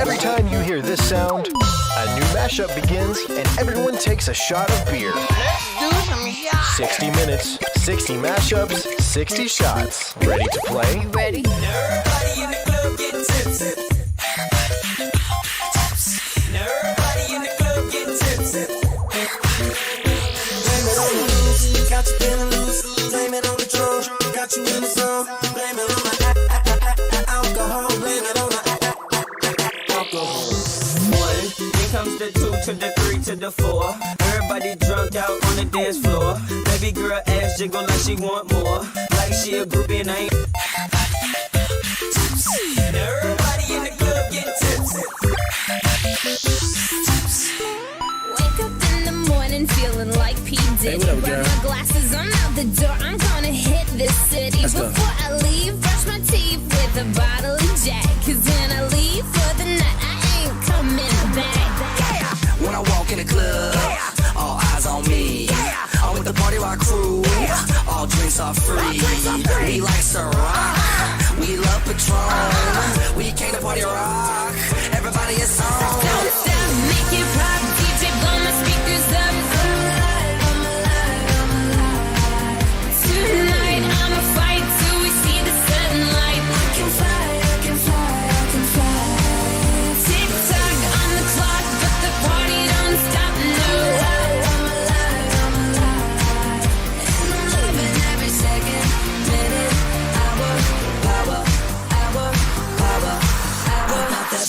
Every time you hear this sound, a new mashup begins and everyone takes a shot of beer. Let's do some shots. 60 minutes, 60 mashups, 60 shots. Ready to play? You ready? Everybody in the club get tipsy. Everybody in the club get tipsy. Blame it on the loose, got you feeling loose. Blame it on the drug, got you in the zone. Blame it on the alcohol. Blame it on the alcohol. 1, then comes the 2 to the 3 to the 4. Everybody drunk out on the dance floor. Baby girl ass jiggle like she want more. Like she a groupie and ain't. Everybody in the club get tipsy. Wake up in the morning feeling like P. Diddy. Hey, what up, Grab girl? my glasses, I'm out the door. I'm gonna hit this city. Let's go. Before I leave, brush my teeth with a bottle of Jack. Cause when I leave for the night, I ain't coming back. When I walk in the club, all eyes on me. I'm with the party rock crew, all drinks are free. We like Ciroc, we love Patron. We came to party rock, everybody is on. Don't stop, make it pop, DJ blow my speakers up. Tonight I'ma fight till we see the sunlight. I can fly, I can fly, I can fly. Tick tock on the clock, but the party don't stop, no. I'm alive, and I'm loving every second, minute, hour, power, hour, power, hour. Not that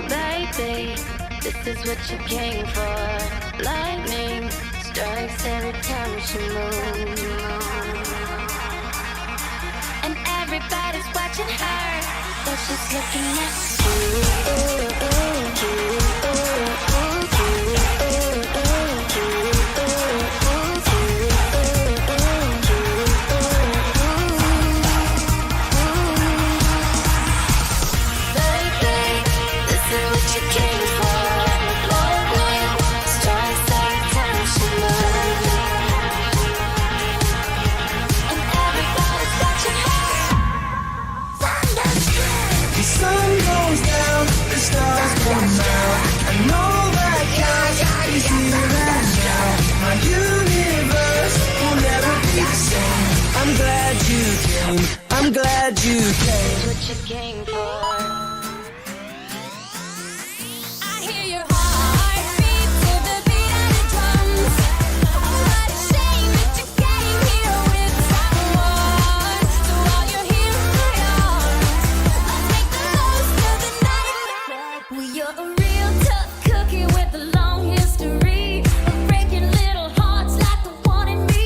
Baby, this is what you came for. Lightning strikes every time she moves. And everybody's watching her, but she's looking at you. Baby, this is what you came for. Lightning strikes every time she moves. And everybody's watching her. The sun goes down, the stars come out. I know that God is here and now. My universe will never be the same. I'm glad you came. I'm glad you came. What you came for. I hear your heartbeat to the beat of the drums. What a shame that you came here with someone. So while you're here in my arms, let's make the most of the night. Well, you're a real tough cookie with a long history of breaking little hearts like the one in me.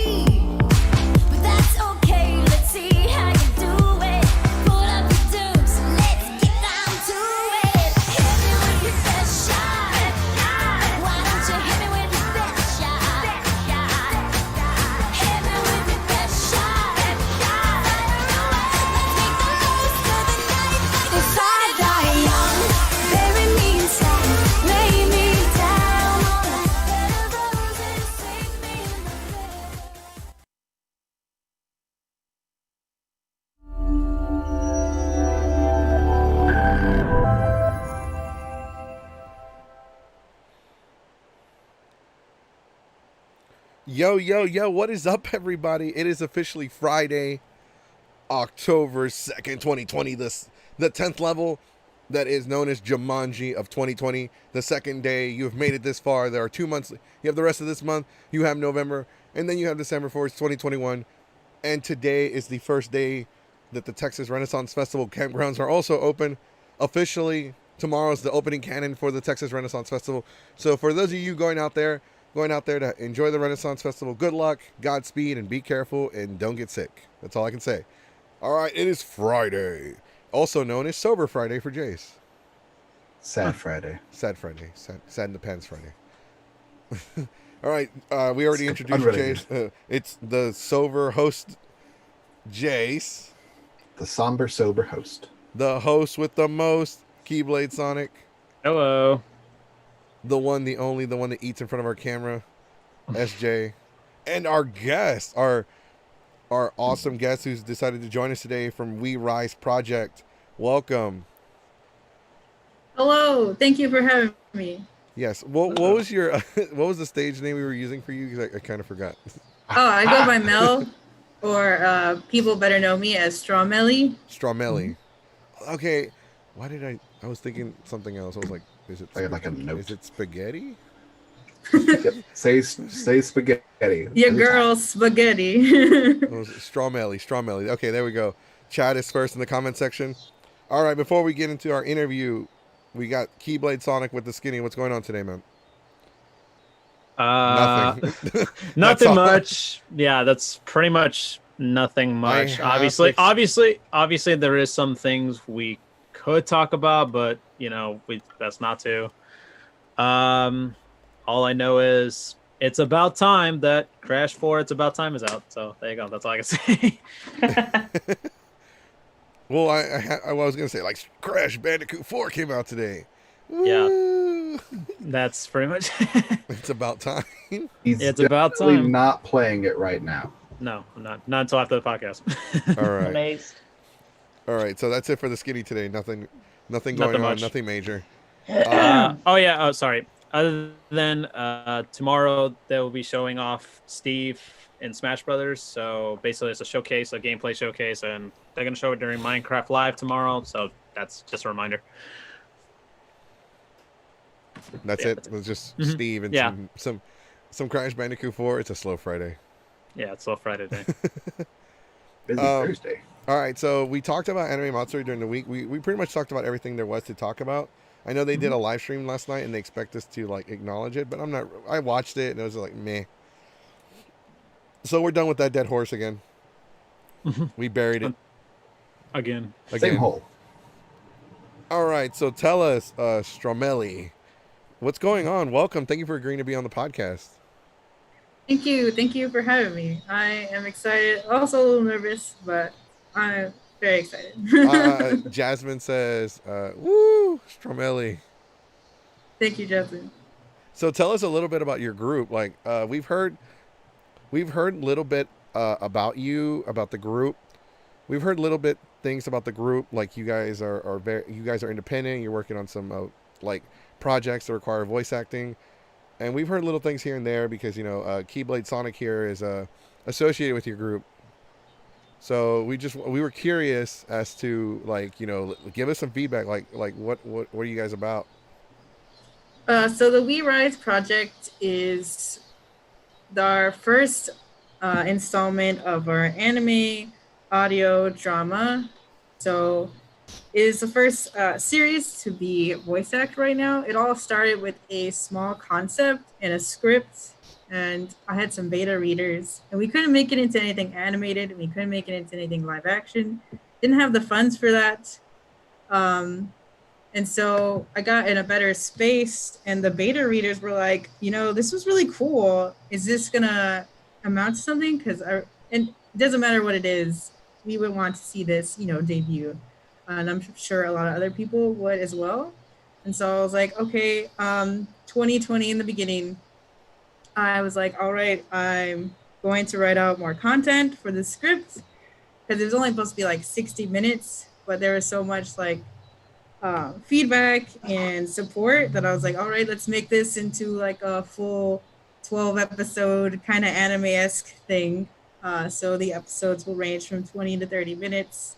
But that's okay, let's see how you do it. Pull up the dukes, let's get down to it. Hit me with your best shot. Why don't you hit me with your best shot? Hit me with your best shot. Fire away, let's make the most of the night. If I die young, bury me inside, lay me down on a bed of roses, sing me in the bed. Yo, what is up, everybody? It is officially Friday, October 2nd, 2020, the 10th level that is known as Jumanji of 2020. The second day, you have made it this far. There are 2 months. You have the rest of this month. You have November, and then you have December 4th, 2021. And today is the first day that the Texas Renaissance Festival campgrounds are also open. Officially, tomorrow's the opening cannon for the Texas Renaissance Festival. So for those of you going out there to enjoy the Renaissance Festival, good luck, Godspeed, and be careful, and don't get sick. That's all I can say. All right, it is Friday, also known as Sober Friday for Jace. Sad Friday. Sad Friday. Sad in the Pants Friday. All right, we already introduced Unrelated. Jace. It's the sober host, Jace. The somber, sober host. The host with the most, Keyblade Sonic. Hello. The one, the only, the one that eats in front of our camera, SJ. And our guest, our our awesome guest who's decided to join us today from We Rise Project. Welcome. Hello, thank you for having me. Yes. What was your what was the stage name we were using for you? Because I kind of forgot. Oh, I go by Mel, or people better know me as Strawmelly. Strawmelly. Okay. Why did I was thinking something else. I was like, is it Like a note. Is it spaghetti? Yep. Say spaghetti. Your girl Spaghetti. Oh, Strawmelly. Okay, there we go. Chat is first in the comment section. All right, before we get into our interview, we got Keyblade Sonic with the skinny. What's going on today, man? Nothing. Nothing much. Yeah, that's pretty much nothing much. Obviously, there is some things we could talk about, but we best not to. All I know is it's about time that Crash 4 It's About Time is out. So there you go. That's all I can say. Well, I was gonna say, like, Crash Bandicoot 4 came out today. Yeah. Woo! That's pretty much. It's about time. It's about definitely time. not playing it right now. No, I'm not. Not until after the podcast. All right. Amazed. All right. So that's it for the skinny today. Nothing going on. Much. Nothing major. Sorry. Other than tomorrow, they will be showing off Steve in Smash Brothers. So basically, it's a showcase, a gameplay showcase, and they're gonna show it during Minecraft Live tomorrow. So that's just a reminder. That's it. It was just Steve and some Crash Bandicoot 4. It's a slow Friday. Yeah, it's slow Friday day. Busy Thursday. All right, so we talked about Anime Matsuri during the week. We pretty much talked about everything there was to talk about. I know they did a live stream last night, and they expect us to like acknowledge it, but I'm not. I watched it, and it was like meh. So we're done with that dead horse again. We buried it Again. Same hole. All right, so tell us, Stromelli, what's going on? Welcome. Thank you for agreeing to be on the podcast. Thank you for having me. I am excited, also a little nervous, but I'm very excited. Jasmine says, "Woo, Stromelli." Thank you, Justin. So tell us a little bit about your group. Like, we've heard a little bit about you, about the group. We've heard little bit things about the group. Like, you guys are independent. You're working on some like projects that require voice acting, and we've heard little things here and there because Keyblade Sonic here is associated with your group. So we were curious as to give us some feedback. Like what are you guys about? So the We Rise project is our first installment of our anime audio drama. So it is the first series to be voice act right now. It all started with a small concept and a script, and I had some beta readers, and we couldn't make it into anything animated, and we couldn't make it into anything live action. Didn't have the funds for that. And so I got in a better space, and the beta readers were like, this was really cool. Is this gonna amount to something? And it doesn't matter what it is, we would want to see this, debut. And I'm sure a lot of other people would as well. And so I was like, okay, 2020 in the beginning, I was like, all right, I'm going to write out more content for the script, because it was only supposed to be like 60 minutes, but there was so much feedback and support that I was like, all right, let's make this into like a full 12 episode kind of anime-esque thing. So the episodes will range from 20 to 30 minutes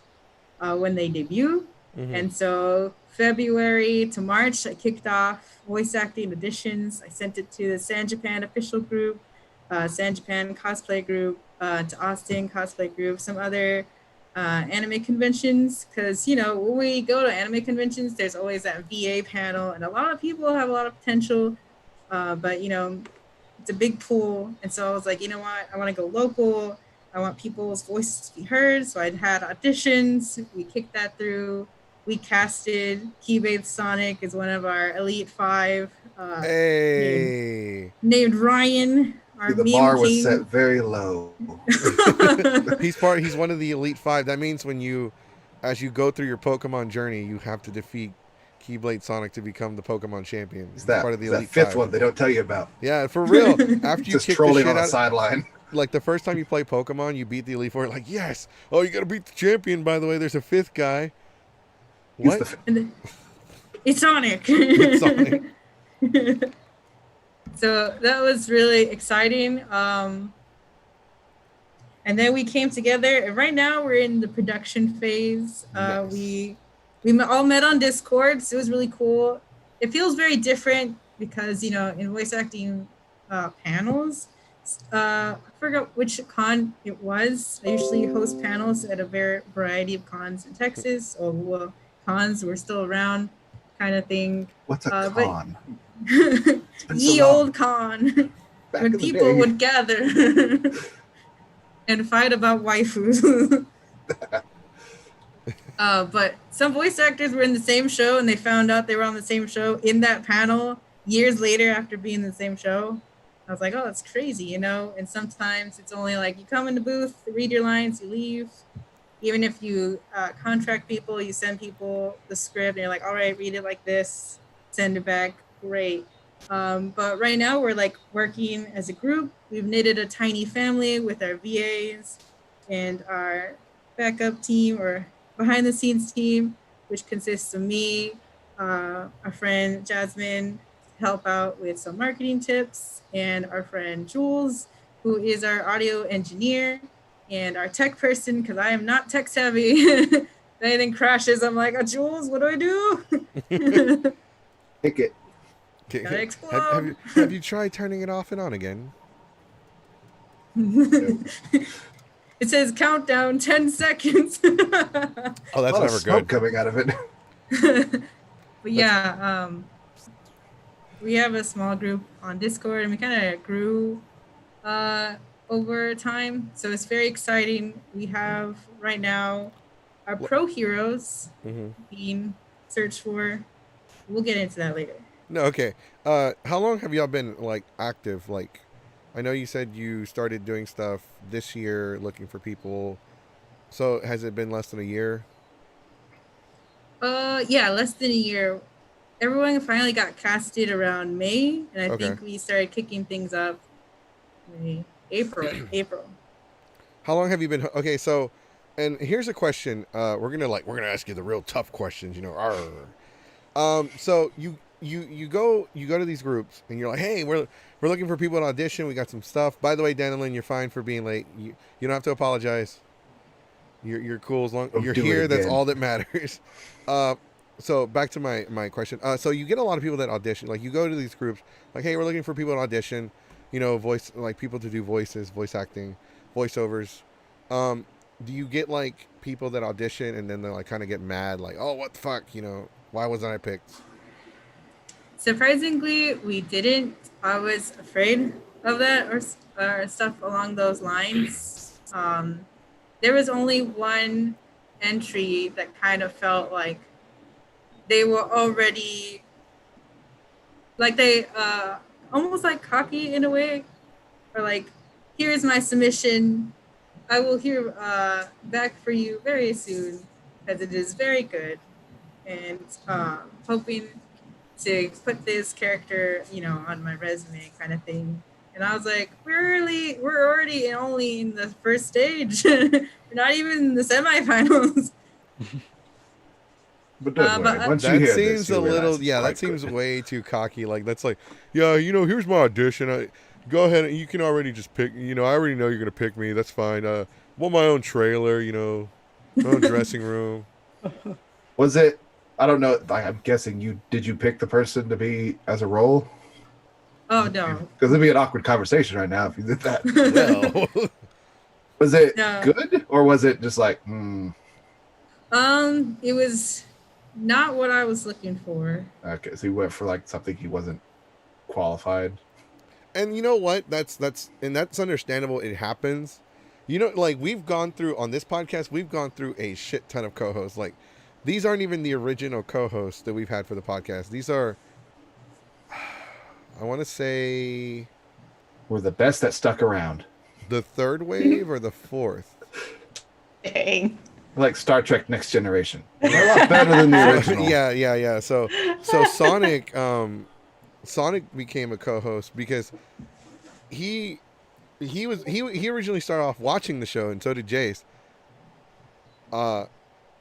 when they debut. And so February to March, I kicked off voice acting auditions. I sent it to the San Japan official group, San Japan cosplay group, to Austin cosplay group, some other anime conventions, because when we go to anime conventions, there's always that VA panel, and a lot of people have a lot of potential, but it's a big pool. And so I was like, what, I want to go local. I want people's voices to be heard. So I had auditions. We kicked that through. We casted Keyblade Sonic as one of our Elite 5. Named Ryan. Our The meme bar was king. set very low. He's one of the Elite 5. That means as you go through your Pokemon journey, you have to defeat Keyblade Sonic to become the Pokemon champion. It's that, part of the it's that Elite fifth 5. one they don't tell you about. Yeah, for real. After you Just kick trolling the shit on the out, sideline. like the first time you play Pokemon, you beat the Elite Four. Like, yes. Oh, you gotta beat the champion. By the way, there's a fifth guy. He's What? It's Sonic. It's Sonic. So that was really exciting. And then we came together, and right now we're in the production phase. Nice. We all met on Discord, so it was really cool. It feels very different because, you know, in voice acting panels, I forgot which con it was. I usually host panels at a variety of cons in Texas, or well, cons were still around, kind of thing. What's a but- con? been so Ye long. old con, Back when in the people day. would gather and fight about waifus. But some voice actors were in the same show, and they found out they were on the same show in that panel years later after being in the same show. I was like, oh, that's crazy, you know? And sometimes it's only like you come in the booth, read your lines, you leave. Even if you contract people, you send people the script, and you're like, all right, read it like this, send it back, great. But right now we're like working as a group. We've knitted a tiny family with our VAs and our backup team or behind the scenes team, which consists of me, our friend Jasmine, to help out with some marketing tips, and our friend Jules, who is our audio engineer, and our tech person, because I am not tech savvy. If anything crashes, I'm like, Jules, what do I do? Pick it. Okay, Gotta explode. have you tried turning it off and on again? It says countdown 10 seconds. Oh, that's A lot of never smoke good. coming out of it. But yeah, we have a small group on Discord, and we kind of grew over time. So it's very exciting. We have right now our pro heroes being searched for. We'll get into that later. No, okay. How long have y'all been like active? Like, I know you said you started doing stuff this year, looking for people. So has it been less than a year? Yeah, less than a year. Everyone finally got casted around May, and I Okay. think we started kicking things up April. How long have you been? Okay, so, and here's a question. We're gonna ask you the real tough questions. You know, so you go to these groups and you're like, hey, we're looking for people to audition. We got some stuff. By the way, Danilyn, you're fine for being late. You don't have to apologize. You're cool as long you're do it here. That's again. all that matters. So back to my question. So you get a lot of people that audition. Like you go to these groups, like, hey, we're looking for people to audition. You know, voice, like people to do voices, voice acting, voiceovers. Do you get like people that audition and then they like kind of get mad, like, oh, what the fuck, you know, why wasn't I picked? Surprisingly, we didn't. I was afraid of that or stuff along those lines. There was only one entry that kind of felt like they were already, like they almost like cocky in a way, or like, here's my submission. I will hear back for you very soon because it is very good, and hoping to put this character, you know, on my resume, kind of thing. And I was like, we're already only in the first stage. We're not even in the semifinals. But don't worry. Once you That hear seems this, you'll a little, realize it's yeah, that quite seems good. way too cocky. Like that's like, yeah, you know, here's my audition. Go ahead and you can already just pick. You know, I already know you're gonna pick me. That's fine. Want my own trailer. You know, my own dressing room. Was it? I don't know. I'm guessing did you pick the person to be as a role? Oh no. Because it'd be an awkward conversation right now if you did that. Well, Was it No. good or was it just like, It was not what I was looking for. okay, so he went for like something he wasn't qualified. and you know what? That's understandable. It happens. You know, like we've gone through on this podcast, we've gone through a shit ton of co-hosts. Like these aren't even the original co-hosts that we've had for the podcast. These are, I want to say, Were the best that stuck around. the third wave or the fourth. Dang. Like Star Trek Next Generation. They're a lot better than the original. Yeah. So Sonic became a co-host because he he originally started off watching the show, and so did Jace.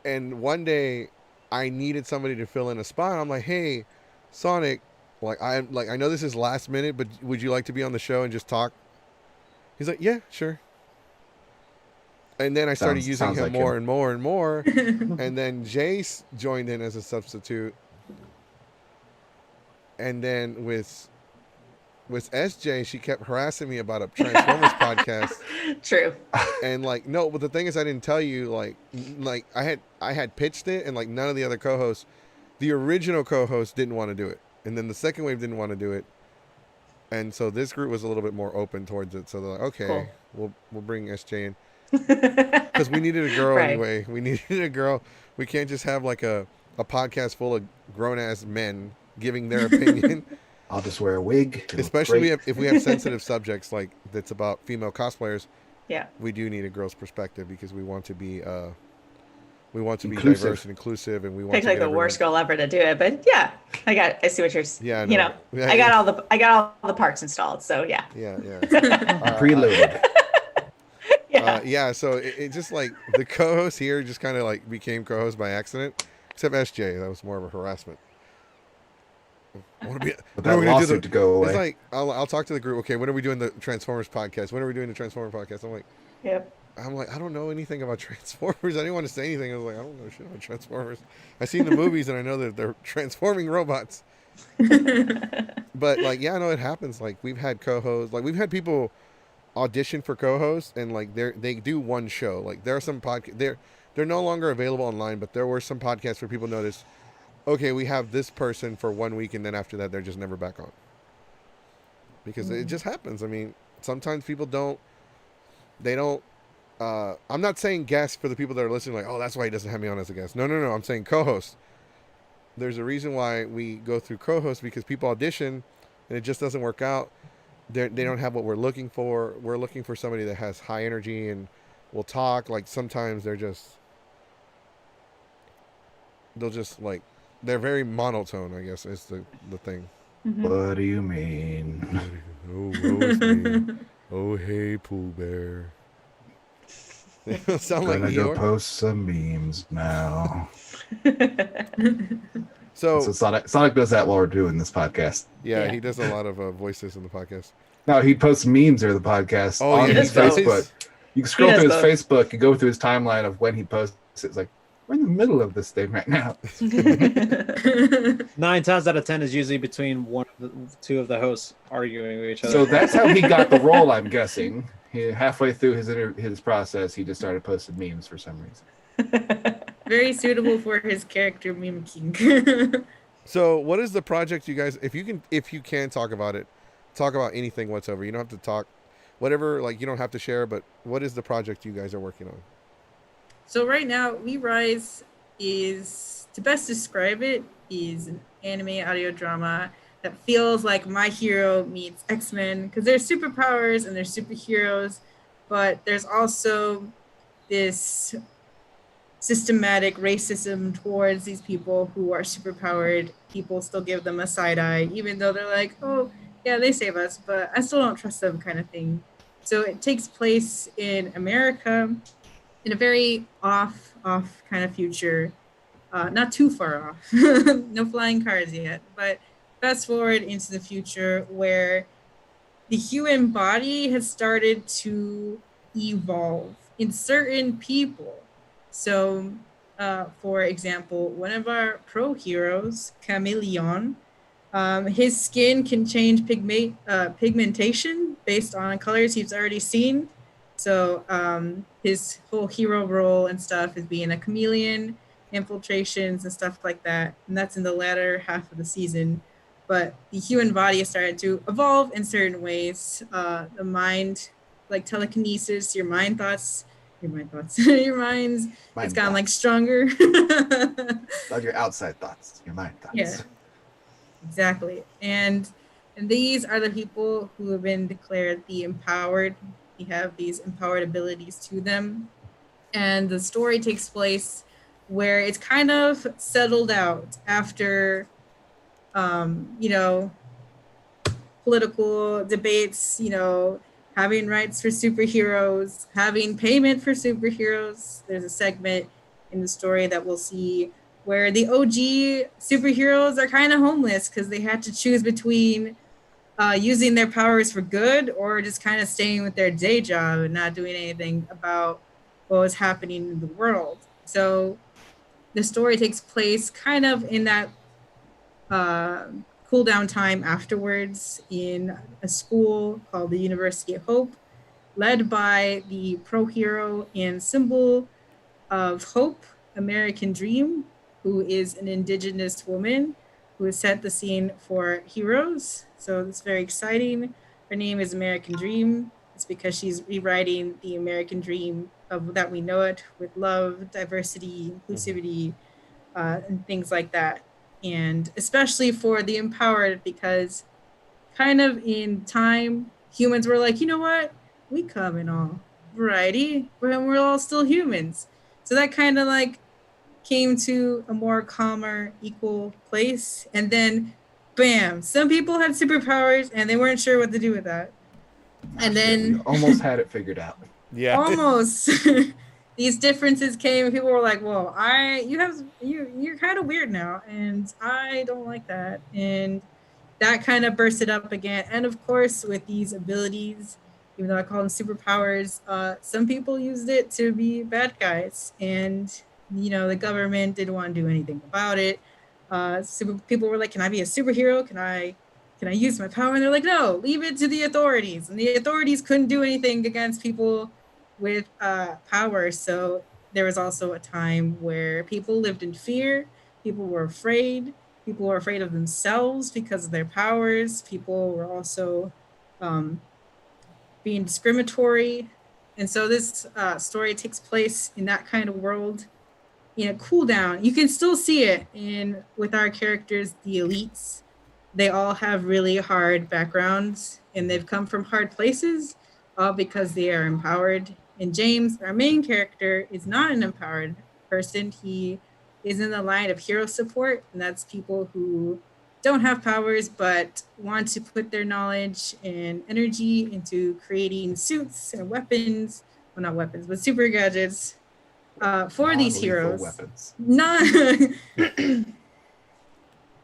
And one day I needed somebody to fill in a spot. I'm like, hey, Sonic, I know this is last minute, but would you like to be on the show and just talk? He's like, yeah, sure. And then I started using him more and more and more. And then Jace joined in as a substitute. And then with SJ, she kept harassing me about a Transformers podcast. True. And no, but the thing is, I didn't tell you, I had pitched it, and none of the other co-hosts, the original co-host didn't want to do it. And then the second wave didn't want to do it. And so this group was a little bit more open towards it. So they're like, okay, cool. we'll bring SJ in. Because we needed a girl anyway. We needed a girl. We can't just have a podcast full of grown-ass men giving their opinion. I'll just wear a wig. Especially if we have sensitive subjects that's about female cosplayers. Yeah. We do need a girl's perspective because we want to be inclusive. Diverse and inclusive, and we want Pick to the worst girl ever to do it, but yeah, I see what you're. Yeah, no. I got all the parts installed, so yeah. Yeah. Preloaded. Yeah. So it just the co-host here just kind of became co-host by accident, except SJ. That was more of a harassment. I want to be. But that lawsuit to go away. It's like I'll talk to the group. Okay, when are we doing the Transformers podcast? When are we doing the Transformers podcast? I'm like, yep. I don't know anything about Transformers. I didn't want to say anything. I was like, I don't know shit about Transformers. I've seen the movies and I know that they're transforming robots. But no, it happens. We've had co-hosts. We've had people audition for co-hosts, and they do one show. There are some podcasts. They're no longer available online, but there were some podcasts where people noticed, okay, we have this person for 1 week, and then after that, they're just never back on. Because it just happens. I mean, sometimes people don't. I'm not saying guests for the people that are listening, oh, that's why he doesn't have me on as a guest. No. I'm saying co-host. There's a reason why we go through co-host, because people audition and it just doesn't work out. They don't have what we're looking for. We're looking for somebody that has high energy and will talk. Sometimes they're very monotone, I guess, is the thing. Mm-hmm. What do you mean? Oh, woe's me. Oh, hey, Pooh Bear. Sound like Gonna go post some memes now. So Sonic does that while we're doing this podcast. Yeah, he does a lot of voices in the podcast. No, he posts memes or the podcast on his Facebook. You can scroll through his Facebook and go through his timeline of when he posts. It's like, we're in the middle of this thing right now. 9 times out of 10 is usually between two of the hosts arguing with each other. So that's how he got the role, I'm guessing. Halfway through his process, he just started posting memes for some reason. Very suitable for his character mimicking. So, what is the project you guys? If you can talk about it, talk about anything whatsoever. You don't have to talk, whatever. You don't have to share. But what is the project you guys are working on? So right now, We Rise is, to best describe it, is an anime audio drama that feels like My Hero meets X-Men, because there's superpowers and there's superheroes, but there's also this systematic racism towards these people who are superpowered. People still give them a side eye, even though they're like, oh, yeah, they save us, but I still don't trust them kind of thing. So it takes place in America, in a very off kind of future, not too far off, no flying cars yet, but fast forward into the future where the human body has started to evolve in certain people. So, for example, one of our pro heroes, Chameleon, his skin can change pigmentation based on colors he's already seen. So his whole hero role and stuff is being a chameleon, infiltrations and stuff like that. And that's in the latter half of the season. But the human body has started to evolve in certain ways. The mind, telekinesis, your mind's, it's gotten stronger. Not your outside thoughts, your mind thoughts. Yeah, exactly. And these are the people who have been declared the empowered. They have these empowered abilities to them. And the story takes place where it's kind of settled out after, political debates, having rights for superheroes, having payment for superheroes. There's a segment in the story that we'll see where the OG superheroes are kind of homeless because they had to choose between using their powers for good or just kind of staying with their day job and not doing anything about what was happening in the world. So the story takes place kind of in that uh, cool down time afterwards in a school called the University of Hope, led by the pro hero and symbol of hope, American Dream, who is an indigenous woman who has set the scene for heroes. So it's very exciting. Her name is American Dream. It's because she's rewriting the American dream of that we know it with love, diversity, inclusivity, and things like that. And especially for the empowered, because kind of in time, humans were like, you know what? We come in all variety, but we're all still humans. So that kind of like came to a more calmer, equal place. And then, bam, some people had superpowers and they weren't sure what to do with that. And then we almost had it figured out. Yeah. Almost. These differences came and people were like, "Whoa, you're kind of weird now and I don't like that." And that kind of bursted up again. And of course, with these abilities, even though I call them superpowers, some people used it to be bad guys. And, the government didn't want to do anything about it. People were like, can I be a superhero? Can I use my power? And they're like, no, leave it to the authorities. And the authorities couldn't do anything against people with power. So there was also a time where people lived in fear. People were afraid. People were afraid of themselves because of their powers. People were also being discriminatory. And so this story takes place in that kind of world, in a cool down. You can still see it with our characters, the elites. They all have really hard backgrounds and they've come from hard places, all because they are empowered. And James, our main character, is not an empowered person. He is in the line of hero support, and that's people who don't have powers but want to put their knowledge and energy into creating suits and weapons. Well, not weapons, but super gadgets for these heroes. Weapons.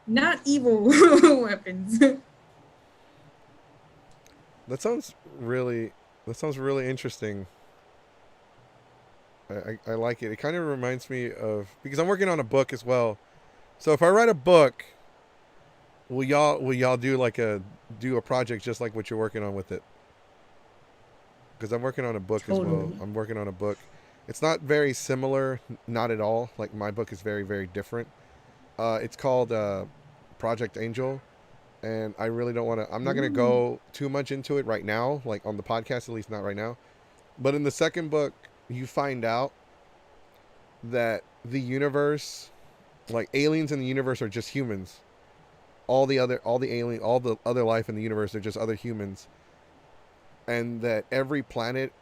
Not evil weapons. That sounds really interesting. I like it. It kind of reminds me of, because I'm working on a book as well. So if I write a book, will y'all do a project just like what you're working on with it? Because I'm working on a book as well. I'm working on a book. It's not very similar, not at all. Like my book is very, very different. It's called Project Angel, and I really don't want to. I'm not going to go too much into it right now, like on the podcast, at least not right now. But in the second book, you find out that the universe, like aliens in the universe, are just humans. All the other life in the universe are just other humans, and that every planet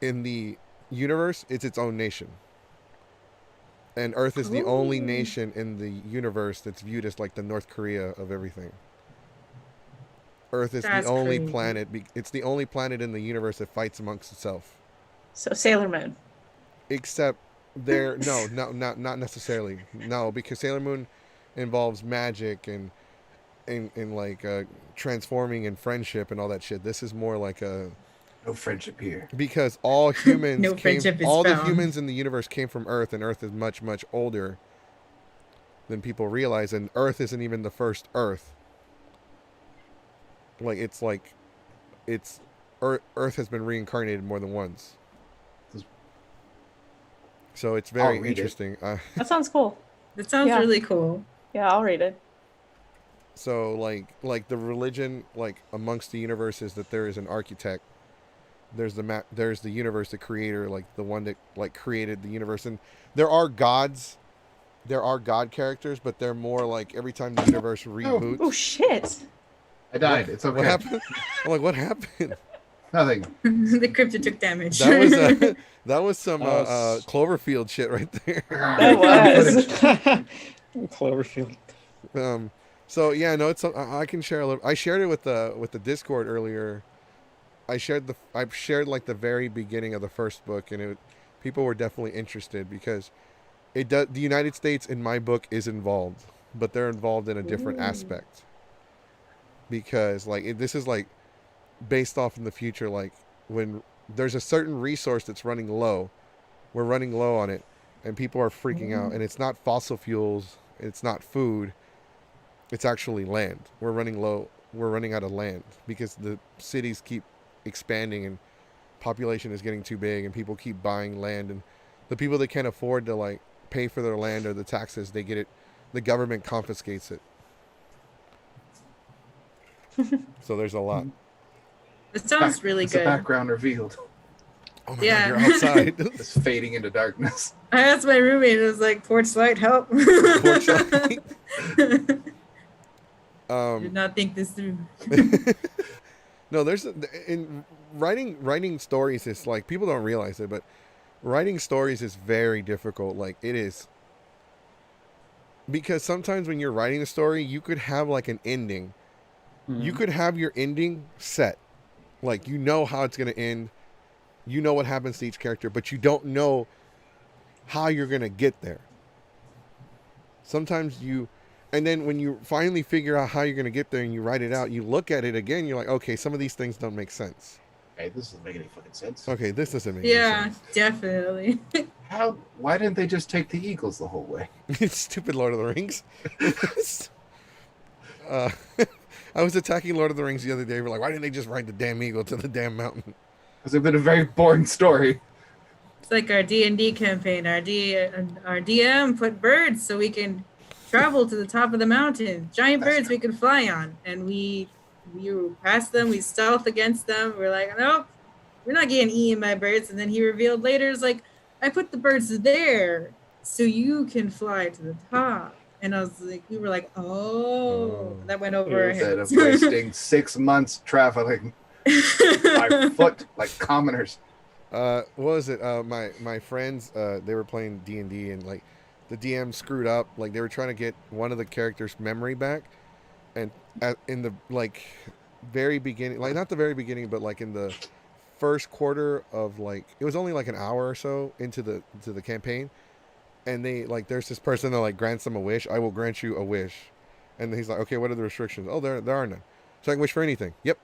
in the universe is its own nation. And Earth is the only nation in the universe that's viewed as like the North Korea of everything. Earth is the only planet. It's the only planet in the universe that fights amongst itself. So Sailor Moon. Except not necessarily. No, because Sailor Moon involves magic and like transforming and friendship and all that shit. This is more like a no friendship here. Because all humans the humans in the universe came from Earth, and Earth is much, much older than people realize, and Earth isn't even the first Earth. Earth has been reincarnated more than once. So it's very interesting. That sounds cool. That sounds really cool. Yeah, I'll read it. So like the religion, like amongst the universe, is that there is an architect. There's the universe, the creator, like the one that like created the universe. And there are gods. There are god characters, but they're more like every time the universe reboots. Oh shit. I died. It's okay. What happened? I'm like, what happened? Nothing. The cryptid took damage. That was some Cloverfield shit right there. That was Cloverfield. So yeah, no, it's I can share a little. I shared it with the Discord earlier, I've shared like the very beginning of the first book, and people were definitely interested because the United States in my book is involved, but they're involved in a different aspect. Because like this is like based off in the future, like when there's a certain resource that's running low, we're running low on it, and people are freaking out, and it's not fossil fuels, it's not food, it's actually land. We're running low. We're running out of land because the cities keep expanding and population is getting too big, and people keep buying land, and the people that can't afford to like pay for their land or the taxes, they get it. The government confiscates it. So there's a lot. It sounds really it's good. The background revealed. Oh my God, you're outside. It's fading into darkness. I asked my roommate, it was like, porch light, help. Porch light. Did not think this through. No, in writing stories is like, people don't realize it, but writing stories is very difficult. Like it is, because sometimes when you're writing a story, you could have like an ending. You could have your ending set, like you know how it's going to end, you know what happens to each character, but you don't know how you're going to get there. Sometimes and then when you finally figure out how you're going to get there and you write it out, you look at it again, you're like, okay, some of these things don't make sense. Hey, this doesn't make any fucking sense. Okay, this doesn't make any sense. Yeah, definitely. Why didn't they just take the Eagles the whole way? Stupid Lord of the Rings. I was attacking Lord of the Rings the other day. We're like, why didn't they just ride the damn eagle to the damn mountain? Because it's been a very boring story. It's like our D&D campaign. Our DM put birds so we can travel to the top of the mountain. Giant birds we can fly on. And we pass them, we stealth against them. We're like, nope, we're not getting eaten by birds. And then he revealed later, it's like, I put the birds there so you can fly to the top. And I was like, we were like, oh, that went over our Instead heads. of wasting 6 months traveling by foot like commoners. What was it? My friends, they were playing D&D, and like the DM screwed up. Like they were trying to get one of the characters' memory back, and in the like very beginning, like not the very beginning, but like in the first quarter of like, it was only like an hour or so into the campaign. And they like, there's this person that like grants them a wish. I will grant you a wish. And he's like, okay, what are the restrictions? Oh, there are none. So I can wish for anything. Yep.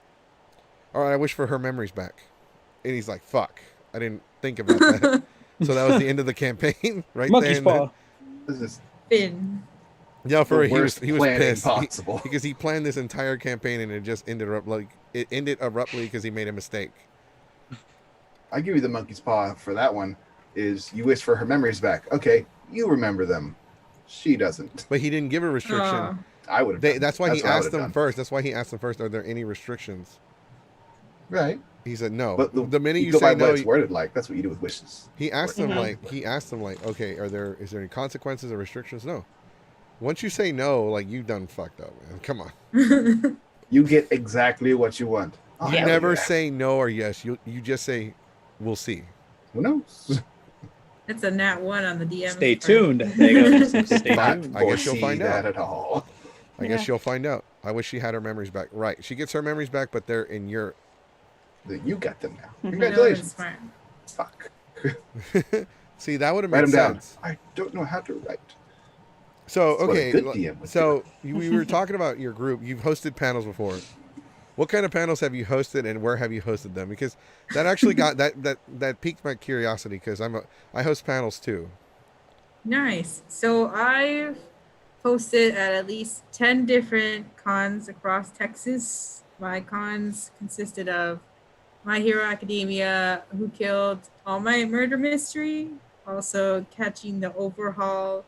All right, I wish for her memories back. And he's like, fuck, I didn't think about that. So that was the end of the campaign, right? Monkey's paw. This is Finn. Yeah, the he was pissed possible. because he planned this entire campaign and it just ended abruptly because he made a mistake. I give you the monkey's paw for that one. Is you wish for her memories back. Okay, you remember them. She doesn't. But he didn't give a restriction. I would have. That's why he asked them first. That's why he asked them first. Are there any restrictions? Right. He said no. But the minute you go say by no, what it's worded like. That's what you do with wishes. He asked them like, okay, is there any consequences or restrictions? No. Once you say no, like you done fucked up, man. Come on. You get exactly what you want. Oh, you never say no or yes. You just say, we'll see. Who knows? It's a nat 1 on the DM. Stay tuned. There you go. Stay tuned. I guess you'll find out. At all. I guess you'll find out. I wish she had her memories back. Right. She gets her memories back, but they're in your... You got them now. Congratulations. Fuck. See, that would have Write made them sense. down. I don't know how to write. So, That's what a okay. good DM would So, we were talking about your group. You've hosted panels before. What kind of panels have you hosted, and where have you hosted them? Because that actually got that piqued my curiosity, because I host panels too. Nice. So I've hosted at least 10 different cons across Texas. My cons consisted of My Hero Academia, Who Killed All Might Murder Mystery, also Catching the Overhaul,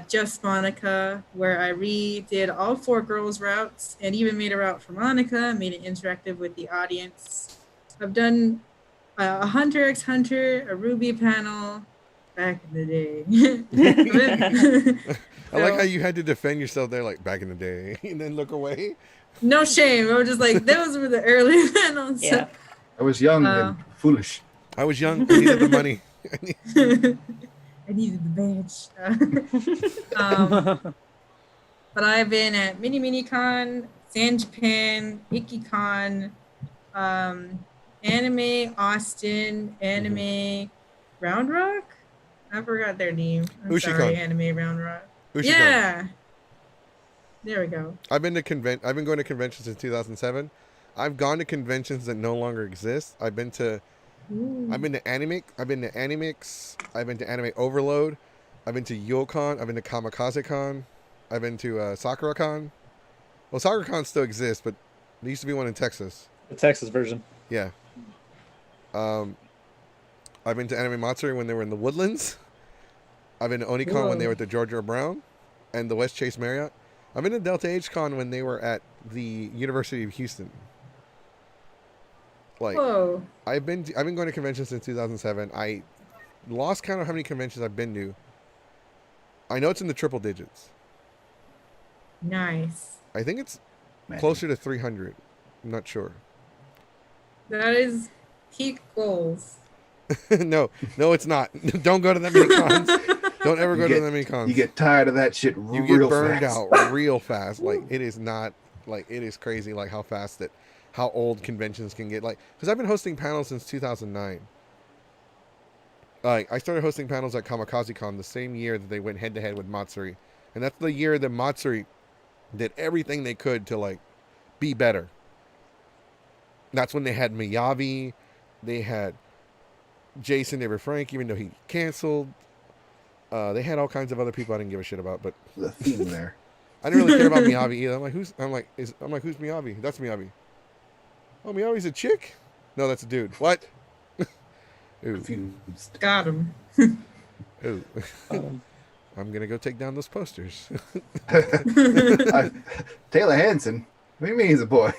Just Monica, where I redid all 4 girls' routes and even made a route for Monica, made it interactive with the audience. I've done a Hunter x Hunter, a Ruby panel back in the day. I like how you had to defend yourself there, like back in the day, and then look away. No shame. I was just like, those were the early panels. Yeah. I was young and foolish. I was young. I needed the money. I needed the badge. But I've been at Mini Con, San Japan, IkiCon, Anime Austin, Anime Round Rock. I forgot their name. I'm sorry, Ushicon. Anime Round Rock. Ushicon. Yeah. There we go. I've been going to conventions since 2007. I've gone to conventions that no longer exist. I've been to Animix. I've been to Animix. I've been to Anime Overload. I've been to YoCon. I've been to KamikazeCon. I've been to SakuraCon. Well, SakuraCon still exists, but there used to be one in Texas. The Texas version. Yeah. I've been to Anime Matsuri when they were in the Woodlands. I've been to Onicon when they were at the Georgia Brown and the West Chase Marriott. I've been to Delta H Con when they were at the University of Houston. Like, Whoa. I've been going to conventions since 2007. I lost count of how many conventions I've been to. I know it's in the triple digits. Nice. I think it's closer to 300. I'm not sure. That is peak goals. No, it's not. Don't go to that many cons. Don't ever go to that many cons. You get tired of that shit You real get burned fast. out real fast. Like, it is not, like, it is crazy, like, how old conventions can get. Like, because I've been hosting panels since 2009. Like, I started hosting panels at KamikazeCon the same year that they went head-to-head with Matsuri. And that's the year that Matsuri did everything they could to, like, be better. That's when they had Miyavi. They had Jason David Frank, even though he canceled. They had all kinds of other people I didn't give a shit about, but The theme there. I didn't really care about Miyavi either. I'm like, who's Miyavi? That's Miyavi. Oh, Miyavi's a chick? No, that's a dude. What? Ooh. Confused. Got him. Ooh. I'm gonna go take down those posters. Taylor Hansen. What do you mean he's a boy?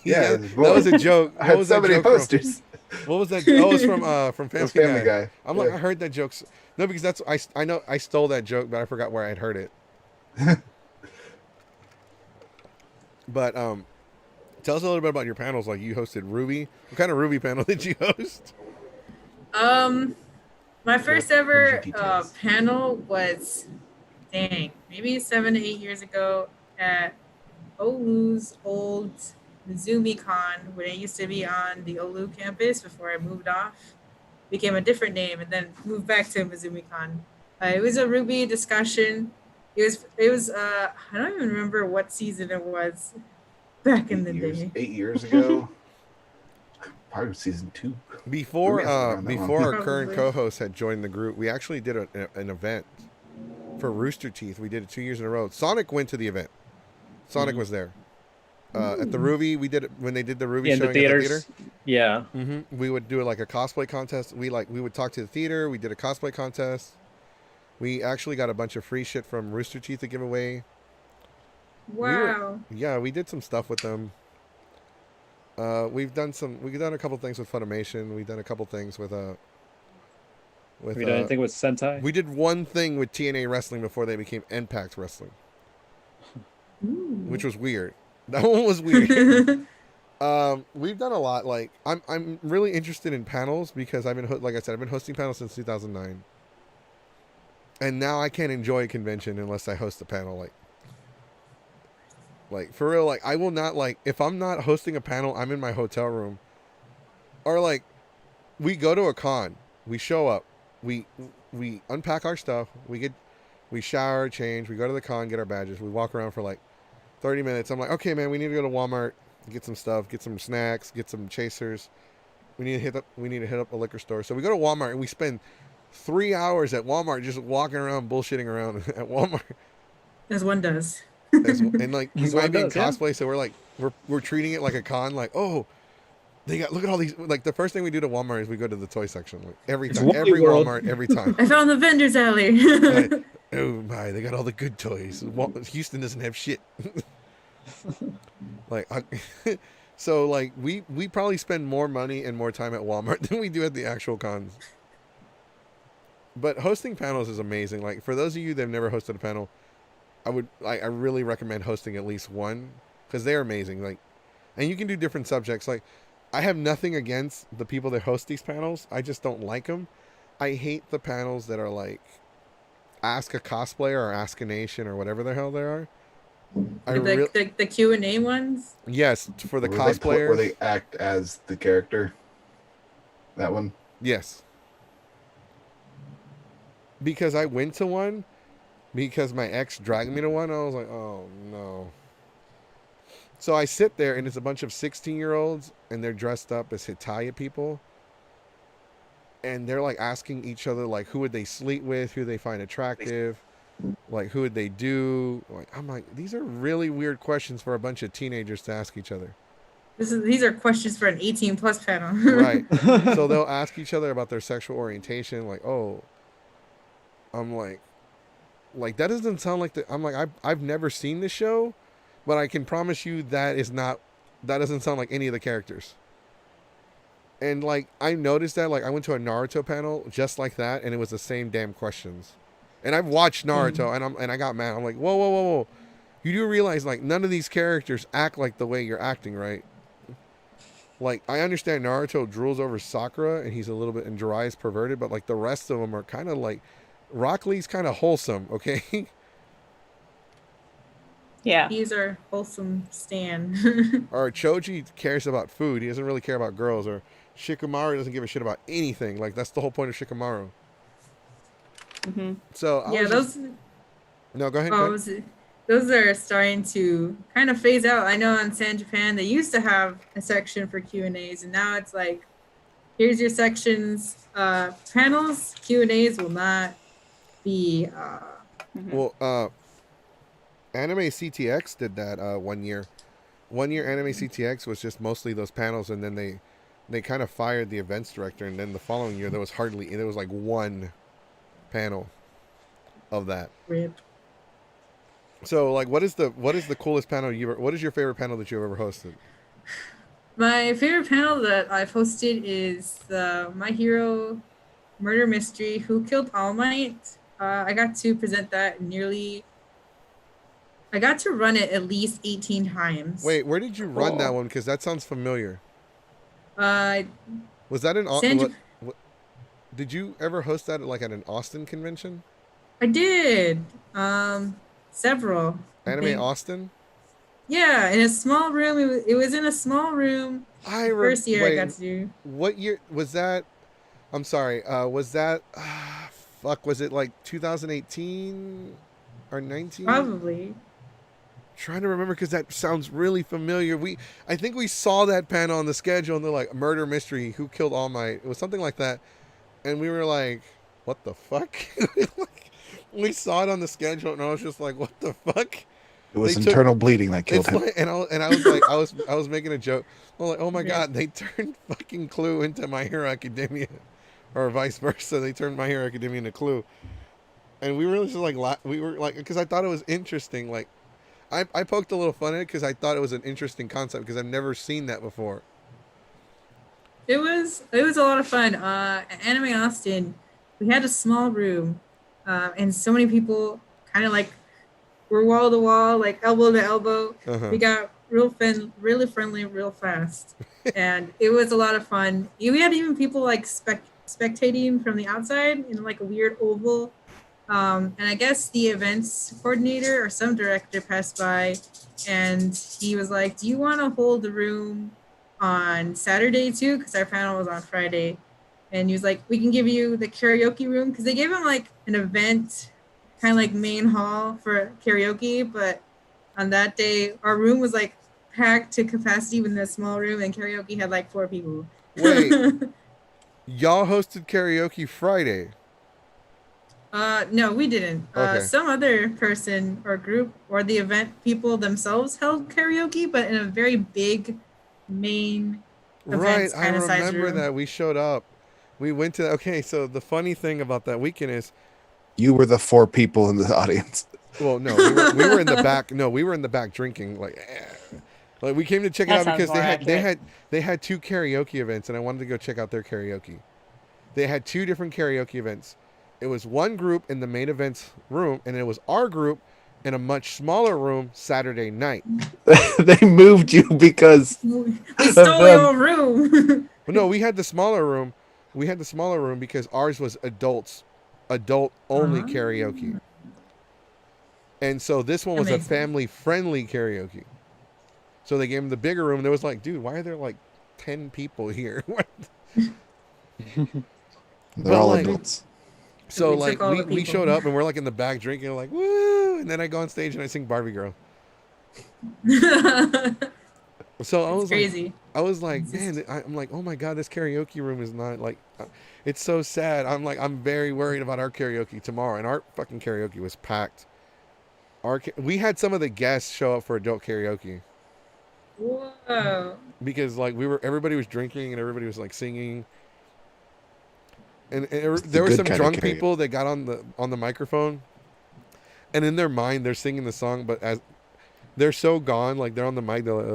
Yeah, he's a boy. that was a joke. I had so many posters. What was that? Oh, it was from Family Guy. I'm like, I heard that joke. No, because I know I stole that joke, but I forgot where I'd heard it. But tell us a little bit about your panels. Like, you hosted Ruby. What kind of Ruby panel did you host? My first ever panel was, maybe 7 to 8 years ago at Olu's old Mizumi Con, when it used to be on the Olu campus before I moved off. Became a different name and then moved back to Mizumi Con. It was a Ruby discussion. It was I don't even remember what season it was back in the day. 8 years ago. Probably season 2. Before our Probably. current co-host had joined the group, we actually did an event for Rooster Teeth. We did it 2 years in a row. Sonic went to the event. Sonic was there. At the Ruby, we did it when they did the Ruby showing in the theaters. at the theater. Yeah. Mm-hmm. We would do like a cosplay contest. We would talk to the theater. We did a cosplay contest. We actually got a bunch of free shit from Rooster Teeth to give away. Wow. We did some stuff with them. We've done a couple things with Funimation. We've done a couple things with Have you done anything with Sentai? We did one thing with TNA Wrestling before they became Impact Wrestling. Which was weird. That one was weird. We've done a lot. Like, I'm really interested in panels because I've been hosting panels since 2009. And now I can't enjoy a convention unless I host a panel. Like for real, like I will not, like, if I'm not hosting a panel, I'm in my hotel room. Or like, we go to a con, we show up, we unpack our stuff, we shower, change, we go to the con, get our badges, we walk around for like 30 minutes. I'm like, okay, man, we need to go to Walmart, get some stuff, get some snacks, get some chasers. We need to hit up a liquor store. So we go to Walmart and we spend 3 hours at Walmart just walking around, bullshitting around at Walmart. As one does. And like, we might be in cosplay, so we're like, we're treating it like a con. Like, oh, look at all these. Like, the first thing we do to Walmart is we go to the toy section. Like, every Walmart, every time. I found the vendor's alley. Like, oh my, they got all the good toys. Houston doesn't have shit. Like, so like we probably spend more money and more time at Walmart than we do at the actual cons. But hosting panels is amazing. Like, for those of you that have never hosted a panel, I really recommend hosting at least one, because they're amazing. Like, and you can do different subjects. Like, I have nothing against the people that host these panels. I just don't like them. I hate the panels that are like Ask a Cosplayer or Ask a Nation or whatever the hell they are. The Q&A ones? Yes, for the where cosplayers. where they act as the character. That one? Yes. Because I went to one, because my ex dragged me to one, I was like, oh no. So I sit there, and it's a bunch of 16-year-olds, and they're dressed up as Hitaya people. And they're like asking each other, like, who would they sleep with, who they find attractive, like, who would they do? Like, I'm like, these are really weird questions for a bunch of teenagers to ask each other. These are questions for an 18+ panel. Right. So they'll ask each other about their sexual orientation, like, oh, I'm like that doesn't sound like I'm like, I've never seen this show, but I can promise you that doesn't sound like any of the characters. And like, I noticed that, like, I went to a Naruto panel just like that, and it was the same damn questions. And I've watched Naruto, and I got mad. I'm like, whoa. You do realize, like, none of these characters act like the way you're acting, right? Like, I understand Naruto drools over Sakura, and he's a little bit, and Jiraiya's perverted, but like the rest of them are kind of like, Rock Lee's kind of wholesome, okay? Yeah. These are wholesome stan. Or Choji cares about food. He doesn't really care about girls. Or Shikamaru doesn't give a shit about anything. Like, that's the whole point of Shikamaru. Mm-hmm. So yeah, those. No, go ahead. Those are starting to kind of phase out. I know on San Japan they used to have a section for Q&As, and now it's like, here's your sections. Panels, Q&As will not be. Well, Anime CTX did that 1 year. 1 year Anime CTX was just mostly those panels, and then they kind of fired the events director, and then the following year there was like one panel of that. Rip. So, like, what is the coolest panel what is your favorite panel that you've ever hosted? My favorite panel that I've hosted is the My Hero Murder Mystery, Who Killed All Might. I got to present that I got to run it at least 18 times. Wait, where did you run that one? Because that sounds familiar. Was that an did you ever host that at an Austin convention? I did. Several. Anime Austin? Yeah, in a small room. It was in a small room. First year I got to do. What year was that? I'm sorry. Was that? Was it like 2018 or 19? Probably. Trying to remember, because that sounds really familiar. I think we saw that panel on the schedule, and they're like, murder mystery, who killed All Might. It was something like that, and we were like, what the fuck? We saw it on the schedule, and I was just like, what the fuck? It was internal bleeding that killed him. And I was like, I was making a joke. I'm like, oh my god, they turned fucking Clue into My Hero Academia, or vice versa. They turned My Hero Academia into Clue, and we were just like, because I thought it was interesting. Like, I poked a little fun at it because I thought it was an interesting concept, because I've never seen that before. It was a lot of fun. Anime Austin, we had a small room, and so many people kind of like were wall to wall, like elbow to elbow. Uh-huh. We got really friendly, real fast, and it was a lot of fun. We had even people like spectating from the outside in like a weird oval. And I guess the events coordinator or some director passed by, and he was like, do you want to hold the room on Saturday too? Because our panel was on Friday. And he was like, we can give you the karaoke room. Because they gave him like an event, kind of like main hall for karaoke. But on that day, our room was like packed to capacity within a small room, and karaoke had like 4 people. Wait, y'all hosted karaoke Friday? No, we didn't. Okay. Some other person or group or the event people themselves held karaoke, but in a very big main Right, I size remember room. that. We showed up. We went to. Okay, so the funny thing about that weekend is, You were the 4 people in the audience. well, no, we were in the back. No, we were in the back drinking. Like we came to check it That out because sounds they had 2 karaoke events, and I wanted to go check out their karaoke. They had 2 different karaoke events. It was one group in the main events room, and it was our group in a much smaller room Saturday night. They moved you because We stole your room. Well, no, we had the smaller room. We had the smaller room because ours was adult only karaoke. And so this one was a family-friendly karaoke. So they gave him the bigger room. And there was like, dude, why are there like 10 people here? They're all adults. So like we showed up and we're like in the back drinking, like woo, and then I go on stage and I sing Barbie Girl. So I was crazy. Like, I was like, man, I'm like, oh my god, this karaoke room is not like, it's so sad. I'm like, I'm very worried about our karaoke tomorrow, and our fucking karaoke was packed. We had some of the guests show up for adult karaoke. Whoa. Because like everybody was drinking and everybody was like singing. And there were some drunk people that got on the microphone, and in their mind they're singing the song, but as they're so gone, like they're on the mic, they're like,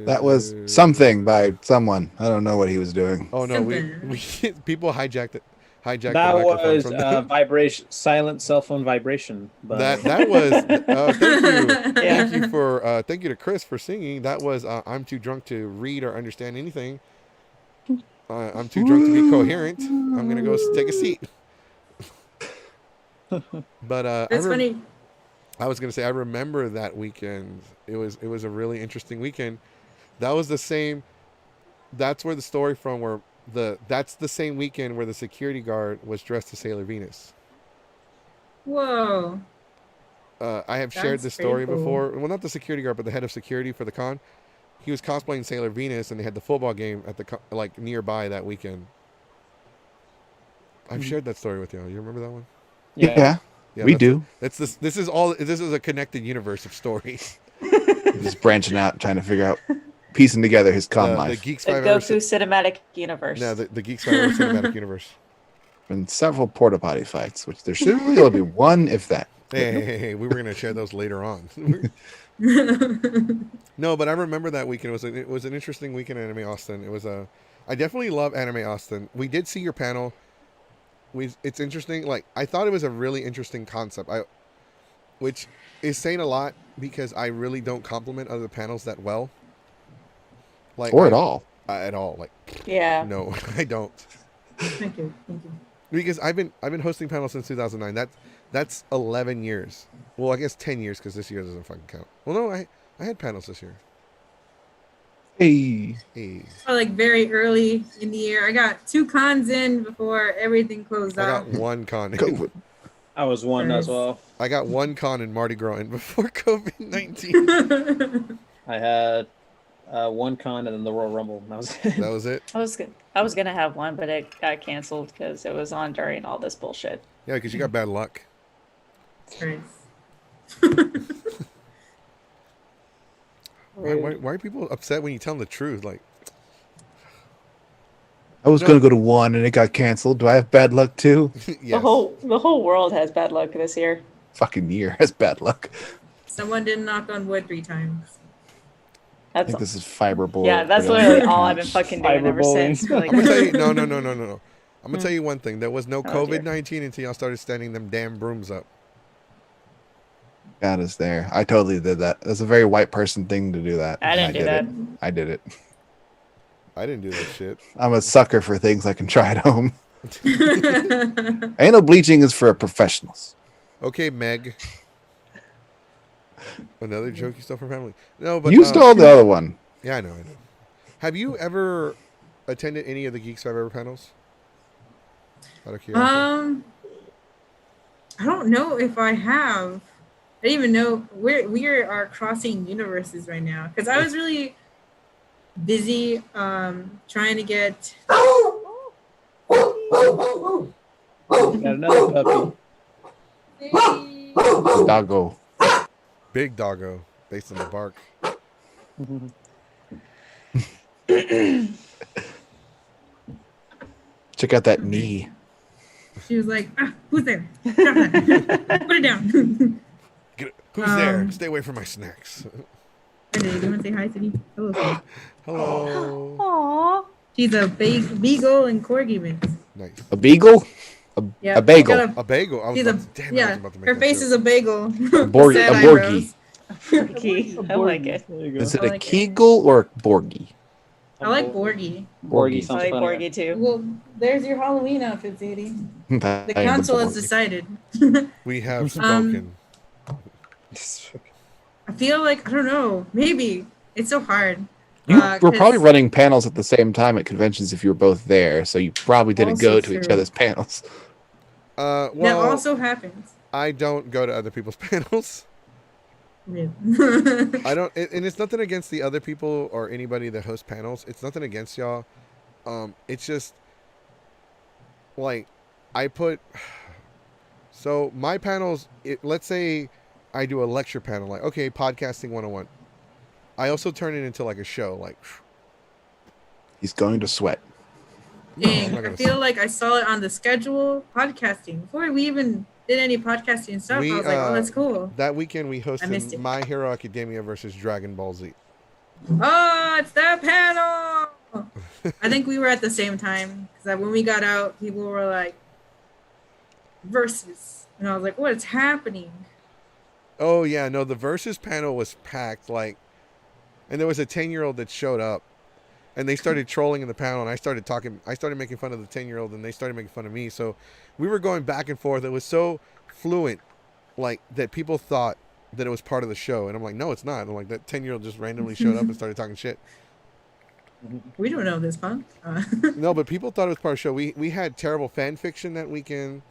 That was something by someone. I don't know what he was doing. Oh no, we people hijacked it. That was vibration, silent cell phone vibration. But... That was thank you to Chris for singing. That was I'm too drunk to read or understand anything. I'm too drunk to be coherent. I'm gonna go take a seat. But that's funny. I was gonna say I remember that weekend. It was a really interesting weekend. That was the same. That's where the story from where that's the same weekend where the security guard was dressed as Sailor Venus. Whoa. I have shared this story before. Well, not the security guard, but the head of security for the con. He was cosplaying Sailor Venus, and they had the football game at the nearby that weekend. I've shared that story with you. You remember that one? Yeah, we do. This is a connected universe of stories. Just branching out, trying to figure out, piecing together his con life. The Goku cinematic universe. No, the Geeks Five cinematic universe. And several porta potty fights, which there should really only be one, if that. Hey, we were going to share those later on. No, but I remember that weekend. It was an interesting weekend at Anime Austin. I definitely love Anime Austin. We did see your panel. It's interesting. Like, I thought it was a really interesting concept. Which is saying a lot because I really don't compliment other panels that well. Like, or at all. At all. Like, yeah. No, I don't. Thank you. Because I've been hosting panels since 2009. That's 11 years. Well, I guess 10 years because this year doesn't fucking count. Well, no, I had panels this year. Hey. Like very early in the year. I got 2 cons in before everything closed out. I got 1 con in. I was one as well. I got 1 con in Mardi Gras in before COVID-19. I had 1 con and then the Royal Rumble. That was it. That was it? I was gonna have one, but it got canceled because it was on during all this bullshit. Yeah, because you got bad luck. Nice. Why are people upset when you tell them the truth? Like, I was going to go to 1 and it got canceled. Do I have bad luck too? Yes. The whole world has bad luck this year. Fucking year has bad luck. Someone didn't knock on wood 3 times. I think this is fiberboard. Yeah, that's literally all I've been fucking doing ever since. Like, I'm gonna tell you, no. I'm gonna tell you one thing. There was no COVID-19 until y'all started standing them damn brooms up. God is there. I totally did that. That's a very white person thing to do that. I didn't do that. I did it. I didn't do that shit. I'm a sucker for things I can try at home. Anal bleaching is for professionals. Okay, Meg. Another jokey stuff for family. No, but you stole the other one. Yeah, I know. Have you ever attended any of the Geeks 5 Ever panels? Out of curiosity. I don't know if I have. I didn't even know we are crossing universes right now because I was really busy trying to get. Got another puppy. Doggo. Big doggo, based on the bark. Check out that knee. She was like, who's there? Put it down. Who's there? Stay away from my snacks. Do you want to say hi to me? Hello. Hello. Aww. She's a beagle and corgi mix. Nice. A beagle? A bagel. A bagel. I was about to make her that face joke. is a bagel. A Borgie. I like it. Is it a Kegel or a Borgie? I like Borgie. Borgie I sounds like funny. Borgie too. Well, there's your Halloween outfit, Sadie. The The council has decided. We have spoken. I feel like, I don't know, maybe. It's so hard. You were 'Cause probably running panels at the same time at conventions if you were both there, so you probably didn't Also go to each true. other's panels. that Well, also happens. I don't go to other people's panels. Really. I don't, and it's nothing against the other people or anybody that hosts panels. It's nothing against y'all. It's just like I put. So my panels, let's say I do a lecture panel, like okay, podcasting 101. I also turn it into like a show, like. He's going to sweat. Dang, not I gonna feel like I saw it on the schedule, podcasting. Before we even did any podcasting stuff, I was like, oh, that's cool. That weekend we missed hosted it. My Hero Academia versus Dragon Ball Z. Oh, it's that panel! I think we were at the same time, because when we got out, people were like, versus. And I was like, what's happening? Oh yeah, no, the versus panel was packed, like, and there was a 10-year-old that showed up, and they started trolling in the panel, and I started making fun of the 10-year-old, and they started making fun of me, so we were going back and forth. It was so fluent, like, that people thought that it was part of the show, and I'm like, no, it's not. I'm like, that 10-year-old just randomly showed up and started talking shit. We don't know this, punk. No, but people thought it was part of the show. We had terrible fan fiction that weekend.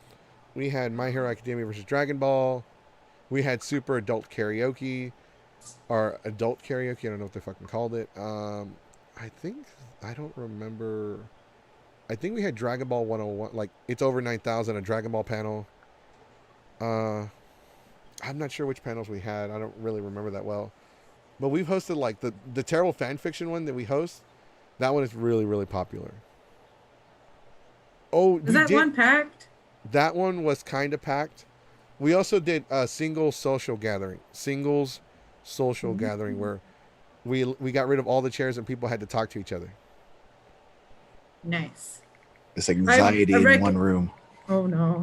We had My Hero Academia versus Dragon Ball. We had super adult karaoke, or adult karaoke. I don't know what they fucking called it. I don't remember. I think we had Dragon Ball 101, like it's over 9,000, a Dragon Ball panel. I'm not sure which panels we had. I don't really remember that well. But we've hosted like the terrible fan fiction one that we host. That one is really, really popular. Oh, Is that one packed? That one was kind of packed. We also did a singles social gathering where we got rid of all the chairs and people had to talk to each other. Nice. This anxiety in one room. Oh no.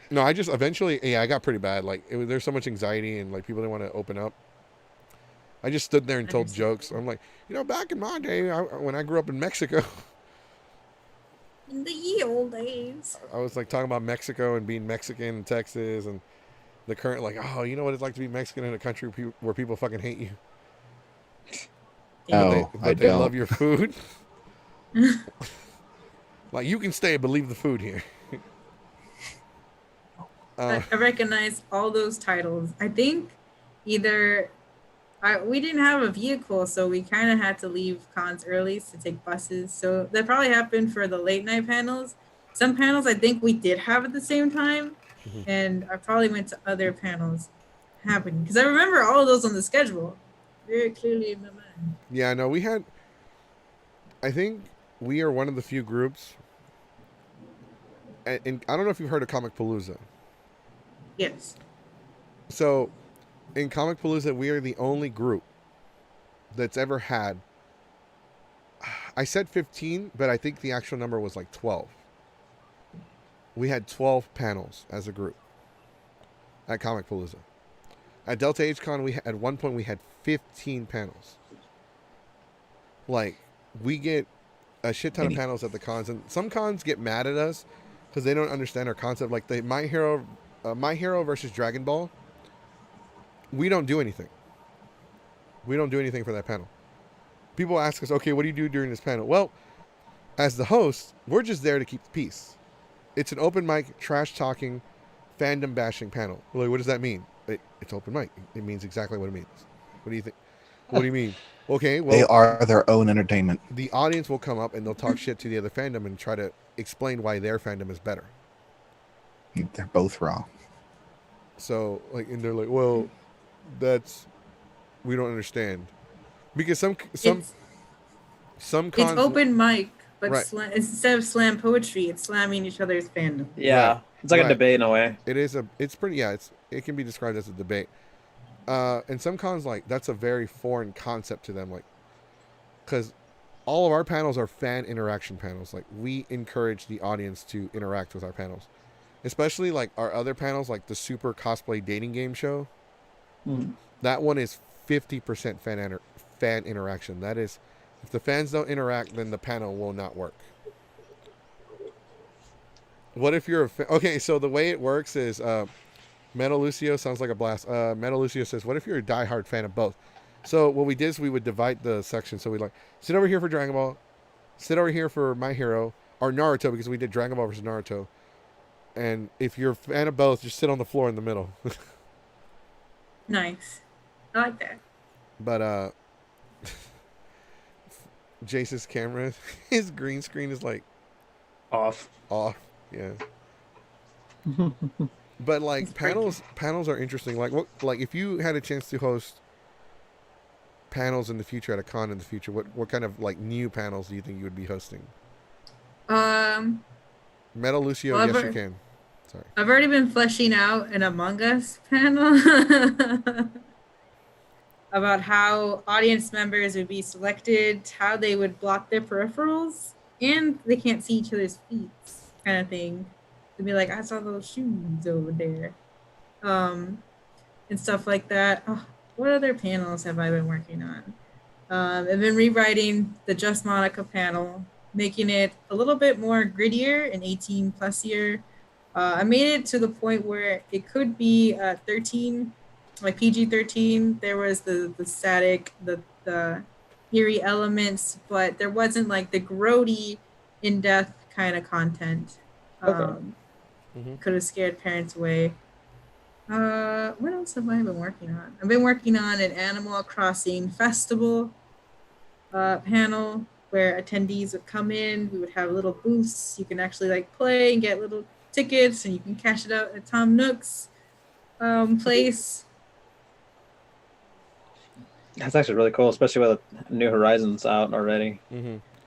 No, I just eventually, I got pretty bad. Like there's so much anxiety and like people didn't want to open up. I just stood there and told jokes. I'm like, back in my day, when I grew up in Mexico. In the ye old days. I was like talking about Mexico and being Mexican in Texas and the current, like, oh, you know what it's like to be Mexican in a country where people fucking hate you. But they love your food. Like, you can stay, but leave the food here. I recognize all those titles. I think either we didn't have a vehicle, so we kind of had to leave cons early to take buses. So that probably happened for the late night panels. Some panels I think we did have at the same time, and I probably went to other panels happening because I remember all of those on the schedule very clearly in my mind. Yeah, no, I think we are one of the few groups, and I don't know if you've heard of Comic Palooza. Yes. So, in Comic Palooza, we are the only group that's ever had. I said 15, but I think the actual number was like 12. We had 12 panels as a group at Comic Palooza. At Delta HCon, at one point we had 15 panels. Like, we get a shit ton of panels at the cons, and some cons get mad at us because they don't understand our concept. Like the My Hero versus Dragon Ball. We don't do anything. We don't do anything for that panel. People ask us, okay, what do you do during this panel? Well, as the host, we're just there to keep the peace. It's an open mic, trash talking, fandom bashing panel. Like, what does that mean? It's open mic. It means exactly what it means. What do you think? What do you mean? Okay, well, they are their own entertainment. The audience will come up and they'll talk shit to the other fandom and try to explain why their fandom is better. They're both wrong. So, like, and they're like, well, we don't understand. Because some cons, it's open mic, but right. Instead of slam poetry, it's slamming each other's fandom. Yeah, right. It's like a debate in a way. It can be described as a debate. And some cons, like, that's a very foreign concept to them, like, because all of our panels are fan interaction panels. Like, we encourage the audience to interact with our panels, especially like our other panels, like the Super Cosplay Dating Game Show. That one is 50% fan interaction. That is If the fans don't interact, then the panel will not work. What if you're okay? So the way it works is, Metal Lucio sounds like a blast. Metal Lucio says, "What if you're a diehard fan of both?" So what we did is we would divide the section. So we like sit over here for Dragon Ball, sit over here for My Hero or Naruto because we did Dragon Ball versus Naruto. And if you're a fan of both, just sit on the floor in the middle. Nice. I like that. But Jace's camera, his green screen is like off. Yeah. But like panels are interesting. Like if you had a chance to host panels in the future at a con in the future, what kind of like new panels do you think you would be hosting? Metal Lucio, well, yes you can. Sorry. I've already been fleshing out an Among Us panel about how audience members would be selected, how they would block their peripherals, and they can't see each other's feet, kind of thing. They'd be like, I saw those shoes over there, and stuff like that. Oh, what other panels have I been working on? I've been rewriting the Just Monica panel, making it a little bit more grittier and 18 plus year. I made it to the point where it could be 13, like PG-13. There was the static, the eerie elements, but there wasn't like the grody, in-depth kind of content. Okay. Could have scared parents away. What else have I been working on? I've been working on an Animal Crossing festival panel where attendees would come in. We would have little booths. You can actually like play and get little tickets, and you can cash it out at Tom Nook's place. That's actually really cool, especially with New Horizons out already.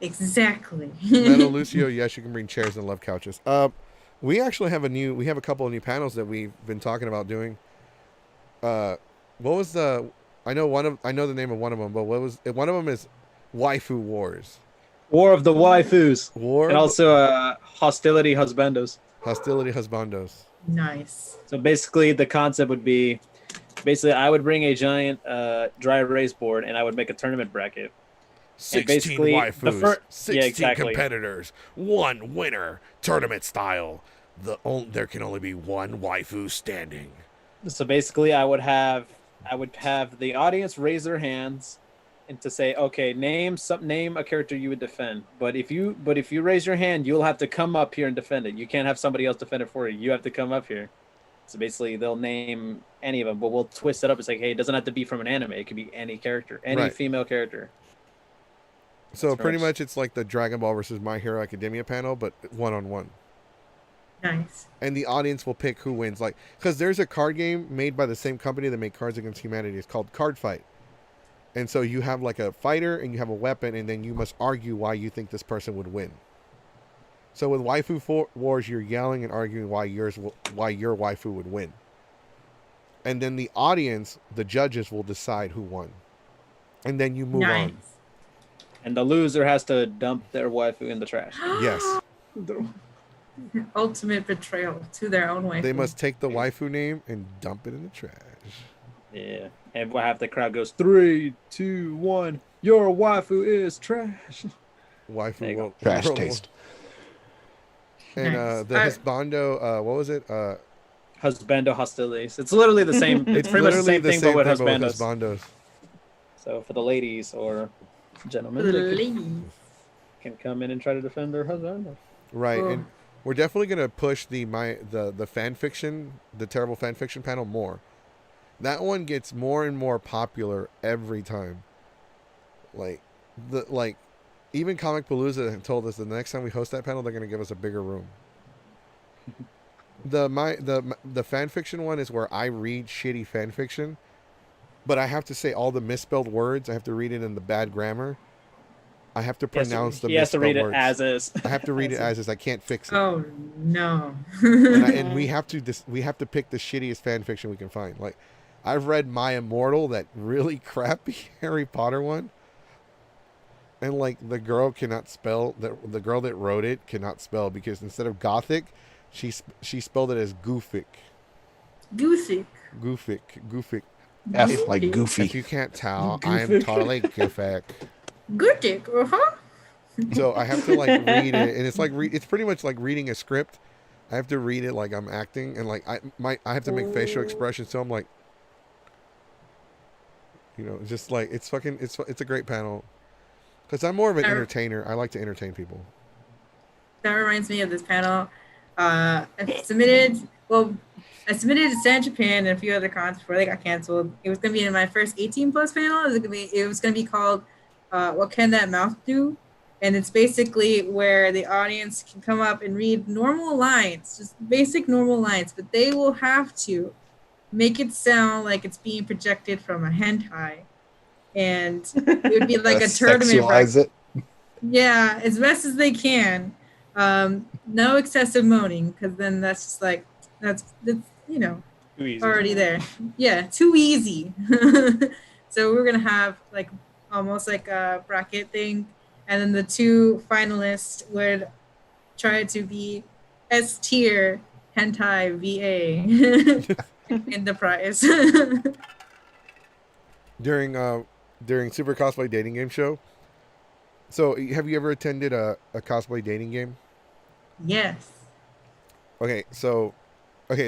Exactly. Metal Lucio, yes, you can bring chairs and love couches. We actually have a couple of new panels that we've been talking about doing. What was I know the name of one of them, but one of them is Waifu Wars. War of the Waifus. And also Hostility Husbandos. Hostility Husbandos. Nice. So basically the concept would be, I would bring a giant dry erase board and I would make a tournament bracket. 16 waifus, 16 exactly. competitors, one winner, tournament style. There can only be one waifu standing. So basically, I would have the audience raise their hands and to say, okay, name a character you would defend. But if you raise your hand, you'll have to come up here and defend it. You can't have somebody else defend it for you. You have to come up here. So basically, they'll name any of them, but we'll twist it up. It's like, hey, it doesn't have to be from an anime. It could be any character, any female character. So pretty much it's like the Dragon Ball versus My Hero Academia panel, but one-on-one. Nice. And the audience will pick who wins. Like, because there's a card game made by the same company that made Cards Against Humanity. It's called Card Fight. And so you have like a fighter and you have a weapon, and then you must argue why you think this person would win. So with Waifu Wars, you're yelling and arguing why your waifu would win. And then the audience, the judges, will decide who won. And then you move on. And the loser has to dump their waifu in the trash. Yes. Ultimate betrayal to their own waifu. They must take the waifu name and dump it in the trash. Yeah. And half the crowd goes, 3, 2, 1. Your waifu is trash. Waifu will trash taste. And the husbando, what was it? Husbando hostilities. It's literally the same. It's pretty much the same thing, but with husbandos. So for the ladies or gentlemen, can come in and try to defend their husband. Right, and we're definitely gonna push the fan fiction, the terrible fan fiction panel more. That one gets more and more popular every time. Even Comic Palooza have told us that the next time we host that panel, they're gonna give us a bigger room. The fan fiction one is where I read shitty fan fiction, but I have to say all the misspelled words. I have to read it in the bad grammar. I have to pronounce the misspelled words. He has to read it as is. I have to read it as is. I can't fix it. Oh no! and we have to pick the shittiest fan fiction we can find. Like, I've read My Immortal, that really crappy Harry Potter one, and like the girl cannot spell. The girl that wrote it cannot spell because instead of Gothic, she spelled it as Goofic. Goofic. Goofic. F like goofy. If you can't tell, I am totally Goofic. Good dick. So I have to like read it, and it's like it's pretty much like reading a script. I have to read it like I'm acting, and like I have to make facial expressions. So I'm like, just like it's a great panel because I'm more of an entertainer. I like to entertain people. That reminds me of this panel. I submitted to San Japan and a few other cons before they got canceled. It was going to be in my first 18 plus panel. It was going to be called "What Can That Mouth Do?" And it's basically where the audience can come up and read normal lines, just basic normal lines, but they will have to make it sound like it's being projected from a hentai. And it would be like a tournament. Sexualize it. Yeah, as best as they can. No excessive moaning, because then that's just like, that's already there. Yeah, too easy. So we're going to have like almost like a bracket thing. And then the two finalists would try to be S tier hentai VA in the prize. During Super Cosplay Dating Game Show. So have you ever attended a cosplay dating game? Yes. Okay,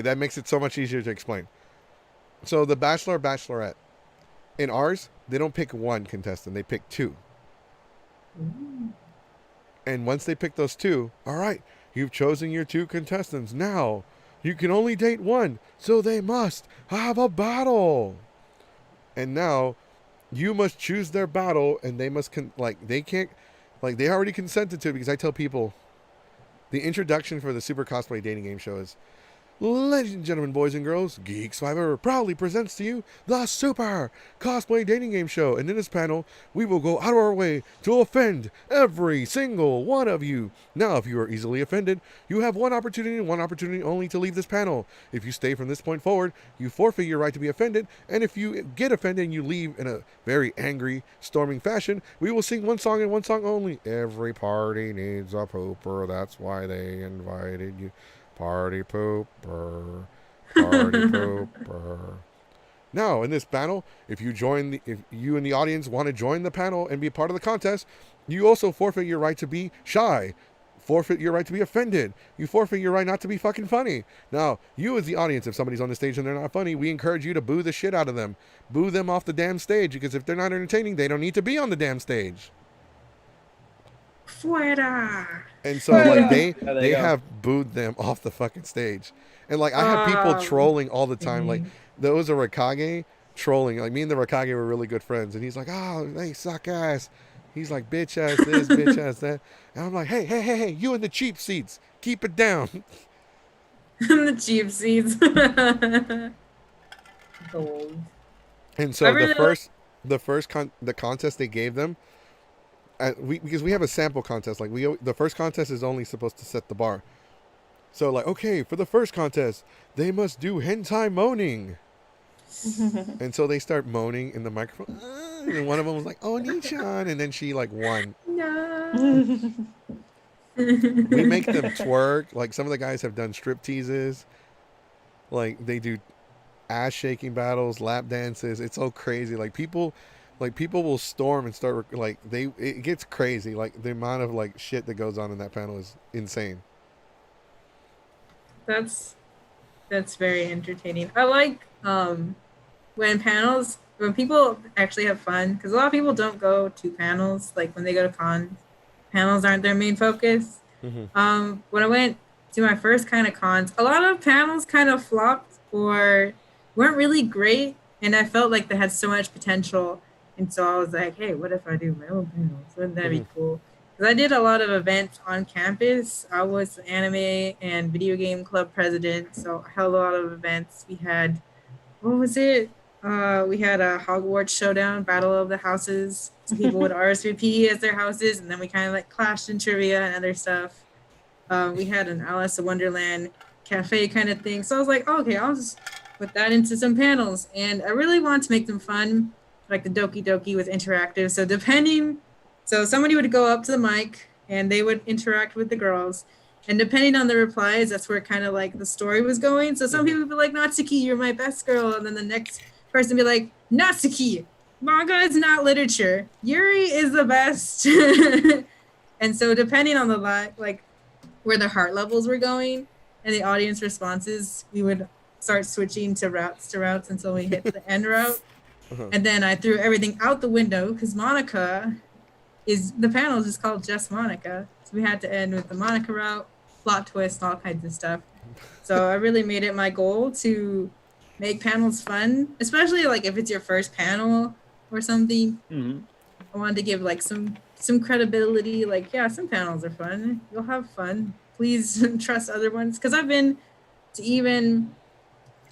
that makes it so much easier to explain. So the Bachelor, Bachelorette, in ours, they don't pick one contestant, they pick two. And once they pick those two, all right, you've chosen your two contestants. Now, you can only date one, so they must have a battle. And now, you must choose their battle, and they must they already consented to it, because I tell people, the introduction for the Super Cosplay Dating Game Show is, ladies and gentlemen, boys and girls, Geeks Fiber proudly presents to you the Super Cosplay Dating Game Show. And in this panel, we will go out of our way to offend every single one of you. Now, if you are easily offended, you have one opportunity and one opportunity only to leave this panel. If you stay from this point forward, you forfeit your right to be offended. And if you get offended and you leave in a very angry, storming fashion, we will sing one song and one song only. Every party needs a pooper. That's why they invited you. Party pooper, party pooper. Now, in this panel, if you and the audience want to join the panel and be part of the contest, you also forfeit your right to be shy, forfeit your right to be offended. You forfeit your right not to be fucking funny. Now, you as the audience, if somebody's on the stage and they're not funny, we encourage you to boo the shit out of them. Boo them off the damn stage, because if they're not entertaining, they don't need to be on the damn stage. Fuera. And so like they have booed them off the fucking stage. And like I have people trolling all the time. Like there was a Raikage trolling. Like me and the Raikage were really good friends. And he's like, oh, they suck ass. He's like, bitch ass this, bitch ass that. And I'm like, hey, you in the cheap seats. Keep it down. The cheap seats. Gold. And so the contest they gave them, because we have a sample contest, like the first contest is only supposed to set the bar. So like, okay, for the first contest, they must do hentai moaning. And so they start moaning in the microphone. And one of them was like, oh, Nishan. And then she like won. No. We make them twerk. Like some of the guys have done strip teases. Like they do ass shaking battles, lap dances. It's so crazy. Like people will storm and start it gets crazy. Like the amount of like shit that goes on in that panel is insane. That's very entertaining. I like when people actually have fun, because a lot of people don't go to panels. Like when they go to cons, panels aren't their main focus. Mm-hmm. When I went to my first kind of cons, a lot of panels kind of flopped or weren't really great, and I felt like they had so much potential. And so I was like, hey, what if I do my own panels? Wouldn't that be cool? Because I did a lot of events on campus. I was anime and video game club president, so I held a lot of events. We had, what was it? We had a Hogwarts Showdown, Battle of the Houses. So people would RSVP as their houses, and then we kind of like clashed in trivia and other stuff. We had an Alice in Wonderland cafe kind of thing. So I was like, oh, okay, I'll just put that into some panels. And I really wanted to make them fun. Like the Doki Doki was interactive. So somebody would go up to the mic and they would interact with the girls. And depending on the replies, that's where kind of like the story was going. So some people would be like, Natsuki, you're my best girl. And then the next person would be like, Natsuki, manga is not literature. Yuri is the best. And so depending on the like where the heart levels were going and the audience responses, we would start switching to routes until we hit the end route. And then I threw everything out the window because Monica the panel is just called Just Monica. So we had to end with the Monica route, plot twist, all kinds of stuff. So I really made it my goal to make panels fun, especially like if it's your first panel or something. I wanted to give like some credibility. Like, yeah, some panels are fun. You'll have fun. Please trust other ones, because I've been to even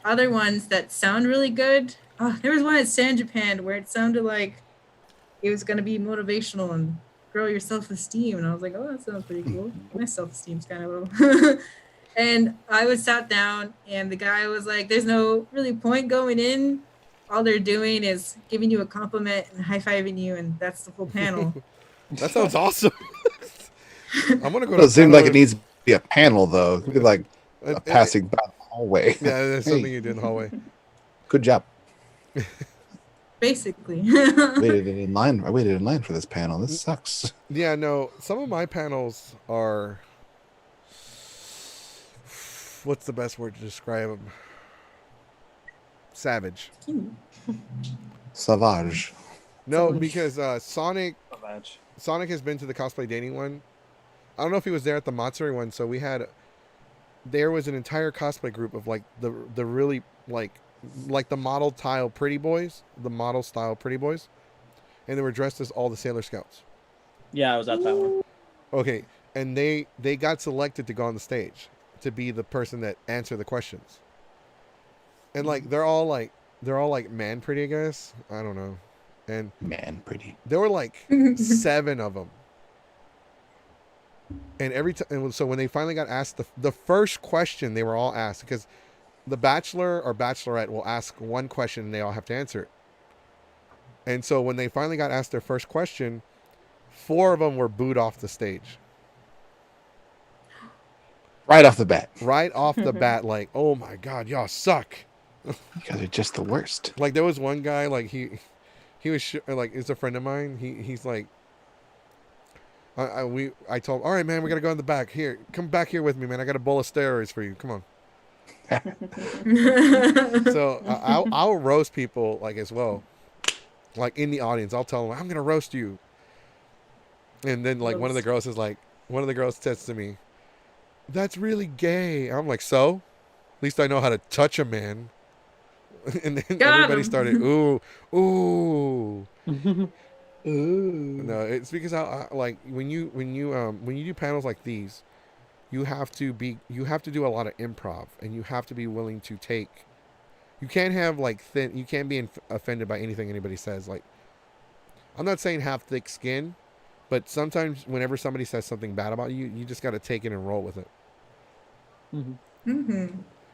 other ones that sound really good. There was one at San Japan where it sounded like it was gonna be motivational and grow your self-esteem, and I was like, oh, that sounds pretty cool. My self-esteem's kind of low. And I was sat down, and the guy was like, there's no really point going in. All they're doing is giving you a compliment and high-fiving you, and that's the whole panel. That sounds awesome. I'm gonna go. It seems like it needs to be a panel, though. It could be like passing by the hallway. Yeah, there's something you do in the hallway. Good job. Basically. I waited in line for this panel. This sucks. Yeah, no. Some of my panels are. What's the best word to describe them? Savage. Savage. No, because Sonic has been to the cosplay dating one. I don't know if he was there at the Matsuri one. So there was an entire cosplay group of like the really like the model style pretty boys, and they were dressed as all the Sailor Scouts. Yeah, I was at that one. Okay, and they got selected to go on the stage to be the person that answered the questions. And like they're all like man pretty, I guess. I don't know. And man pretty. There were like 7 of them. And every time, so when they finally got asked the first question, they were all asked, because the bachelor or bachelorette will ask one question and they all have to answer it. And so when they finally got asked their first question, 4 of them were booed off the stage. Right off the bat. Right off the bat, like, oh my God, y'all suck. You guys are just the worst. Like there was one guy, like he was like, it's a friend of mine. He's like, I told him, all right, man, we gotta go in the back. Here, come back here with me, man. I got a bowl of steroids for you. Come on. So I'll roast people like as well, like in the audience. I'll tell them, I'm gonna roast you. And then like one of the girls says to me, that's really gay. I'm like, so? At least I know how to touch a man. And then everybody started, ooh. No, it's because I like when you do panels like these, you have to do a lot of improv, and you have to be willing to take. You can't have you can't be offended by anything anybody says. Like, I'm not saying have thick skin, but sometimes whenever somebody says something bad about you, you just got to take it and roll with it.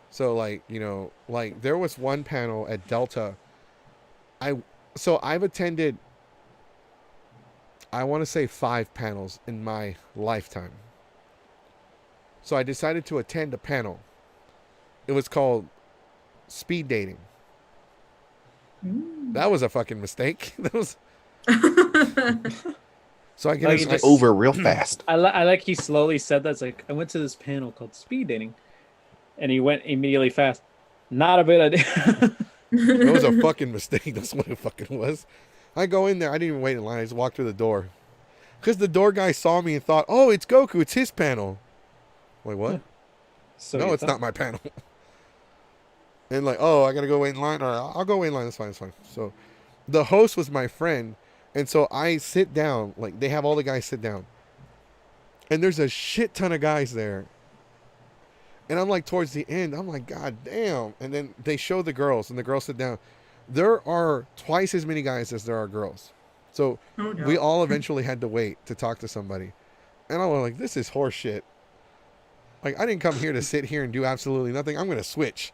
So like, you know, like there was one panel at Delta. I've attended, I want to say 5 panels in my lifetime. So I decided to attend a panel. It was called Speed Dating. That was a fucking mistake. That was. So I get over real fast. I like he slowly said that. It's like, I went to this panel called Speed Dating, and he went immediately fast. Not a good idea. It was a fucking mistake. That's what it fucking was. I go in there. I didn't even wait in line. I just walked through the door. Because the door guy saw me and thought, oh, it's Goku. It's his panel. Wait, what? So no, it's not my panel. And like, oh, I got to go wait in line. All right, I'll go wait in line. That's fine. It's fine. So the host was my friend. And so I sit down. Like, they have all the guys sit down. And there's a shit ton of guys there. And I'm like, towards the end, I'm like, God damn. And then they show the girls, and the girls sit down. There are twice as many guys as there are girls. So we all eventually had to wait to talk to somebody. And I was like, this is horse shit. Like, I didn't come here to sit here and do absolutely nothing. I'm going to switch.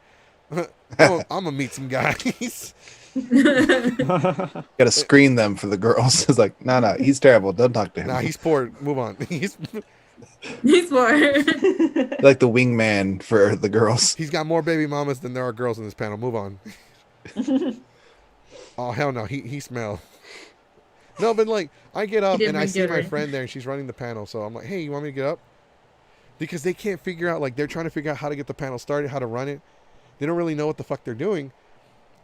I'm going to meet some guys. Got to screen them for the girls. It's like, no, he's terrible. Don't talk to him. Nah, he's poor. Move on. He's poor. Like the wingman for the girls. He's got more baby mamas than there are girls in this panel. Move on. Oh hell no, he smelled. No, but like I get up and I see my friend there and she's running the panel, so I'm like, hey, you want me to get up? Because they can't figure out, like they're trying to figure out how to get the panel started, how to run it. They don't really know what the fuck they're doing.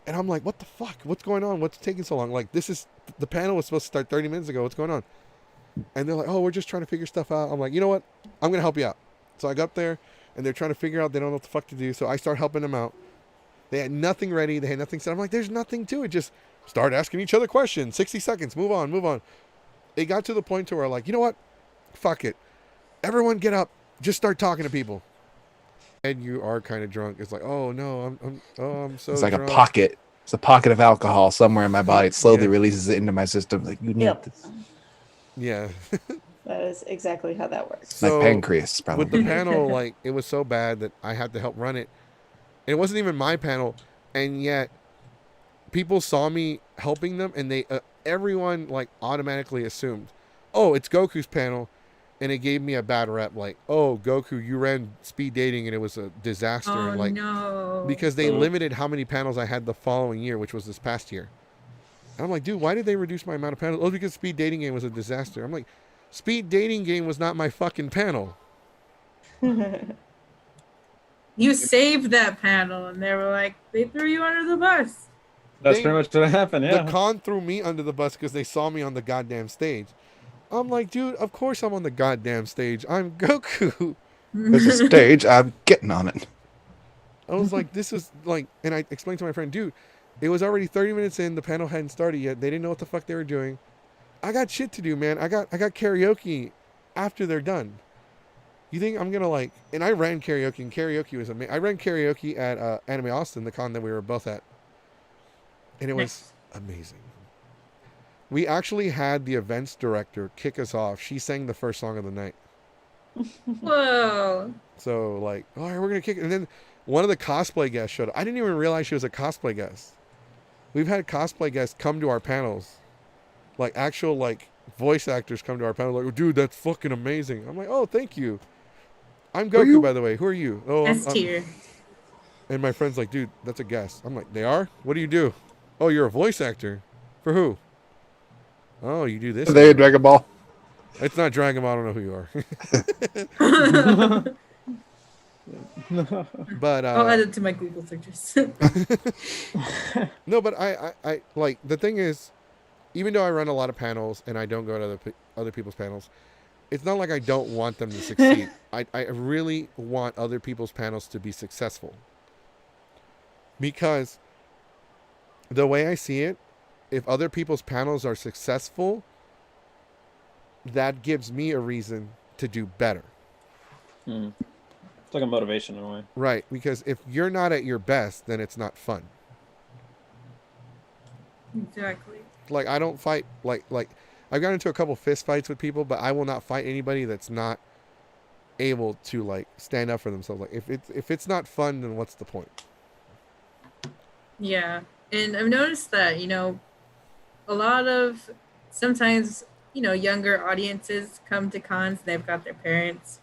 And I'm like, what the fuck? What's going on? What's taking so long? Like the panel was supposed to start 30 minutes ago. What's going on? And they're like, oh, we're just trying to figure stuff out. I'm like, you know what? I'm going to help you out. So I got up there and they're trying to figure out, they don't know what the fuck to do. So I start helping them out. They had nothing ready. They had nothing set. I'm like, there's nothing to it. Just start asking each other questions. 60 seconds. Move on. Move on. It got to the point to where like, you know what? Fuck it. Everyone get up. Just start talking to people. And you are kind of drunk. It's like, oh no, I'm so. It's like drunk. a pocket. It's a pocket of alcohol somewhere in my body. It slowly releases it into my system. Like you need this. Yeah. That is exactly how that works. So, my pancreas, probably. With the panel, like it was so bad that I had to help run it. And it wasn't even my panel, and yet people saw me helping them, and they everyone like automatically assumed, oh, it's Goku's panel. And it gave me a bad rep, like, oh, Goku, you ran speed dating and it was a disaster. Oh, like, no. Because they limited how many panels I had the following year, which was this past year. And I'm like, dude, why did they reduce my amount of panels? Oh, because speed dating game was a disaster. I'm like, speed dating game was not my fucking panel. You saved that panel, and they were like, they threw you under the bus. That's pretty much what happened, yeah. The con threw me under the bus because they saw me on the goddamn stage. I'm like, dude, of course I'm on the goddamn stage. I'm Goku. There's a stage. I'm getting on it. I was like, this is like, and I explained to my friend, dude, it was already 30 minutes in. The panel hadn't started yet. They didn't know what the fuck they were doing. I got shit to do, man. I got karaoke after they're done. You think I'm gonna like? And I ran karaoke, and karaoke was amazing. I ran karaoke at Anime Austin, the con that we were both at, and it was amazing. We actually had the events director kick us off. She sang the first song of the night. Whoa. So like, all right, we're gonna kick it. And then one of the cosplay guests showed up. I didn't even realize she was a cosplay guest. We've had cosplay guests come to our panels, like actual like voice actors come to our panel. Like, dude, that's fucking amazing. I'm like, oh, thank you. I'm Goku, by the way. Who are you? Oh, S tier. And my friend's like, dude, that's a guest. I'm like, they are? What do you do? Oh, you're a voice actor. For who? Oh, you do this. Are they a Dragon Ball? It's not Dragon Ball. I don't know who you are. But I'll add it to my Google searches. No, but I like the thing is, even though I run a lot of panels and I don't go to other people's panels, it's not like I don't want them to succeed. I really want other people's panels to be successful, because the way I see it, if other people's panels are successful, that gives me a reason to do better. It's like a motivation in a way. Right, because if you're not at your best, then it's not fun. Exactly. Like, I don't fight, like I've gotten into a couple fist fights with people, but I will not fight anybody that's not able to, like, stand up for themselves. Like, if it's not fun, then what's the point? Yeah, and I've noticed that, a lot of sometimes, younger audiences come to cons, they've got their parents,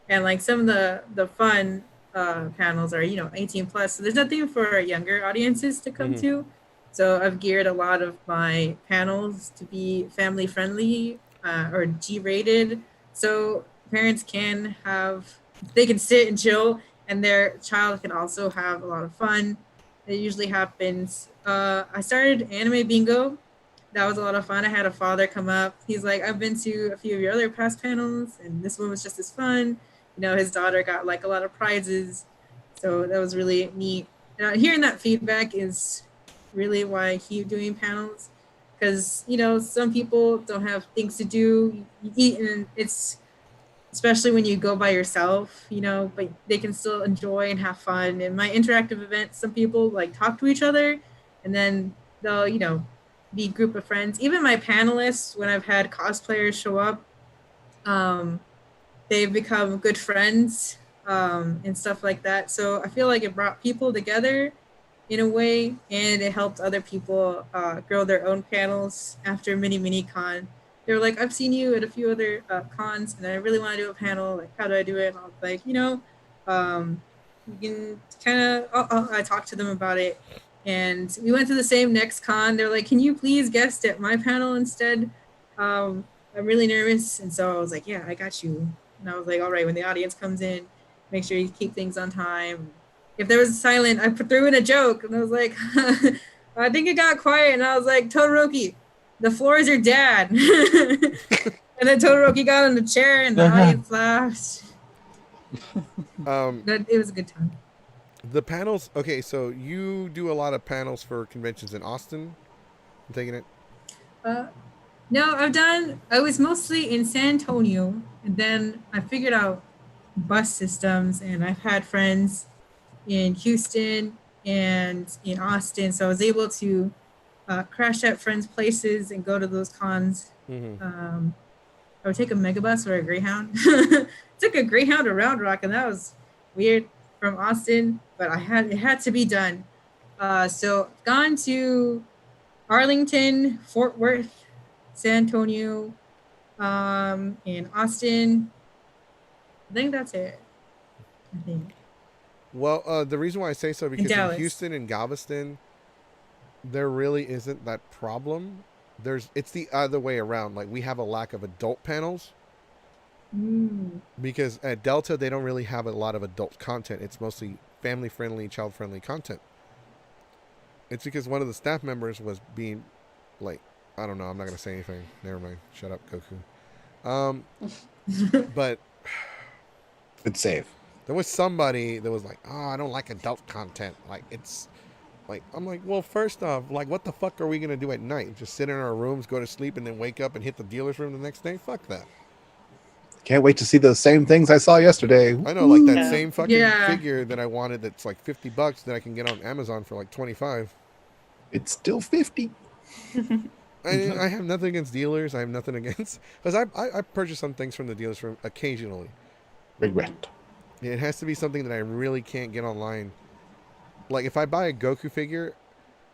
and like some of the fun panels are, 18 plus, so there's nothing for younger audiences to come to. So I've geared a lot of my panels to be family friendly or G-rated, so parents can sit and chill, and their child can also have a lot of fun. It usually happens. I started anime bingo. That was a lot of fun. I had a father come up. He's like, I've been to a few of your other past panels, and this one was just as fun. His daughter got like a lot of prizes, so that was really neat. Hearing that feedback is really why I keep doing panels, because some people don't have things to do. You eat, and it's especially when you go by yourself, but they can still enjoy and have fun. In my interactive events, some people like talk to each other, and then they'll be a group of friends. Even my panelists, when I've had cosplayers show up, they've become good friends and stuff like that. So I feel like it brought people together in a way, and it helped other people grow their own panels after mini con. They were like, I've seen you at a few other cons, and I really want to do a panel. Like, how do I do it? And I was like, you can kind of, I talked to them about it, And we went to the same next con. They're like, can you please guest at my panel instead? I'm really nervous. And so I was like, yeah, I got you. And I was like, all right, when the audience comes in, make sure you keep things on time. If there was silent, I threw in a joke. And I was like, I think it got quiet. And I was like, Todoroki, the floor is your dad. And then Todoroki got on the chair and the audience laughed. But it was a good time. The panels. Okay, so you do a lot of panels for conventions in Austin. I'm taking it. No, I was mostly in San Antonio, and then I figured out bus systems, and I've had friends in Houston and in Austin, so I was able to crash at friends' places and go to those cons. Mm-hmm. I would take a megabus or a Greyhound. Took a Greyhound to Round Rock, and that was weird from Austin, but it had to be done. So gone to Arlington, Fort Worth, San Antonio, in Austin. I think that's it. I think. Well, the reason why I say so because in Dallas. Houston and Galveston, there really isn't that problem. It's the other way around. Like we have a lack of adult panels. Because at Delta they don't really have a lot of adult content. It's mostly family friendly, child friendly content. It's because one of the staff members was being like, I don't know, I'm not gonna say anything. Never mind. Shut up, Goku. But Good save. there was somebody that was like, oh, I don't like adult content. Like it's like I'm like, well, first off, like what the fuck are we gonna do at night? Just sit in our rooms, go to sleep, and then wake up and hit the dealer's room the next day? Fuck that. Can't wait to see those same things I saw yesterday. I know, like that same fucking figure that I wanted that's like $50 that I can get on Amazon for like $25. It's still 50. I have nothing against dealers. I have nothing against because I purchase some things from the dealers from occasionally. Regret. It has to be something that I really can't get online. Like if I buy a Goku figure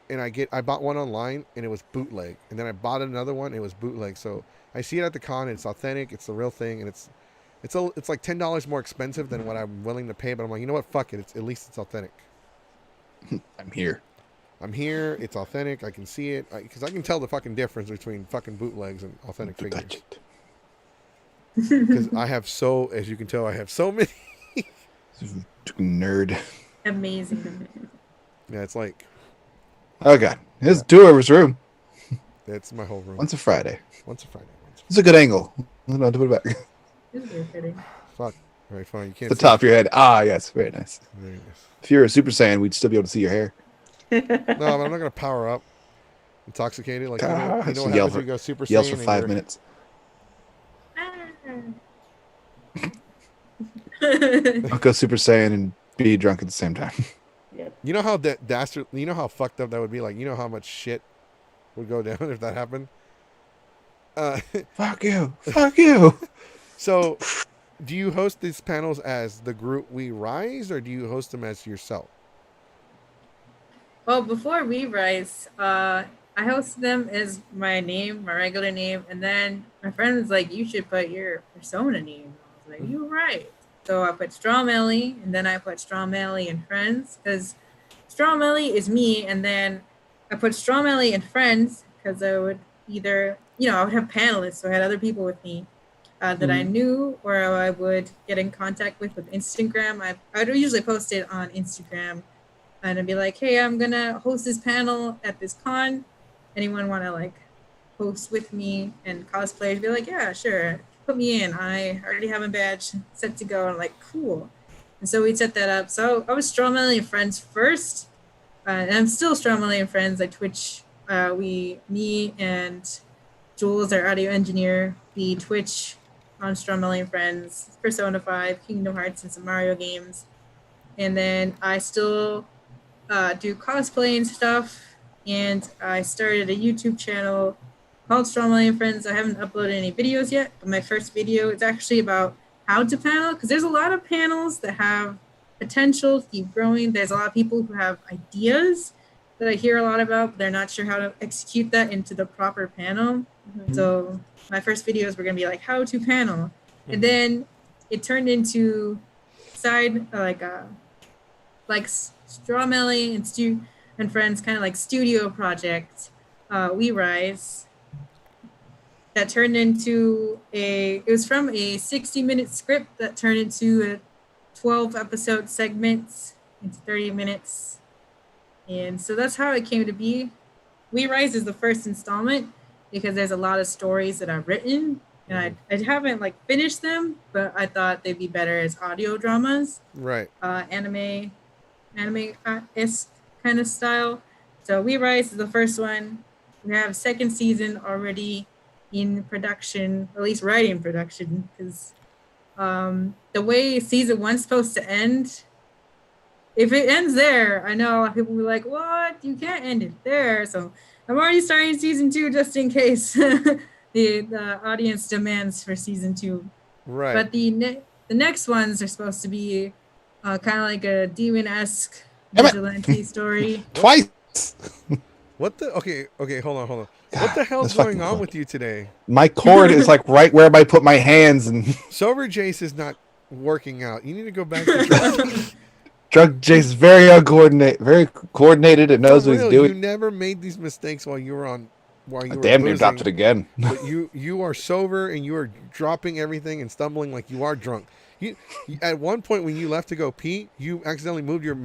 and I bought one online and it was bootleg, and then I bought another one and it was bootleg. So I see it at the con, and it's authentic, it's the real thing, and it's like $10 more expensive than what I'm willing to pay. But I'm like, you know what? Fuck it. At least it's authentic. I'm here. It's authentic. I can see it because I can tell the fucking difference between fucking bootlegs and authentic figures. Because as you can tell, I have so many. Nerd. Amazing. Yeah, it's like. Oh god, here's a tour of his room. That's my whole room. Once a Friday. It's a good angle. No, to put it back. It's very fitting. Fuck. Very fine. You can't. The top of your head. Ah, yes, very nice. Very nice. If you're a Super Saiyan, we'd still be able to see your hair. No, but I'm not gonna power up. Intoxicated, like you know what happens when you go Super Saiyan. Yells for 5 minutes. I'll go Super Saiyan and be drunk at the same time. Yep. You know how dastard. You know how fucked up that would be. Like, you know how much shit would go down if that happened. Fuck you. Fuck you. So, do you host these panels as the group We Rise, or do you host them as yourself? Well, before We Rise, I hosted them as my name, my regular name, and then my friend was like, "You should put your persona name." I was like, "You're right." So I put Strom Ellie, and then I put Strom Ellie and Friends, because Strom Ellie is me, and then I put Strom Ellie and Friends, because I would either, I would have panelists, so I had other people with me that I knew, or I would get in contact with Instagram. I would usually post it on Instagram, and I'd be like, "Hey, I'm gonna host this panel at this con. Anyone want to like host with me and cosplay?" I'd be like, "Yeah, sure. Put me in. I already have a badge set to go." And I'm like, "Cool." And so we set that up. So I was Strom Ellie and Friends first. And I'm still Strom Ellie and Friends. I Twitch. Me and Jules, our audio engineer, we Twitch on Strom Ellie and Friends, Persona 5, Kingdom Hearts, and some Mario games. And then I still do cosplay and stuff. And I started a YouTube channel called Strom Ellie and Friends. I haven't uploaded any videos yet, but my first video is actually about how to panel, because there's a lot of panels that have potential to keep growing. There's a lot of people who have ideas that I hear a lot about, but they're not sure how to execute that into the proper panel. So my first videos were going to be like how to panel. And then it turned into side, like Strom Ellie and Stu and friends kind of like studio project, We Rise, that turned into it was from a 60-minute script that turned into a 12 episode segments into 30 minutes. And so that's how it came to be. We Rise is the first installment because there's a lot of stories that I've written and I haven't like finished them, but I thought they'd be better as audio dramas. Right. Anime esque kind of style. So We Rise is the first one. We have second season already in production, at least writing production, because the way season one's supposed to end, if it ends there, I know a lot of people will be like, what? You can't end it there. So I'm already starting season 2 just in case the audience demands for season 2. Right. But the next ones are supposed to be kind of like a demon-esque vigilante story. Twice. What the? Okay, hold on. What the hell's going on with you today? My cord is like right where I put my hands, and Sober Jace is not working out. You need to go back to drug. Drug Jace is very uncoordinated, very coordinated, and knows what he's doing. You never made these mistakes while you were on. While you were damn near boozing, dropped it again. But you are sober and you are dropping everything and stumbling like you are drunk. You at one point when you left to go pee, you accidentally moved your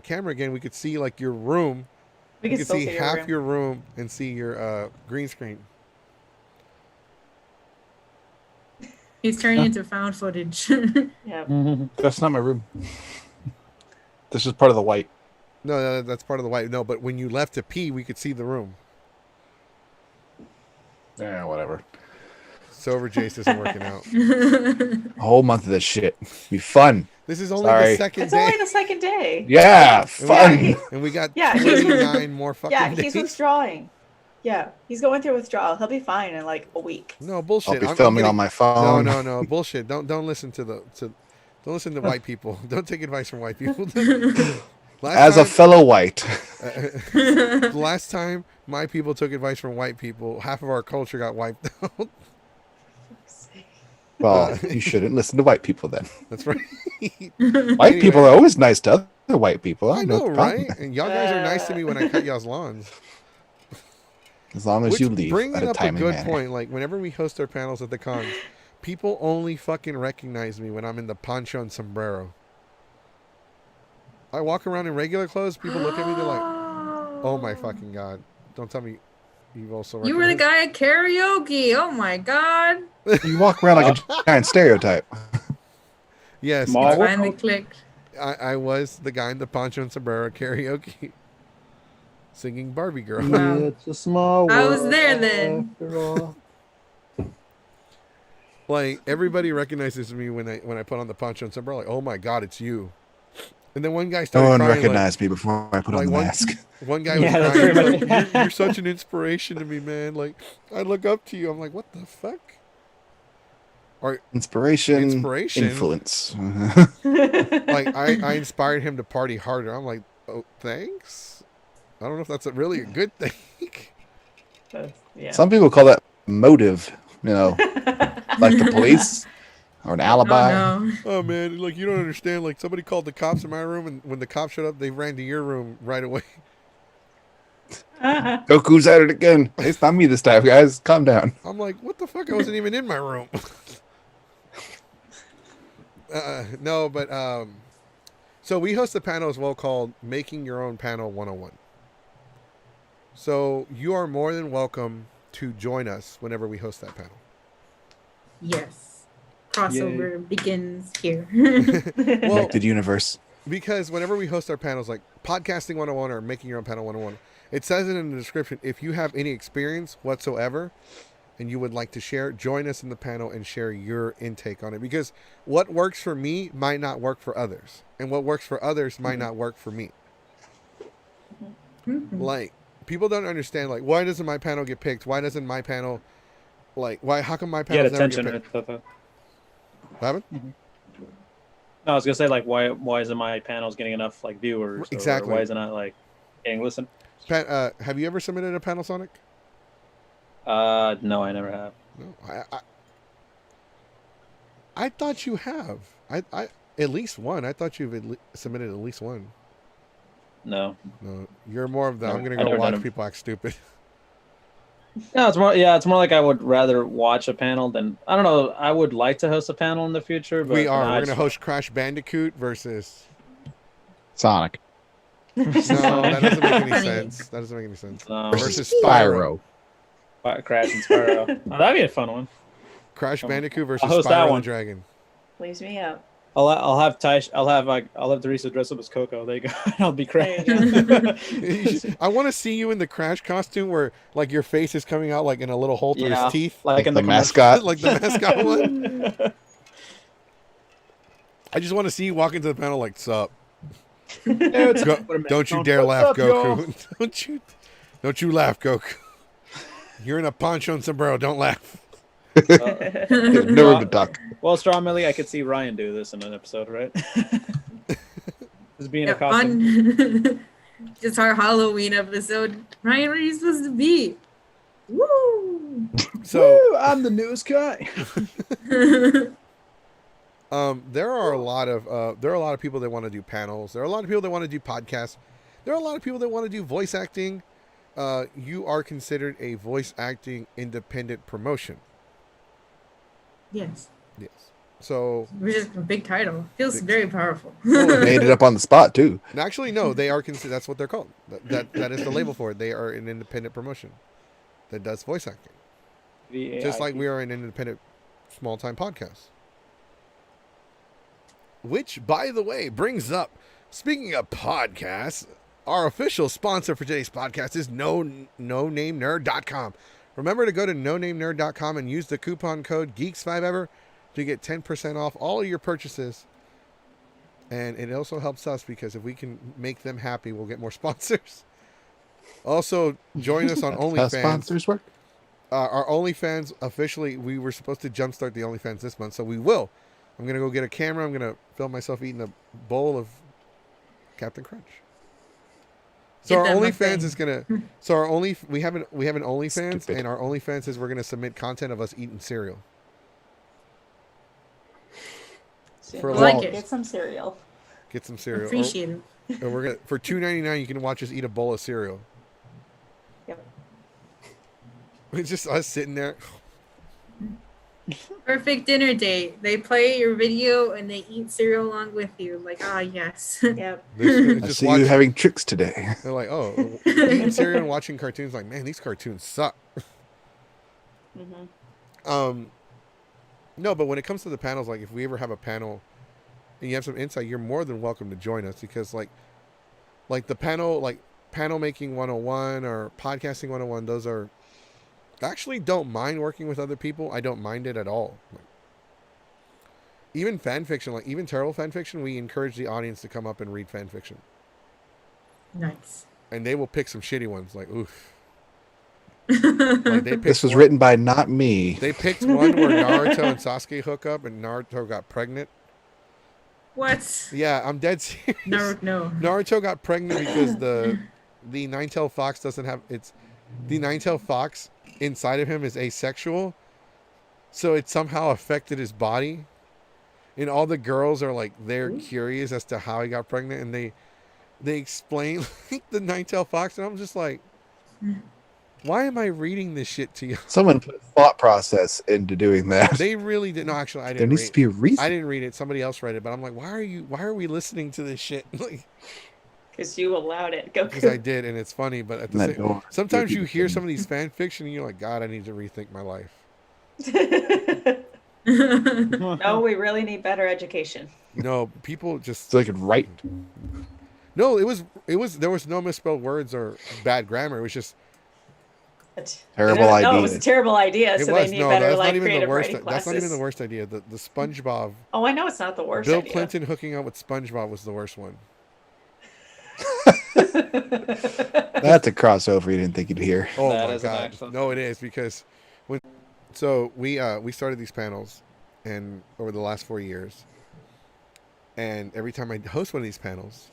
camera again. We could see like your room. We could see half your room and see your green screen. He's turning into found footage. Yeah. That's not my room. This is part of the white. No, that's part of the white. No, but when you left to pee, we could see the room. Yeah, whatever. Sober Jace isn't working out. A whole month of this shit. Be fun. This is only the second It's day. only the second day. Yeah, fun. And we got Yeah, 29 more fucking days. he's withdrawing. Yeah, he's going through withdrawal. He'll be fine in like a week. No bullshit. I'll be filming on my phone. No, bullshit. Don't listen to don't listen to white people. Don't take advice from white people. A fellow white. Last time my people took advice from white people, half of our culture got wiped out. Well, you shouldn't listen to white people then. That's right. White people are always nice to other white people. I know, right? And y'all guys are nice to me when I cut y'all's lawns. As long as you leave Bringing at a up a timely good manner. point. Like whenever we host our panels at the cons, people only fucking recognize me when I'm in the poncho and sombrero. I walk around in regular clothes. People look at me. They're like, "Oh my fucking god!" Don't tell me you've also. You were the guy at karaoke. Oh my god. You walk around like a giant stereotype. Yes, I finally clicked. I was the guy in the poncho and sombrero karaoke, singing Barbie Girl. Wow. It's a small world. I was there then. After all. Like everybody recognizes me when I put on the poncho and sombrero. Like, oh my god, it's you. And then one guy started No one crying, recognized me before I put on the mask. One guy was crying. Like, you're such an inspiration to me, man. Like, I look up to you. I'm like, what the fuck? Or Inspiration. Influence. Like, I inspired him to party harder. I'm like, oh, thanks. I don't know if that's really a good thing. Yeah. Some people call that motive, like the police. Or an alibi. Oh, no. Oh man, like you don't understand. Like somebody called the cops in my room, and when the cops showed up, they ran to your room right away. Goku's at it again. It's not me this time, guys. Calm down. I'm like, what the fuck? I wasn't even in my room. No, but so we host a panel as well called Making Your Own Panel 101. So you are more than welcome to join us whenever we host that panel. Yes. Crossover begins here. Connected universe. Because whenever we host our panels, like Podcasting 101 or Making Your Own Panel 101, it says it in the description, if you have any experience whatsoever and you would like to share, join us in the panel and share your intake on it. Because what works for me might not work for others. And what works for others might not work for me. Like, people don't understand, like, why doesn't my panel get picked? Why doesn't my panel, how come my panel never get picked? What happened? No, I was gonna say like why isn't my panels getting enough like viewers? Exactly. Or why is it not like getting listened? Pat, have you ever submitted a panel, Sonic? No, I never have. No, I thought you have. I at least one. I thought you've submitted at least one. No. No, you're more of the No, I'm gonna I go never watch done 'em. people act stupid. No, it's more. Yeah, it's more like I would rather watch a panel than I don't know. I would like to host a panel in the future, but We are. now I We're gonna just- host Crash Bandicoot versus. Sonic. No, that doesn't make any Funny. sense. That doesn't make any sense. No. Versus Spyro. Crash and Spyro. Oh, that'd be a fun one. Crash Bandicoot versus I'll host that Spyro the one. Dragon. Please me up. I'll have Teresa dress up as Coco. There you go. I'll be Crash. I want to see you in the Crash costume where like your face is coming out like in a little hole through Yeah, his teeth, like in the commercial. mascot. like the mascot one. I just want to see you walk into the panel like, "Sup." Don't you dare laugh, Goku. Don't you laugh, Goku. You're in a poncho and sombrero. Don't laugh. Never to talk. Well, Straw Millie, I could see Ryan do this in an episode, right? Just being a costume. On just our Halloween episode. Ryan, where are you supposed to be? Woo! So Woo, I'm the newest guy. there are a lot of people that want to do panels. There are a lot of people that want to do podcasts. There are a lot of people that want to do voice acting. You are considered a voice acting independent promotion. Yes. Yes. So Which is a big title. Feels very powerful. Made it up on the spot too. actually, no, they are considered. That's what they're called. That is the label for it. They are an independent promotion that does voice acting, just like we are an independent small time podcast. Which, by the way, brings up, speaking of podcasts, our official sponsor for today's podcast is NoNameNerd.com. Remember to go to NoNameNerd.com and use the coupon code Geeks5ever to get 10% off all of your purchases. And it also helps us because if we can make them happy, we'll get more sponsors. Also, join us on How OnlyFans. sponsors work? Our OnlyFans, officially, we were supposed to jumpstart the OnlyFans this month, so we will. I'm going to go get a camera. I'm going to film myself eating a bowl of Captain Crunch. So our OnlyFans is gonna. So we have an OnlyFans, and our OnlyFans is we're gonna submit content of us eating cereal. For like it. Get some cereal. Get some cereal. Appreciate it. And we're gonna for $2.99 you can watch us eat a bowl of cereal. Yep. It's just us sitting there. Perfect dinner date. They play your video and they eat cereal along with you. Like, yes. Yep. I see you having tricks today. They're like, oh, eating cereal and watching cartoons. Like, man, these cartoons suck. Mm-hmm. No, but when it comes to the panels, like if we ever have a panel and you have some insight, you're more than welcome to join us because like the panel, like panel making 101 or podcasting 101, those are. I actually don't mind working with other people. I don't mind it at all. Even fan fiction, like even terrible fan fiction, we encourage the audience to come up and read fan fiction. Nice. And they will pick some shitty ones, like oof. Like This was written by not me. They picked one where Naruto and Sasuke hook up, and Naruto got pregnant. What? Yeah, I'm dead serious. No. Naruto got pregnant because the nine-tailed fox doesn't have the nine-tailed fox inside of him is asexual, so it somehow affected his body, and all the girls are like they're curious as to how he got pregnant, and they explain like the nine-tailed fox, and I'm just like, why am I reading this shit to you? Someone put thought process into doing that. They really did. No, actually, I didn't. There needs to be a reason. I didn't read it. Somebody else read it, but I'm like, why are we listening to this shit? Like, Because you allowed it. Go. because I did, and it's funny, but at the same time, sometimes you hear some of these fan fiction, and you're like, God, I need to rethink my life. No, we really need better education. No, people just so they could write. No, it was there was no misspelled words or bad grammar. It was just terrible idea. No, it was a terrible idea. So they need better that's like not even creative the worst. writing That's classes. not even the worst idea. The SpongeBob. Oh, I know it's not the worst. Bill idea. Clinton hooking up with SpongeBob was the worst one. That's a crossover you didn't think you'd hear. Oh That my is an god! excellent- No, it is because we started these panels, and over the last 4 years, and every time I host one of these panels,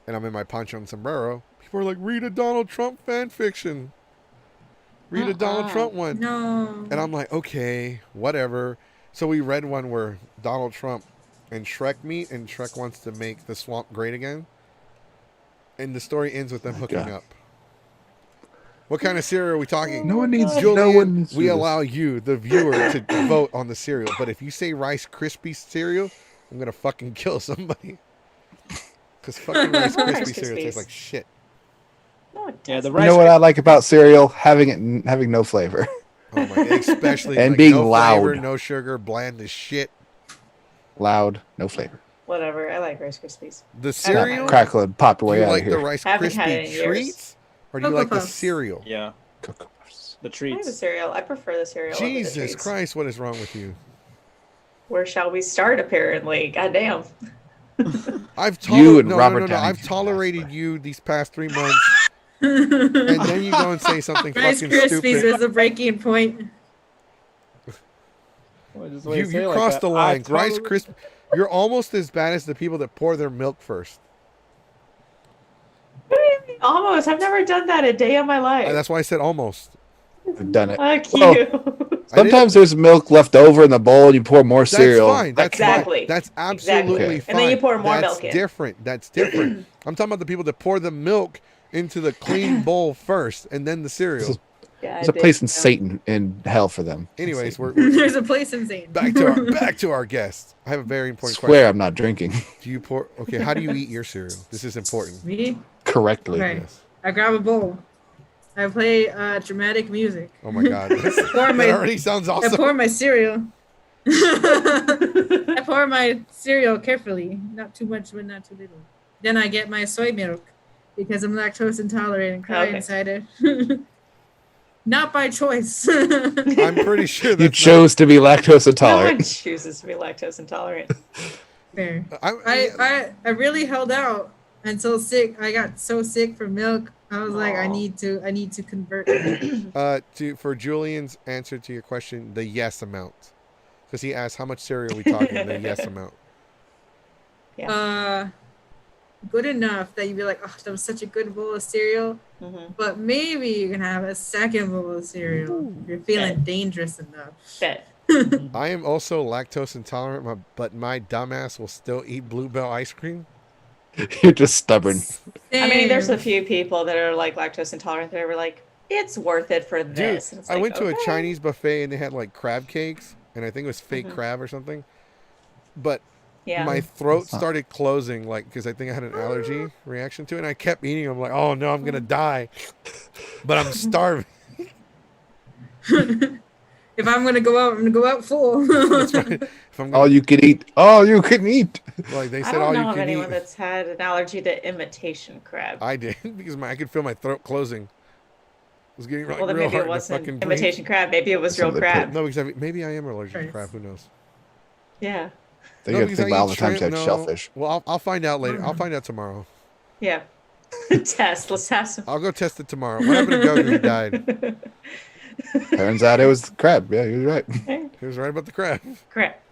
and I'm in my poncho and sombrero, people are like, "Read a Donald Trump fan fiction. Read a Donald Trump one." No. And I'm like, okay, whatever. So we read one where Donald Trump and Shrek meet, and Shrek wants to make the swamp great again. and the story ends with them hooking up. What kind of cereal are we talking? No one needs Julian, no one needs we this. allow you, the viewer, to vote on the cereal. But if you say Rice Krispie cereal, I'm gonna fucking kill somebody. Because fucking Rice Krispie cereal tastes like shit. No, it Yeah, the doesn't. rice. You know what I like about cereal? Having no flavor. Oh my! Especially And like, being no loud. flavor, no sugar, bland as shit. Loud, no flavor. Whatever. I like Rice Krispies. The cereal. Crackle and pop your Do way you out like of the here. Rice Haven't had it in Krispie years. treats, or do you Cocoa like the Puffs. cereal? Yeah, Cocoa Puffs. the I like the treats. cereal. I prefer the cereal. over the Jesus treats. Christ! What is wrong with you? Where shall we start? Apparently, goddamn. I've You and no, Robert no, no, no. Downey I've Jr. tolerated you these past 3 months, and then you go and say something Rice fucking Krispies stupid. was a breaking point. You crossed the line. Rice Krispies. You're almost as bad as the people that pour their milk first. Almost. I've never done that a day of my life. That's why I said almost. I've done it. Fuck Well, you. Sometimes there's milk left over in the bowl, and you pour more That's cereal. fine. That's Exactly. fine. That's absolutely Okay. fine. And then you pour more That's milk in. different. That's different. I'm talking about the people that pour the milk into the clean bowl first, and then the cereal. Yeah, There's a place in Satan in hell for them. Anyways, we're There's a place in Zane. back to our guest. I have a very important Swear question. I'm not drinking Do you pour? Okay, how do you eat your cereal? This is important. Me? correctly. Okay. Yes. I grab a bowl. I play dramatic music. Oh my god, Pour that my- already sounds I awesome. pour my cereal. I pour my cereal carefully, not too much, but not too little. Then I get my soy milk because I'm lactose intolerant and cry Okay. inside it. Not by choice. I'm pretty sure You that chose to be lactose No one intolerant. chooses to be lactose intolerant. Fair. I I really held out until sick. I got so sick from milk. I was like, I Aw. need to convert. for Julian's answer to your question, the yes amount, because he asked how much cereal are we talking. The yes amount. Good enough that you'd be like, oh, that was such a good bowl of cereal. Mm-hmm. But maybe you can have a second bowl of cereal if you're feeling dangerous enough. Bet. I am also lactose intolerant, but my dumbass will still eat Bluebell ice cream. You're just stubborn. I mean, there's a Same. few people that are like lactose intolerant that are like, it's worth it for Dude, this. And it's I like, went to a okay. Chinese buffet and they had like crab cakes, and I think it was fake Mhm. crab or something. But Yeah. my throat That's not- started closing, like, because I think I had an allergy reaction to it. And I kept eating. I'm like, oh no, I'm gonna die, but I'm starving. If I'm gonna go out, I'm gonna go out full. That's right. If I'm All gonna, you can eat. All you can eat. like they I said, don't all know you of can anyone eat. that's had an allergy to imitation crab. I did because I could feel my throat closing. It was getting like, Well, then real maybe it hard to wasn't fucking breathe. imitation crab. Maybe it was real Something they put- crab. No, because maybe I am allergic to Right. crab. Who knows? Yeah. They No, have to because think I about all eat the times you shrimp, had no. shellfish. Well, I'll find out later. I'll find out tomorrow. Yeah. Test. Let's test them. I'll go test it tomorrow. What happened to Goku? He died. Turns out it was crab. Yeah, you're right. He was right about the crab.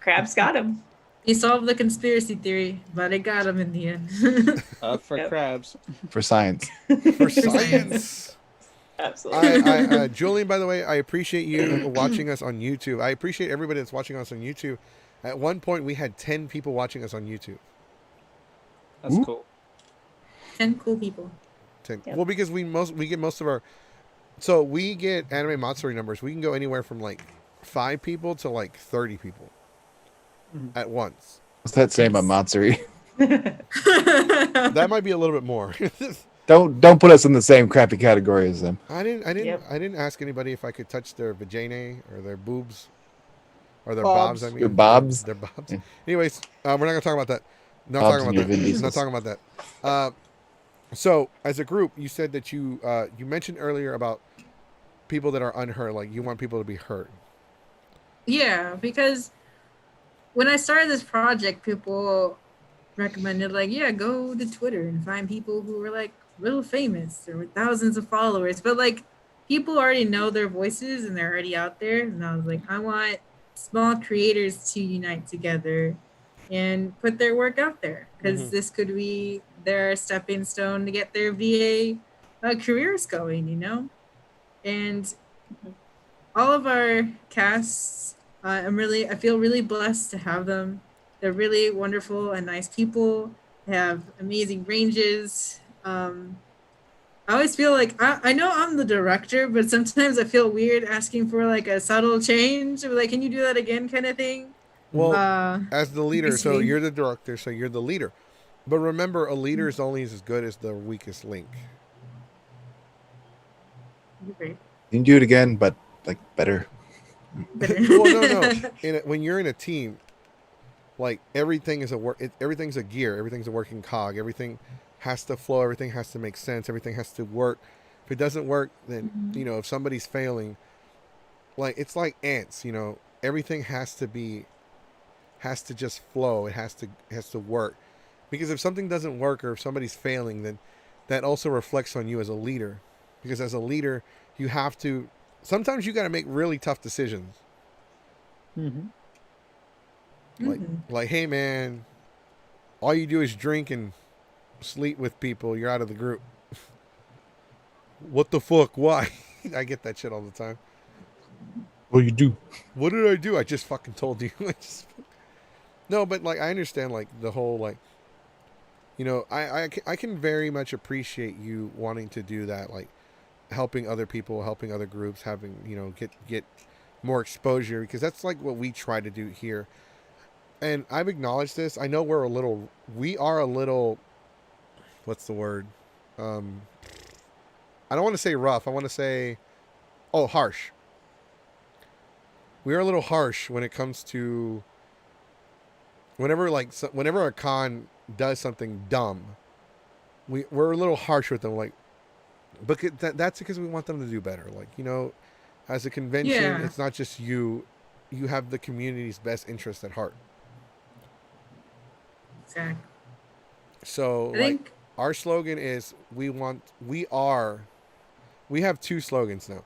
Crab's got him. He solved the conspiracy theory, but it got him in the end. For Yep. crabs. For science. For science. Absolutely. Julian, by the way, I appreciate you watching us on YouTube. I appreciate everybody that's watching us on YouTube. At one point, we had 10 people watching us on YouTube. That's Ooh. cool. 10 cool people. 10. Yep. Well, because we get most of our. So we get Anime Matsuri numbers. We can go anywhere from like 5 people to like 30 people at once. What's that saying about Matsuri? That might be a little bit more. Don't put us in the same crappy category as them. I didn't Yep. ask anybody if I could touch their vagina or their boobs or their Bobs. bobs. I mean, Your bobs? Their bobs. Yeah. Anyways, we're not gonna talk about that. Not Bobs talking and about your that. Vin Not Diesels. talking about that. So as a group, you said that you mentioned earlier about people that are unhurt. Like you want people to be hurt. Yeah, because when I started this project, people recommended like, yeah, go to Twitter and find people who were like real famous or with thousands of followers. But like people already know their voices and they're already out there. And I was like, I want small creators to unite together and put their work out there because this could be their stepping stone to get their VA careers going, you know? And all of our casts, I feel really blessed to have them. They're really wonderful and nice people. They have amazing ranges. I always feel like I know I'm the director, but sometimes I feel weird asking for like a subtle change, or like, can you do that again, kind of thing. Well, as the leader, so basically. you're the director, so you're the leader. But remember, a leader is only as good as the weakest link. You're right. You can do it again, but like better. Well, no. When you're in a team, like everything is everything's a gear, everything's a working cog, everything has to flow, everything has to make sense, everything has to work. If it doesn't work, then if somebody's failing, like it's like ants, everything has to just flow. It has to work. Because if something doesn't work or if somebody's failing, then that also reflects on you as a leader. Because as a leader, you have to sometimes you got to make really tough decisions. Like, hey man, all you do is drink and sleep with people. You're out of the group. What the fuck? Why? I get that shit all the time. What do you do? What did I do? I just fucking told you. No, but like I understand like the whole like, I can very much appreciate you wanting to do that, like helping other people, helping other groups, having get more exposure, because that's like what we try to do here. And I've acknowledged this. I know we are a little, what's the word? I don't want to say rough. I want to say, harsh. We are a little harsh when it comes to whenever a con does something dumb. We're a little harsh with them, like, but that's because we want them to do better. Like, as a convention, it's not just you. You have the community's best interest at heart. Exactly. So, like, our slogan is we have two slogans now.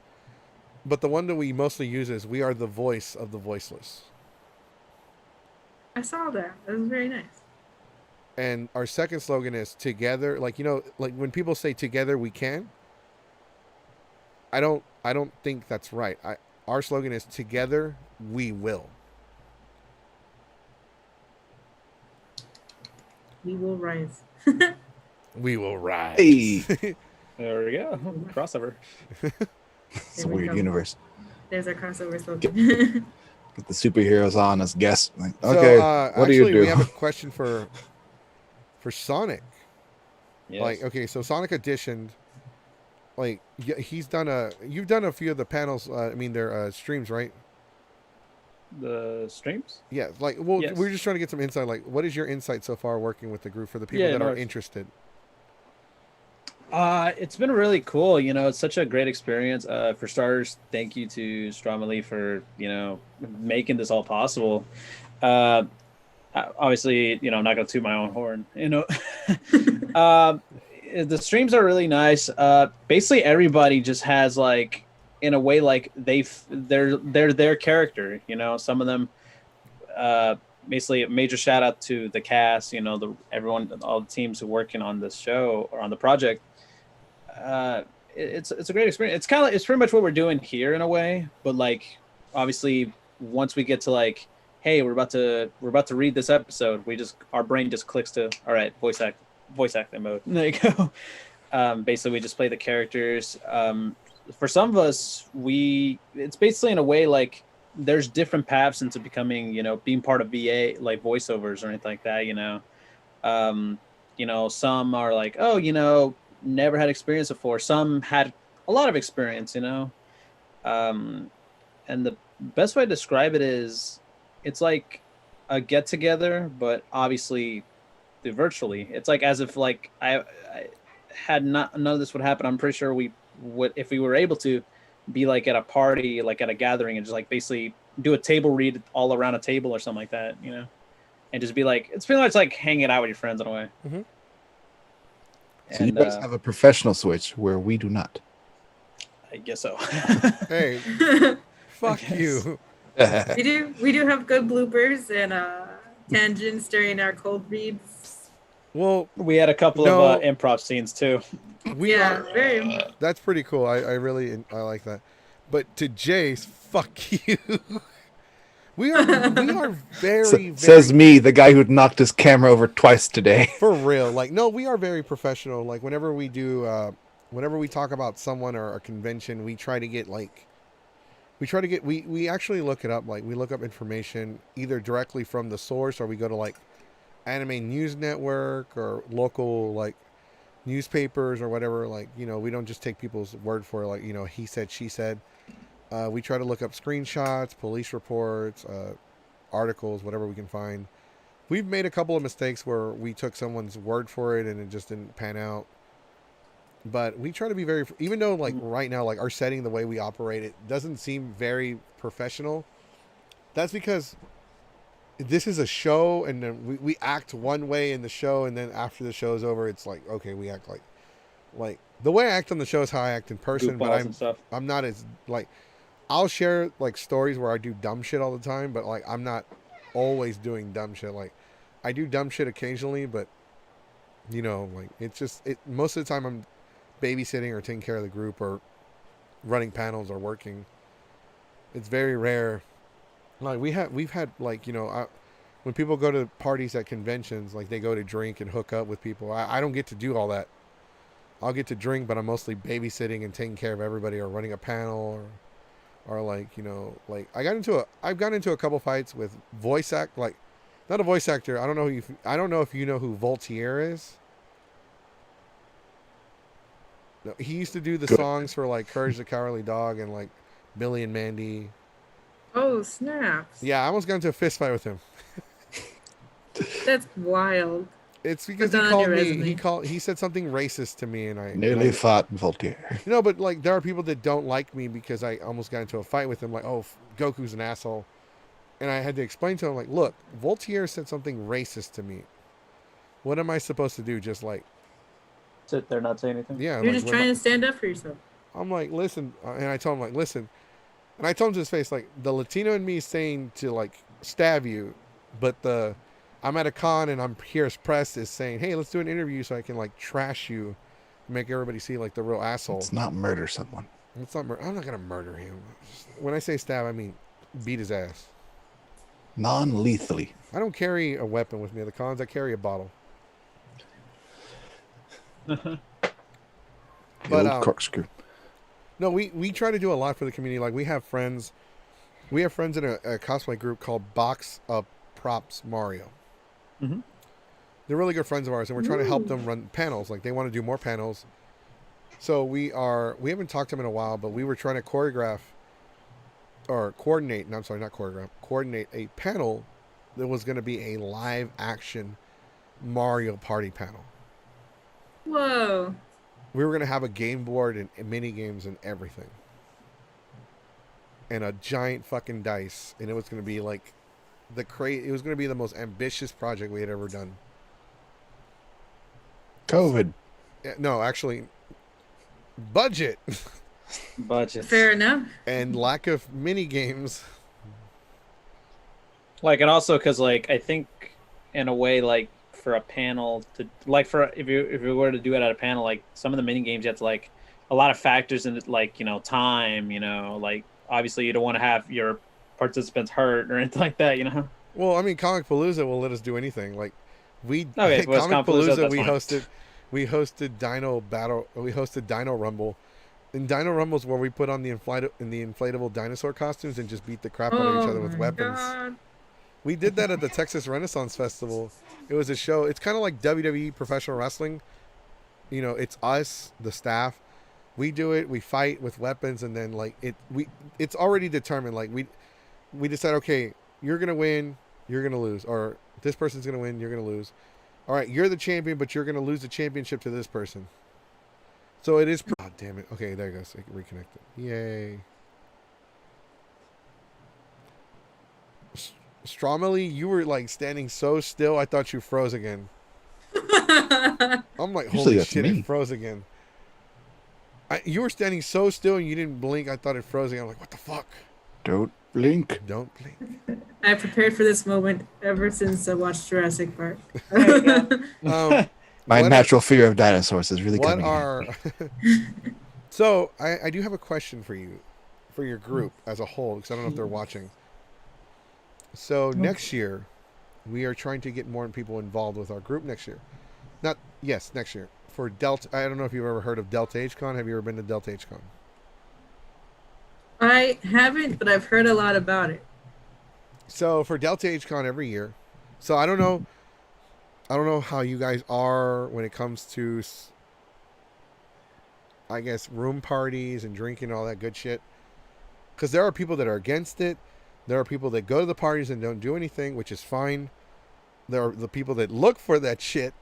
But the one that we mostly use is we are the voice of the voiceless. I saw that. That was very nice. And our second slogan is together. Like, like when people say together we can, I don't think that's right. Our slogan is together we will. We will rise. We will rise. Hey. There we go. Crossover. It's a weird universe. There's our crossover slogan. Get the superheroes on as guests. Like, okay, what do you do? We have a question for Sonic. Yes. Like, okay, so Sonic Edition, like, you've done a few of the panels. Their streams, right? The streams? Yeah, like, well, yes. We're just trying to get some insight. Like, what is your insight so far working with the group for the people that are interested? It's been really cool. It's such a great experience. For starters, thank you to Stromily for, making this all possible. Obviously, I'm not going to toot my own horn, the streams are really nice. Basically everybody just has like, in a way, like they're their character, some of them, basically a major shout out to the cast, everyone, all the teams who are working on this show or on the project. It's a great experience. It's pretty much what we're doing here in a way, but like obviously once we get to like, hey, we're about to read this episode, our brain just clicks to, all right, voice acting mode. There you go. Basically we just play the characters. For some of us, it's basically in a way like there's different paths into becoming, being part of VA, like voiceovers or anything like that, some are like, oh, never had experience before. Some had a lot of experience, and the best way to describe it is it's like a get together, but obviously virtually. It's like as if like I had none of this would happen. I'm pretty sure we would, if we were able to, be like at a party, like at a gathering, and just like basically do a table read all around a table or something like that, and just be like, it's pretty much like hanging out with your friends in a way. Mm-hmm. So you guys have a professional Switch where we do not. I guess so. Hey, fuck you. We do have good bloopers and tangents during our cold reads. Well, we had a couple of improv scenes too. That's pretty cool. I really like that. But to Jace, fuck you. We are very says me, the guy who knocked his camera over twice today. For real. Like, no, we are very professional. Like, whenever we do, whenever we talk about someone or a convention, we try to get we actually look it up. Like, we look up information either directly from the source, or we go to like Anime News Network or local like newspapers or whatever. Like, you know, we don't just take people's word for it. Like, you know, he said, she said. We try to look up screenshots, police reports, articles, whatever we can find. We've made a couple of mistakes where we took someone's word for it and it just didn't pan out. But we try to be very, even though like right now, like our setting, the way we operate, it doesn't seem very professional. That's because this is a show, and then we act one way in the show, and then after the show's over, it's like, okay, we act like the way I act on the show is how I act in person. Goofballs, but I'm not as like, I'll share like stories where I do dumb shit all the time, but like I'm not always doing dumb shit. Like I do dumb shit occasionally, but you know, like it's just most of the time I'm babysitting or taking care of the group or running panels or working. It's very rare. Like we've had like, you know, when people go to parties at conventions, like they go to drink and hook up with people. I don't get to do all that. I'll get to drink, but I'm mostly babysitting and taking care of everybody or running a panel or like, you know, like I've gotten into a couple fights with not a voice actor. I don't know if you know who Voltaire is. No, he used to do the songs for like Courage the Cowardly Dog and like Billy and Mandy. Oh, snaps. Yeah, I almost got into a fist fight with him. That's wild. It's because he said something racist to me, and I nearly fought Voltaire. You know, but like there are people that don't like me because I almost got into a fight with him. Like, oh, Goku's an asshole, and I had to explain to him, like, look, Voltaire said something racist to me. What am I supposed to do? Just like sit there, not say anything? Yeah, you're just trying to stand up for yourself. I'm like, listen, and I told him like, listen, and I told him to his face, like, the Latino in me is saying to like stab you, but I'm at a con and I'm here as press is saying, hey, let's do an interview so I can like trash you, make everybody see like the real asshole. It's not murder someone. It's not I'm not gonna murder him. When I say stab, I mean beat his ass. Non-lethally. I don't carry a weapon with me at the cons. I carry a bottle. But corkscrew. No, we try to do a lot for the community. Like we have friends in a cosplay group called Box Up Props Mario. Mm-hmm. They're really good friends of ours, and we're trying to help them run panels. Like they want to do more panels. So we haven't talked to them in a while, but we were trying to coordinate a panel that was going to be a live action Mario Party panel. Whoa. We were going to have a game board and mini games and everything. And a giant fucking dice. And it was going to be like it was going to be the most ambitious project we had ever done. COVID. No, actually, budget. Fair enough. And lack of mini games. Like, and also because, like, I think in a way, like, for a panel to, like, for if you were to do it at a panel, like, some of the mini games, you have to, like, a lot of factors in it, like, you know, time, you know, like, obviously you don't want to have your participants hurt or anything like that, you know. Well, I mean, Comic Palooza will let us do anything. Like Comic Palooza, we hosted Dino Battle. We hosted Dino Rumble. And Dino Rumble's where we put on the inflatable dinosaur costumes and just beat the crap out of each other with weapons. God. We did that at the Texas Renaissance Festival. It was a show. It's kind of like WWE professional wrestling. You know, it's us, the staff. We do it. We fight with weapons, and then like it's already determined. Like we decide, okay, you're gonna win, you're gonna lose, or this person's gonna win, you're gonna lose. All right, you're the champion, but you're gonna lose the championship to this person. So it is. Oh, damn it. Okay, there it goes. Reconnected. Yay. Stromily, you were like standing so still, I thought you froze again. I'm like, holy shit, it froze again. You were standing so still and you didn't blink. I thought it froze again. I'm like, what the fuck? Don't blink. Don't blink. I prepared for this moment ever since I watched Jurassic Park. My natural fear of dinosaurs is really coming in. So, I do have a question for you, for your group as a whole, because I don't know if they're watching. So next year, we are trying to get more people involved with our group next year. Next year. For Delta, I don't know if you've ever heard of Delta HCon. Have you ever been to Delta HCon? I haven't, but I've heard a lot about it. So for Delta HCon every year. So I don't know how you guys are when it comes to, I guess, room parties and drinking and all that good shit. Because there are people that are against it. There are people that go to the parties and don't do anything, which is fine. There are the people that look for that shit.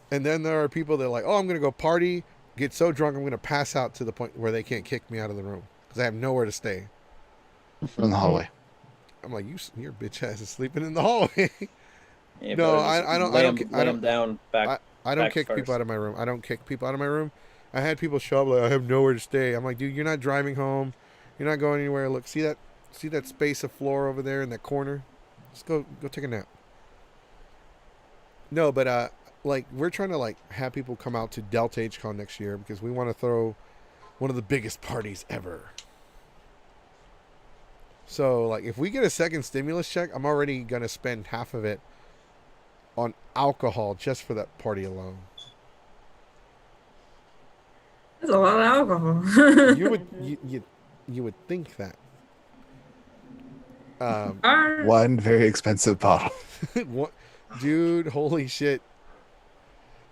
And then there are people that are like, oh, I'm going to go party, get so drunk, I'm going to pass out to the point where they can't kick me out of the room because I have nowhere to stay. In the hallway. I'm like, your bitch ass is sleeping in the hallway. Yeah, No, I don't. Lay them down back. I don't back kick first. people out of my room. I don't kick people out of my room. I had people show up like, I have nowhere to stay. I'm like, dude, you're not driving home. You're not going anywhere. Look, see that space of floor over there in that corner? Just go take a nap. No, but like we're trying to like have people come out to Delta HCon next year because we want to throw one of the biggest parties ever. So like if we get a second stimulus check, I'm already gonna spend half of it on alcohol just for that party alone. That's a lot of alcohol. You would think that. One very expensive bottle. What, dude? Holy shit!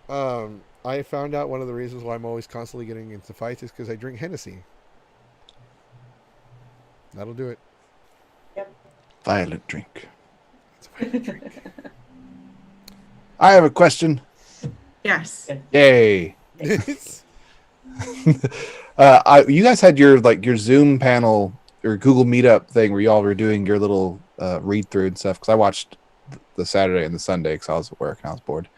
I found out one of the reasons why I'm always constantly getting into fights is because I drink Hennessy. That'll do it. Violent drink. It's a violent drink. I have a question. Yes. Yay. You guys had your Zoom panel or Google Meetup thing where y'all were doing your little read through and stuff. Because I watched the Saturday and the Sunday because I was at work and I was bored.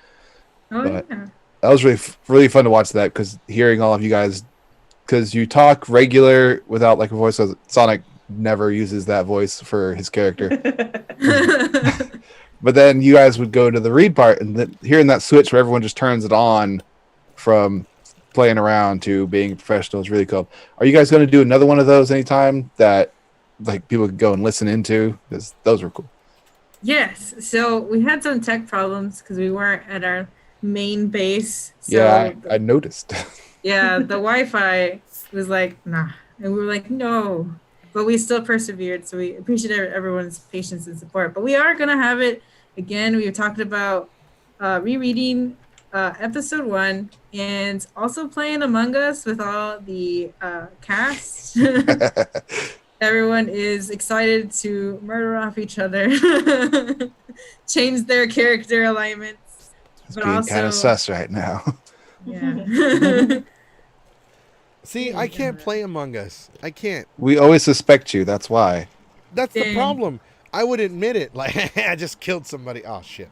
Oh, But yeah. that was really fun to watch that because hearing all of you guys, because you talk regular without like a voice. Sonic never uses that voice for his character. But then you guys would go to the read part and hearing that switch where everyone just turns it on from playing around to being professional is really cool. Are you guys going to do another one of those anytime that like people could go and listen into? Because those were cool. Yes. So we had some tech problems because we weren't at our main base. So Yeah, I noticed. yeah, the Wi-Fi was like, nah. And we were like, no. But we still persevered. So we appreciate everyone's patience and support. But we are going to have it again. We were talking about rereading episode 1 and also playing Among Us with all the cast. Everyone is excited to murder off each other, change their character alignments. It's but being also, kind of sus right now. yeah. See, I can't play Among Us. I can't. We always suspect you. That's why. That's the Dang. problem. I would admit it. Like, I just killed somebody. Oh, shit.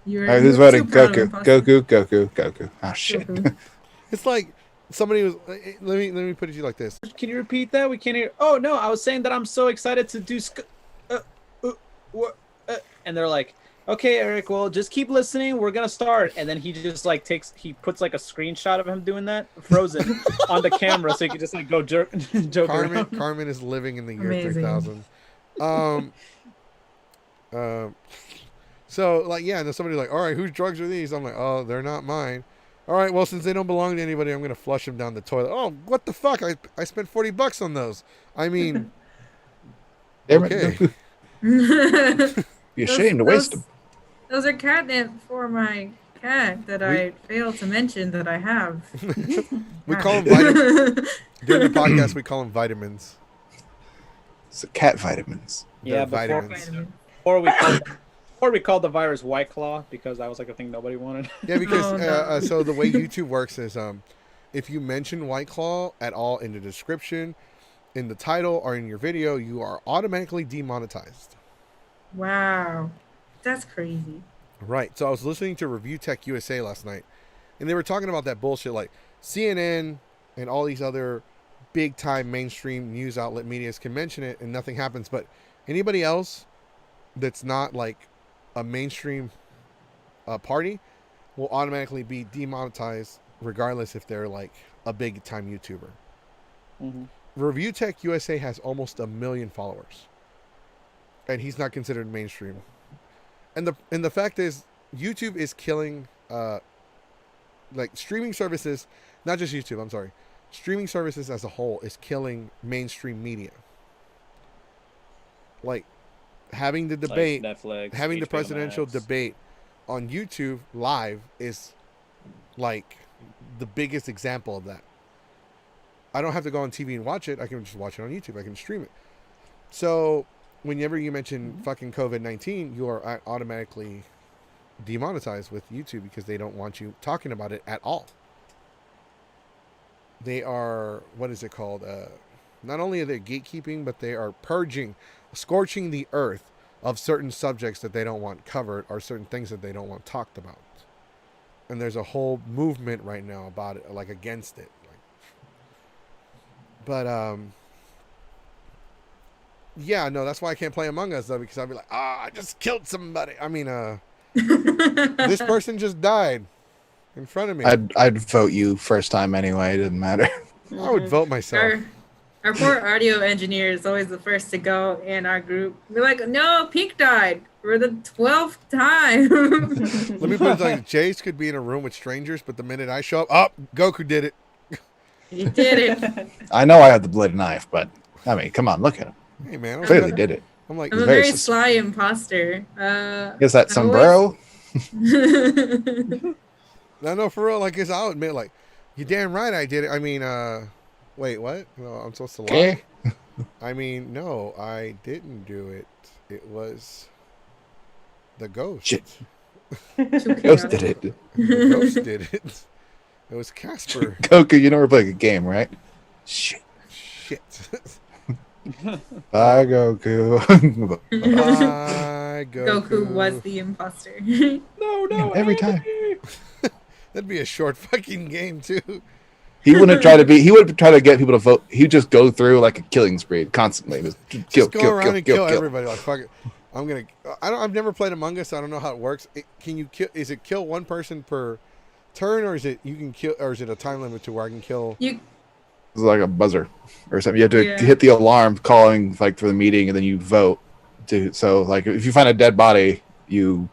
You're All right, who's too voting? proud of Goku. imposter. Goku. Oh shit. Goku. It's like somebody was. Let me put it to you like this. Can you repeat that? We can't hear. Oh no, I was saying that I'm so excited to do. And they're like, okay, Eric, well, just keep listening. We're gonna start. And then he just like puts like a screenshot of him doing that, frozen, on the camera, so he can just like go joke around. Carmen is living in the year Amazing. 3000. So like, yeah, and then somebody's like, all right, whose drugs are these? I'm like, oh, they're not mine. All right, well, since they don't belong to anybody, I'm gonna flush them down the toilet. Oh, what the fuck? I spent $40 on those. I mean, okay. Be ashamed to waste them. Those are catnip for my cat that I failed to mention that I have. We call them vitamins. During the podcast, we call them vitamins. It's cat vitamins. Yeah, They're before we called the virus White Claw because that was like a thing nobody wanted. Yeah, because Oh, no. so the way YouTube works is if you mention White Claw at all in the description, in the title, or in your video, you are automatically demonetized. Wow. That's crazy. Right. So I was listening to Review Tech USA last night, and they were talking about that bullshit like CNN and all these other big time mainstream news outlet medias can mention it and nothing happens, but anybody else that's not like a mainstream party will automatically be demonetized regardless if they're like a big time YouTuber. Mm-hmm. Review Tech USA has almost 1 million followers, and he's not considered mainstream. And the fact is, YouTube is killing like streaming services, not just YouTube. I'm sorry, streaming services as a whole is killing mainstream media. Like having the debate, like Netflix, having the HBO presidential Max. debate on YouTube live is like the biggest example of that. I don't have to go on TV and watch it. I can just watch it on YouTube. I can stream it. So whenever you mention fucking COVID-19, you are automatically demonetized with YouTube because they don't want you talking about it at all. They are, what is it called? Not only are they gatekeeping, but they are purging, scorching the earth of certain subjects that they don't want covered or certain things that they don't want talked about. And there's a whole movement right now about it, like against it. But yeah, no, that's why I can't play Among Us though, because I'll be like, I just killed somebody. I mean, this person just died in front of me. I'd vote you first time anyway. It doesn't matter. I would vote myself. Our poor audio engineer is always the first to go in our group. We're like, no, Pink died for the 12th time. Let me put it like Jace could be in a room with strangers, but the minute I show up, Goku did it. He did it. I know I had the bladed knife, but I mean, come on, look at him. Hey man, Clearly did it. I'm like, I'm a very sly imposter. Is that sombrero? No, for real. Like, I'll admit, like, you're damn right I did it. I mean, wait, what? No, I'm supposed to lie. Okay. I mean, no, I didn't do it. It was the ghost. Shit. Ghost did it. The ghost did it. It was Casper. Goku, you know we're playing a game, right? Shit. Bye, Goku. Bye, Goku. Goku was the imposter. No, every time. That'd be a short fucking game too. He wouldn't try to be. He would try to get people to vote. He'd just go through like a killing spree constantly. Just go around and kill everybody. Like fuck it. I've never played Among Us. So I don't know how it works. Can you kill? Is it kill one person per turn, or is it you can kill, or is it a time limit to where I can kill? It's like a buzzer or something. You have to hit the alarm calling like for the meeting, and then you vote. So like if you find a dead body, you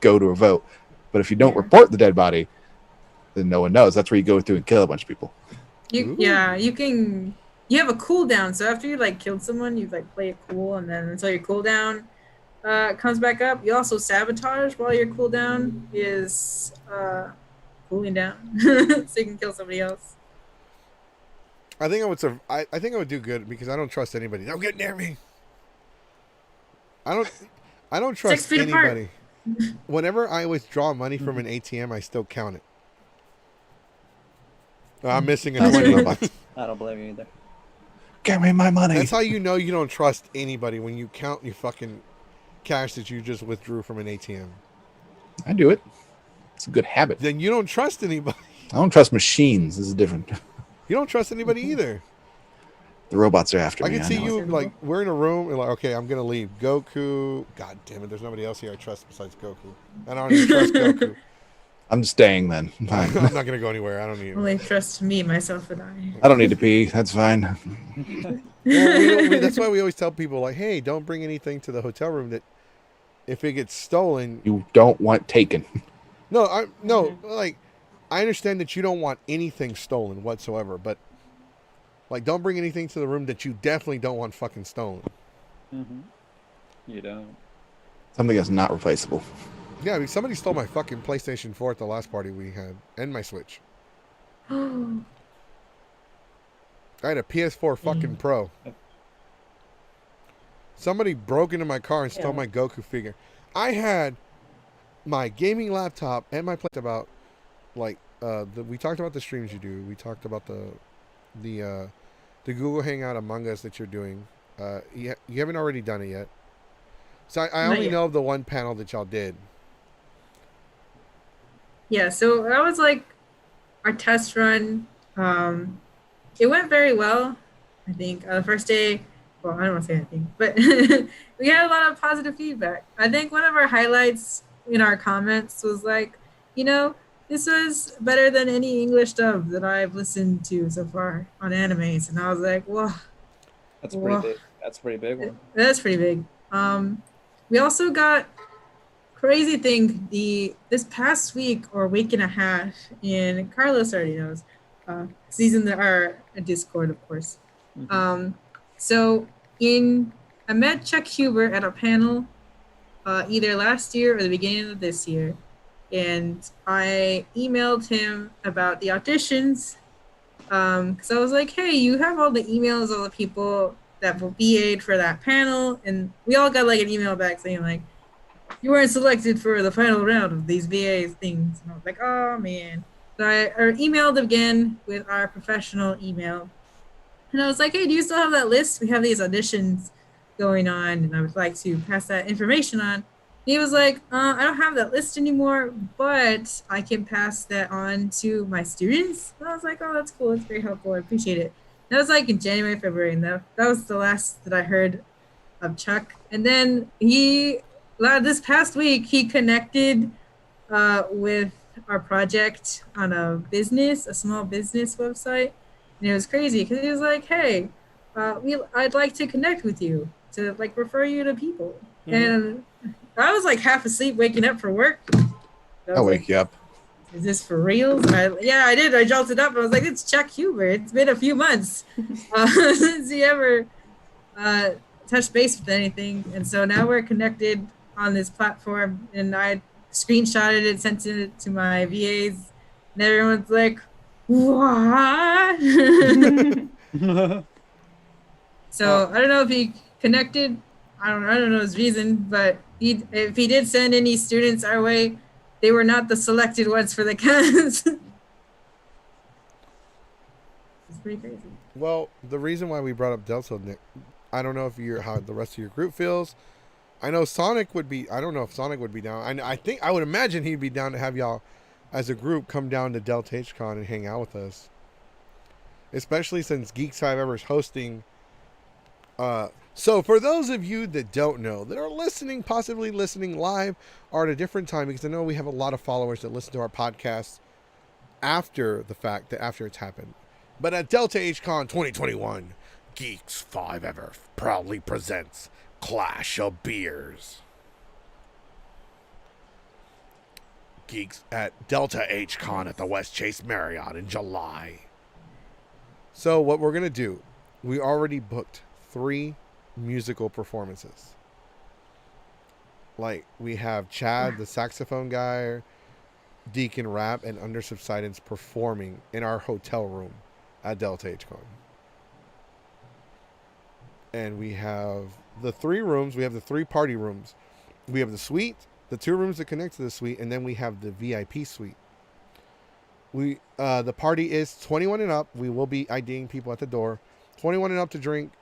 go to a vote. But if you don't report the dead body, then no one knows. That's where you go through and kill a bunch of people. You can. You have a cooldown. So after you like killed someone, you like play it cool, and then until your cooldown comes back up. You also sabotage while your cooldown is cooling down, so you can kill somebody else. I think I think I would do good because I don't trust anybody. Don't get near me. I don't trust 6 feet anybody. apart. Whenever I withdraw money from an ATM, I still count it. I'm missing a 20. I don't blame you either. Give me my money. That's how you know you don't trust anybody, when you count your fucking cash that you just withdrew from an ATM. I do it. It's a good habit. Then you don't trust anybody. I don't trust machines. This is different. You don't trust anybody either. The robots are after I me. can see you like we're in a room and like, okay, I'm gonna leave. Goku. God damn it, there's nobody else here I trust besides Goku. I don't even trust Goku. I'm staying then. I'm not gonna go anywhere. I don't need. Only trust me, myself, and I. I don't need to pee. That's fine. That's why we always tell people like, hey, don't bring anything to the hotel room that if it gets stolen, you don't want taken. No, like I understand that you don't want anything stolen whatsoever, but like don't bring anything to the room that you definitely don't want fucking stolen. Mm-hmm. You don't. Something that's not replaceable. Yeah, I mean, somebody stole my fucking PlayStation 4 at the last party we had, and my Switch. I had a PS4 fucking Pro. Somebody broke into my car and stole my Goku figure. I had my gaming laptop and my PlayStation about, like, we talked about the streams you do. We talked about the Google Hangout Among Us that you're doing. You haven't already done it yet. So I only know of the one panel that y'all did. Yeah, so that was like our test run. It went very well, I think. The first day, well, I don't want to say anything, but we had a lot of positive feedback. I think one of our highlights in our comments was like, this was better than any English dub that I've listened to so far on animes. And I was like, whoa, That's a pretty whoa, big. That's a pretty big one. that's pretty big. We also got crazy thing this past week or week and a half, and Carlos already knows. 'Cause he's in our Discord, of course. So I met Chuck Huber at a panel either last year or the beginning of this year, and I emailed him about the auditions because I was like, hey, you have all the emails of the people that will BA'd for that panel, and we all got like an email back saying like, you weren't selected for the final round of these VA things. And I was like, oh man. So I emailed again with our professional email. And I was like, hey, do you still have that list? We have these auditions going on, and I would like to pass that information on. He was like, I don't have that list anymore, but I can pass that on to my students. And I was like, oh, that's cool. That's very helpful. I appreciate it. That was like in January, February, and that was the last that I heard of Chuck. And then this past week, he connected with our project on a small business website. And it was crazy because he was like, hey, I'd like to connect with you to like refer you to people. And I was like half asleep waking up for work. I'll wake you up. Is this for real? Yeah, I did. I jolted up. I was like, it's Chuck Huber. It's been a few months since he ever touched base with anything. And so now we're connected on this platform, and I screenshotted it, sent it to my VAs, and everyone's like, what? So I don't know if he connected. I don't know his reason, but if he did send any students our way, they were not the selected ones for the cast. It's pretty crazy. Well, the reason why we brought up Delta, Nick, I don't know if how the rest of your group feels. I know Sonic would be. I don't know if Sonic would be down. I would imagine he'd be down to have y'all, as a group, come down to Delta HCon and hang out with us. Especially since Geeks 5 Ever is hosting. So for those of you that don't know, that are listening, possibly listening live, or at a different time, because I know we have a lot of followers that listen to our podcast after the fact, after it's happened. But at Delta HCon 2021, Geeks 5 Ever proudly presents Clash of Beers. Geeks at Delta HCon at the West Chase Marriott in July. So what we're going to do, we already booked 3 musical performances. Like, we have Chad, the saxophone guy, Deacon Rap, and Under Subsidence performing in our hotel room at Delta HCon. And we have the 3 rooms. We have the 3 party rooms. We have the suite, the 2 rooms that connect to the suite, and then we have the VIP suite. The party is 21 and up. We will be IDing people at the door. 21 and up to drink.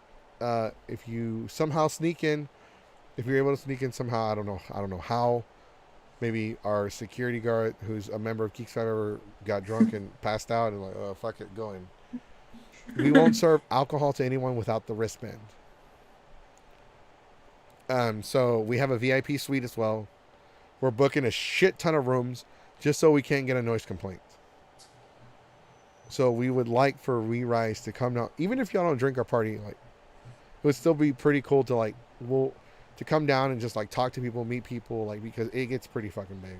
If you somehow sneak in, if you're able to sneak in somehow, I don't know how. Maybe our security guard, who's a member of Geeks Fighter, got drunk and passed out and like, oh, fuck it, go in. We won't serve alcohol to anyone without the wristband. So we have a VIP suite as well. We're booking a shit ton of rooms just so we can't get a noise complaint. So we would like for Re-Rise to come down, even if y'all don't drink our party, like, it would still be pretty cool to like, to come down and just like talk to people, meet people, like, because it gets pretty fucking big.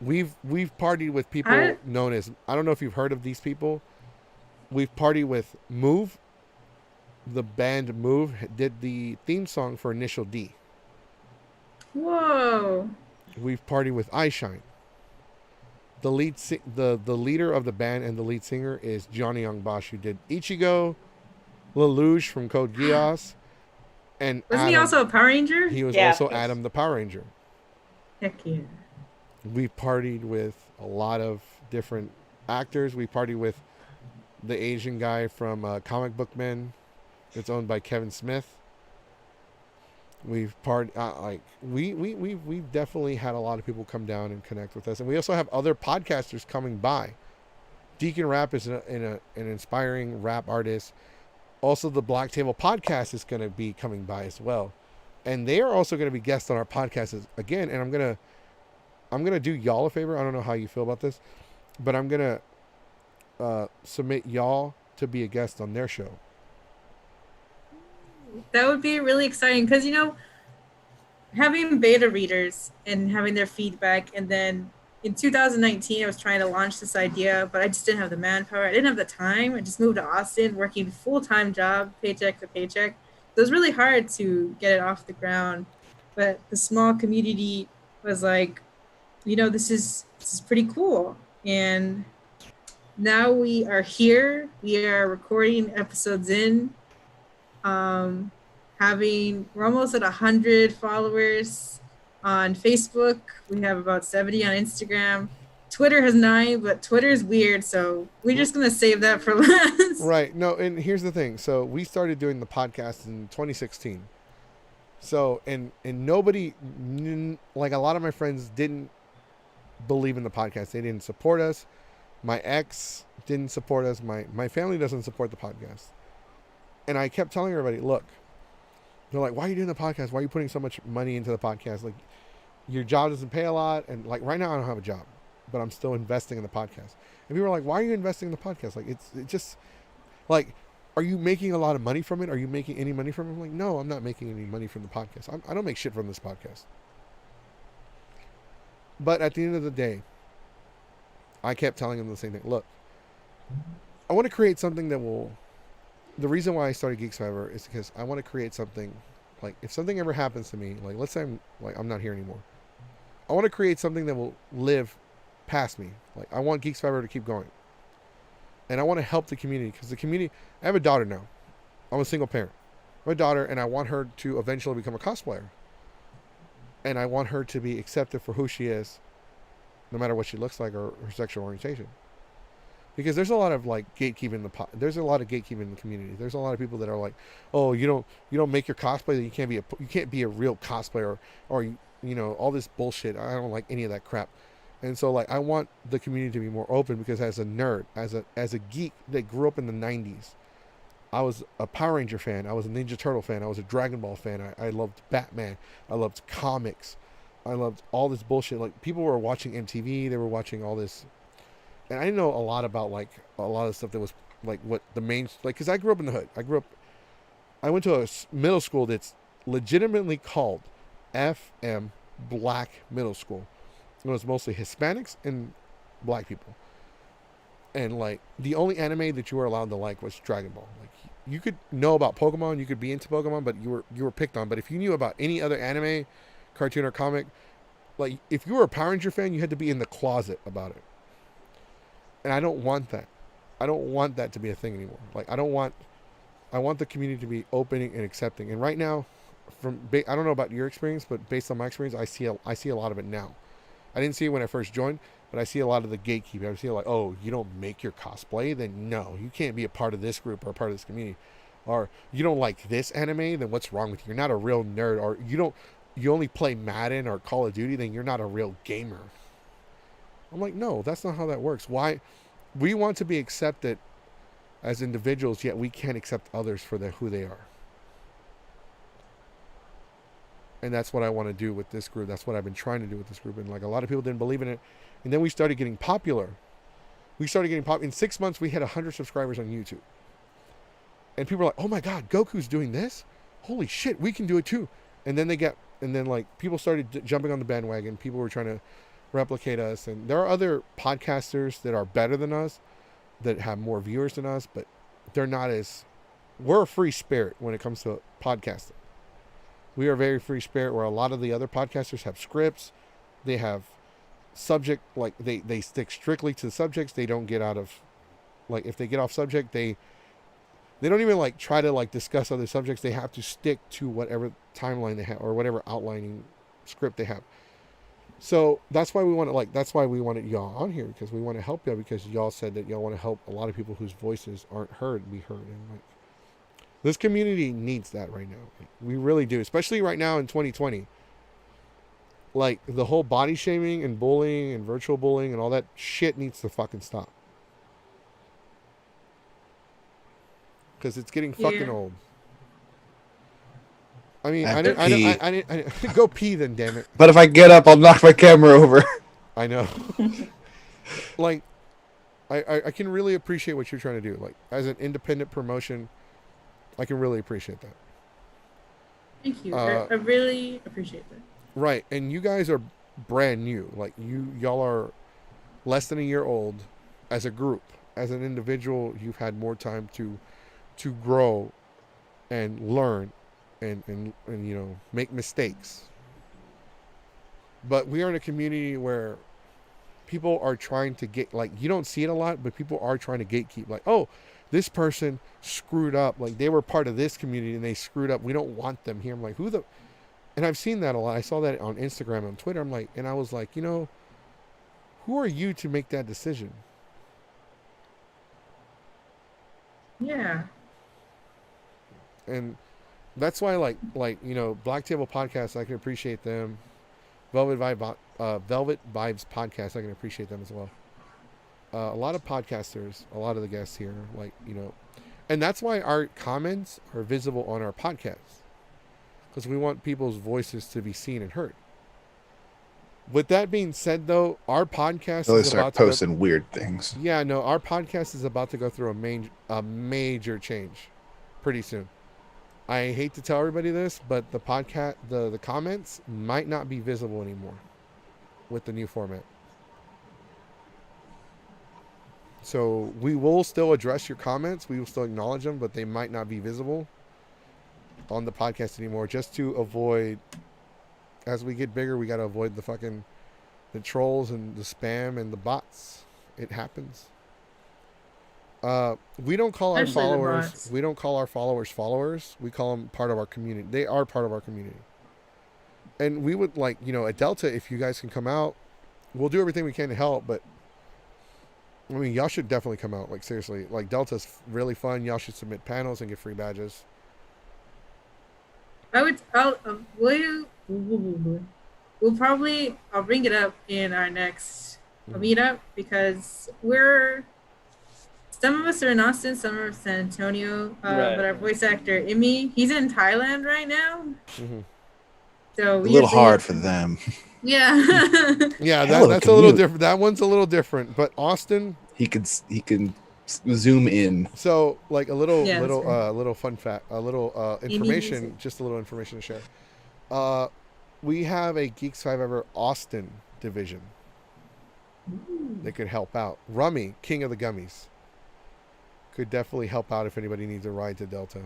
We've partied with people known as, I don't know if you've heard of these people. We've partied with Move. The band Move did the theme song for Initial D. Whoa. We've partied with iShine. The leader of the band and the lead singer is Johnny Young Bosch, who did Ichigo, Lelouch from Code Geass, and wasn't he also a Power Ranger? He was also Adam the Power Ranger. Heck yeah. We partied with a lot of different actors. We partied with the Asian guy from Comic Book Men, that's owned by Kevin Smith. We've we've definitely had a lot of people come down and connect with us, and we also have other podcasters coming by. Deacon Rap is an inspiring rap artist. Also, the Black Table Podcast is going to be coming by as well, and they are also going to be guests on our podcast again. And I'm going to I'm gonna do y'all a favor. I don't know how you feel about this, but I'm gonna submit y'all to be a guest on their show. That would be really exciting because, you know, having beta readers and having their feedback, and then in 2019 I was trying to launch this idea, but I just didn't have the manpower. I didn't have the time. I just moved to Austin, working full-time job, paycheck to paycheck. So it was really hard to get it off the ground. But the small community was like, you know, this is pretty cool. And now we are here. We are recording episodes in. We're almost at 100 followers on Facebook. We have about 70 on Instagram. Twitter has 9, but Twitter is weird, so we're just gonna save that for last. Right. No, and here's the thing. So we started doing the podcast in 2016. So and nobody, like a lot of my friends, didn't believe in the podcast. They didn't support us. My ex didn't support us. My family doesn't support the podcast. And I kept telling everybody, look, they're like, why are you doing the podcast? Why are you putting so much money into the podcast? Like, your job doesn't pay a lot. And like right now I don't have a job, but I'm still investing in the podcast. And people are like, why are you investing in the podcast? Like, it just like, are you making a lot of money from it? Are you making any money from it? I'm like, no, I'm not making any money from the podcast. I don't make shit from this podcast. But at the end of the day, I kept telling them the same thing. Look, I want to create something that will... The reason why I started Geeks Forever is because I want to create something, like, if something ever happens to me, like, let's say I'm not here anymore. I want to create something that will live past me. Like, I want Geeks Forever to keep going. And I want to help the community, because the community... I have a daughter now. I'm a single parent. I have a daughter, and I want her to eventually become a cosplayer. And I want her to be accepted for who she is, no matter what she looks like or her sexual orientation. Because there's a lot of like gatekeeping there's a lot of gatekeeping in the community. There's a lot of people that are like, oh, you don't make your cosplay, that you can't be a real cosplayer, or you know, all this bullshit. I don't like any of that crap. And so like I want the community to be more open, because as a nerd, as a geek that grew up in the 90s, I was a Power Ranger fan, I was a Ninja Turtle fan, I was a Dragon Ball fan, I loved Batman, I loved comics, I loved all this bullshit. Like, people were watching MTV, they were watching all this. And I didn't know a lot about like a lot of stuff that was like what the main, like, because I grew up in the hood. I went to a middle school that's legitimately called FM Black Middle School. It was mostly Hispanics and black people. And like the only anime that you were allowed to like was Dragon Ball. Like, you could know about Pokemon, you could be into Pokemon, but you were picked on. But if you knew about any other anime, cartoon, or comic, like if you were a Power Ranger fan, you had to be in the closet about it. And I don't want that. I don't want that to be a thing anymore. Like, I want the community to be opening and accepting. And right now, I don't know about your experience, but based on my experience, I see a lot of it now. I didn't see it when I first joined, but I see a lot of the gatekeeping. I see like, oh, you don't make your cosplay, then no, you can't be a part of this group or a part of this community. Or you don't like this anime, then what's wrong with you? You're not a real nerd. Or you only play Madden or Call of Duty, then you're not a real gamer. I'm like, no, that's not how that works. Why? We want to be accepted as individuals, yet we can't accept others for who they are. And that's what I want to do with this group. That's what I've been trying to do with this group. And like, a lot of people didn't believe in it. And then we started getting popular. In 6 months, we had 100 subscribers on YouTube. And people were like, oh my God, Goku's doing this? Holy shit, we can do it too. And then like people started jumping on the bandwagon. People were trying to replicate us, and there are other podcasters that are better than us, that have more viewers than us, but we're a free spirit when it comes to podcasting. We are a very free spirit, where a lot of the other podcasters have scripts, they have subject, like they stick strictly to the subjects. They don't get out of, like, if they get off subject, they don't even like try to like discuss other subjects. They have to stick to whatever timeline they have or whatever outlining script they have. So that's why we wanted y'all on here, because we want to help y'all, because y'all said that y'all want to help a lot of people whose voices aren't heard be heard. And like, this community needs that right now. Like, we really do, especially right now in 2020. Like, the whole body shaming and bullying and virtual bullying and all that shit needs to fucking stop. Because it's getting fucking old. I mean, I didn't go pee then, damn it. But if I get up, I'll knock my camera over. I know. Like, I can really appreciate what you're trying to do. Like, as an independent promotion, I can really appreciate that. Thank you. I really appreciate that. Right, and you guys are brand new. Like, y'all are less than a year old as a group. As an individual, you've had more time to grow and learn and you know, make mistakes. But we are in a community where people are trying to get, like, you don't see it a lot, but people are trying to gatekeep. Like, oh, this person screwed up. Like, they were part of this community and they screwed up. We don't want them here. I'm like, who the... And I've seen that a lot. I saw that on Instagram and Twitter. I'm like, and I was like, you know, who are you to make that decision? Yeah. And that's why, like you know, Black Table Podcast, I can appreciate them. Velvet Vibes Podcast, I can appreciate them as well. A lot of podcasters, a lot of the guests here, like, you know, and that's why our comments are visible on our podcast, because we want people's voices to be seen and heard. With that being said, though, our podcast So they is start about posting weird things. Yeah, no, our podcast is about to go through a major change pretty soon. I hate to tell everybody this, but the podcast, the comments might not be visible anymore with the new format. So we will still address your comments. We will still acknowledge them, but they might not be visible on the podcast anymore, just to avoid, as we get bigger, we got to avoid the trolls and the spam and the bots. It happens. We don't call our followers. We don't call our followers followers. We call them part of our community. They are part of our community. And we would like, you know, at Delta, if you guys can come out, we'll do everything we can to help. But I mean, y'all should definitely come out. Like, seriously, like, Delta's really fun. Y'all should submit panels and get free badges. We'll probably, I'll bring it up in our next meetup, because some of us are in Austin, some are in San Antonio, but our voice actor, Imi, he's in Thailand right now. Mm-hmm. So a little hard for them. Yeah. Yeah, that's a little different. That one's a little different, but Austin, he can zoom in. So, like, a little fun fact, a little information, just a little information to share. We have a Geeks 5 Ever Austin division that could help out. Rummy, King of the Gummies, could definitely help out if anybody needs a ride to Delta.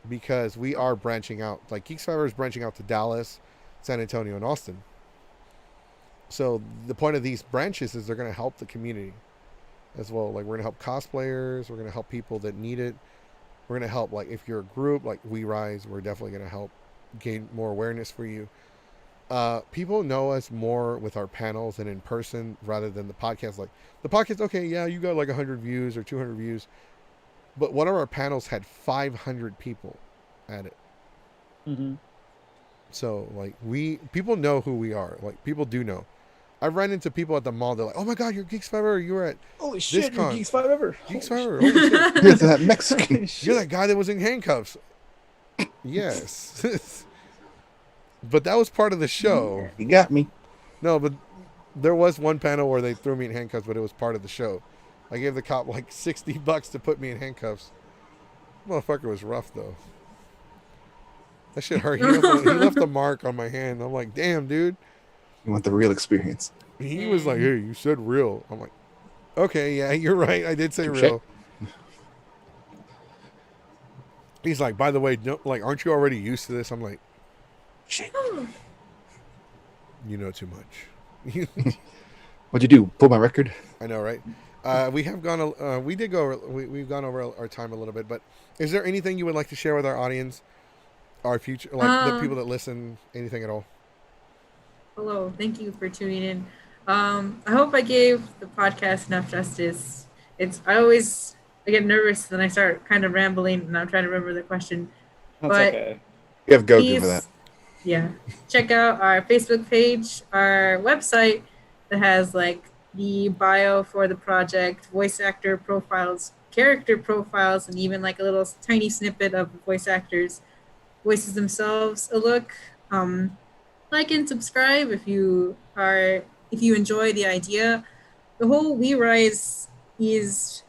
Because we are branching out. Like, Geeks 5 Ever is branching out to Dallas, San Antonio, and Austin. So the point of these branches is they're going to help the community as well. Like, we're going to help cosplayers. We're going to help people that need it. We're going to help, like, if you're a group, like We Rise, we're definitely going to help gain more awareness for you. People know us more with our panels and in person rather than the podcast. Like, the podcast, okay, yeah, you got like 100 views or 200 views. But one of our panels had 500 people at it. Mm-hmm. So, like, people know who we are. Like, people do know. I've run into people at the mall. They're like, "Oh my God, you're Geeks 5 Ever. You were at holy shit, you're Geeks 5 Ever. Geeks 5 Ever. Holy shit. You're that Mexican. You're that guy that was in handcuffs." Yes. But that was part of the show. You got me. No, but there was one panel where they threw me in handcuffs, but it was part of the show. I gave the cop like $60 to put me in handcuffs. Motherfucker was rough though. That shit hurt. He left a mark on my hand. I'm like, damn, dude. You want the real experience. He was like, hey, you said real. I'm like, okay, yeah, you're right. I did say real. He's like, by the way, aren't you already used to this? I'm like, shit. You know too much. What'd you do? Pull my record? I know, right? We have gone. We've gone over our time a little bit, but is there anything you would like to share with our audience, our future, like the people that listen, anything at all? Hello, thank you for tuning in. I hope I gave the podcast enough justice. I get nervous when I start kind of rambling and I'm trying to remember the question. That's okay. You have Goku for that. Yeah. Check out our Facebook page, our website that has like the bio for the project, voice actor profiles, character profiles, and even like a little tiny snippet of the voice actors' voices themselves a look. like and subscribe if you enjoy the idea. The whole We Rise it's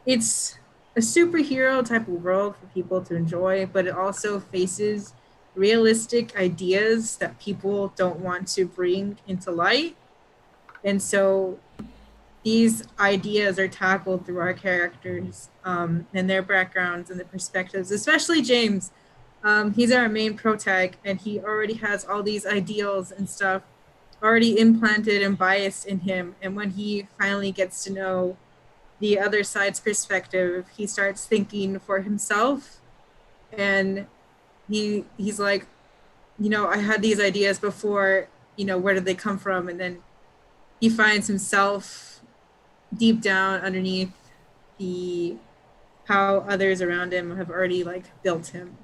a superhero type of world for people to enjoy, but it also faces realistic ideas that people don't want to bring into light. And so these ideas are tackled through our characters and their backgrounds and their perspectives, especially James. He's our main protag, and he already has all these ideals and stuff already implanted and biased in him. And when he finally gets to know the other side's perspective, he starts thinking for himself, and he's like, I had these ideas before, where did they come from? And then he finds himself deep down underneath the how others around him have already like built him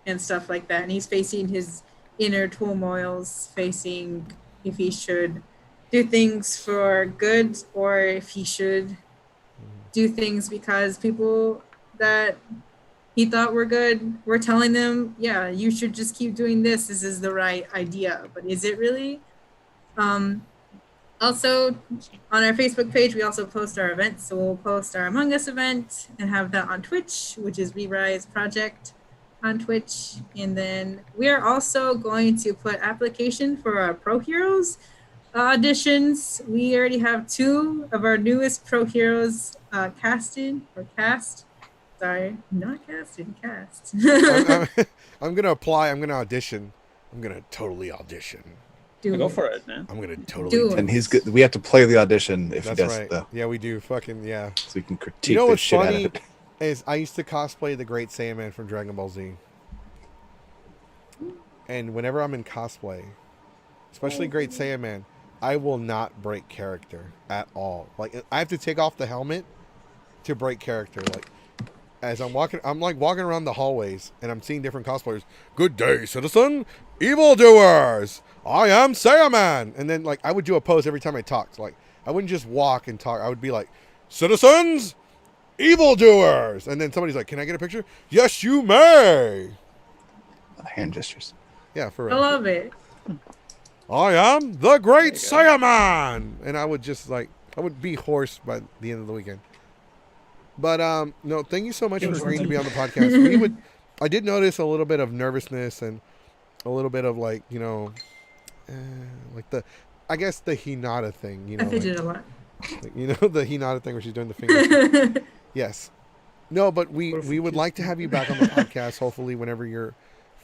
and stuff like that, and he's facing his inner turmoils, facing if he should do things for good or if he should do things because people that he thought were good were telling them, yeah, you should just keep doing this. This is the right idea. But is it really? Also, on our Facebook page, we also post our events. So we'll post our Among Us event and have that on Twitch, which is We Rise Project on Twitch. And then we are also going to put application for our Pro Heroes auditions. We already have 2 of our newest Pro Heroes casted or cast. Sorry, not casted, cast. I'm gonna apply. I'm gonna audition. I'm gonna totally audition. Go for it, man. I'm gonna totally. Do it. And he's good. We have to play the audition if That's he does right. it, though. Yeah, we do. Fucking yeah. So we can critique You know the what's shit out funny of it. is I used to cosplay the Great Saiyaman from Dragon Ball Z, and whenever I'm in cosplay, especially Great Saiyaman, I will not break character at all. Like I have to take off the helmet to break character. Like as I'm walking around the hallways and I'm seeing different cosplayers. Good day, citizen. Evildoers. I am Saiyaman. And then like I would do a pose every time I talked. Like I wouldn't just walk and talk. I would be like, citizens, evildoers. And then somebody's like, can I get a picture? Yes, you may. Hand gestures. Yeah, for I real. love it. I am the Great Saiyaman. And I would just like, I would be hoarse by the end of the weekend. But no, thank you so much for agreeing to be on the podcast. I did notice a little bit of nervousness and a little bit of like, like the Hinata thing, I fidget a lot. like, the Hinata thing where she's doing the fingers. Yes. No, but we would like to have you back on the podcast. Hopefully, whenever you're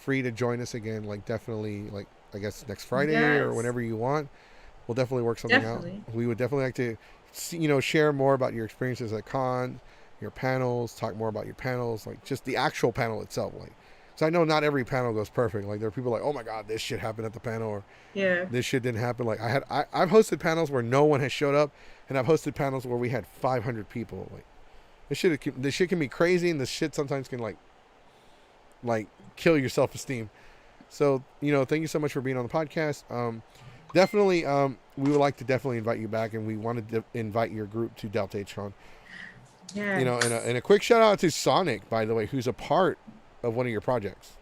free to join us again, like definitely, like I guess next Friday or whenever you want, we'll definitely work something out. We would definitely like to, see, share more about your experiences at con, your panels, talk more about your panels, like just the actual panel itself, like. So I know not every panel goes perfect. Like there are people like, oh my god, this shit happened at the panel, or this shit didn't happen. Like I've hosted panels where no one has showed up, and I've hosted panels where we had 500 people. Like this shit can be crazy, and this shit sometimes can like kill your self-esteem. So thank you so much for being on the podcast. Definitely, we would like to definitely invite you back, and we wanted to invite your group to Delta H-Con. Yeah. And a quick shout out to Sonic, by the way, who's a part of one of your projects.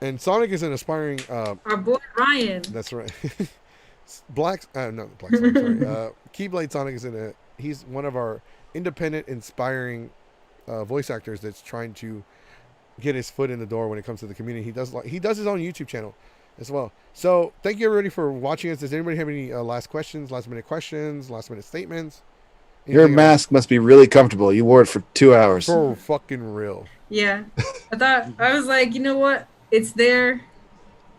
And Sonic is an aspiring our boy Ryan. That's right. Keyblade Sonic he's one of our independent, inspiring voice actors that's trying to get his foot in the door when it comes to the community. He does his own YouTube channel as well. So thank you everybody for watching us. Does anybody have any last minute statements? Your mask must be really comfortable. You wore it for 2 hours. For fucking real. Yeah. I was like, you know what? It's there.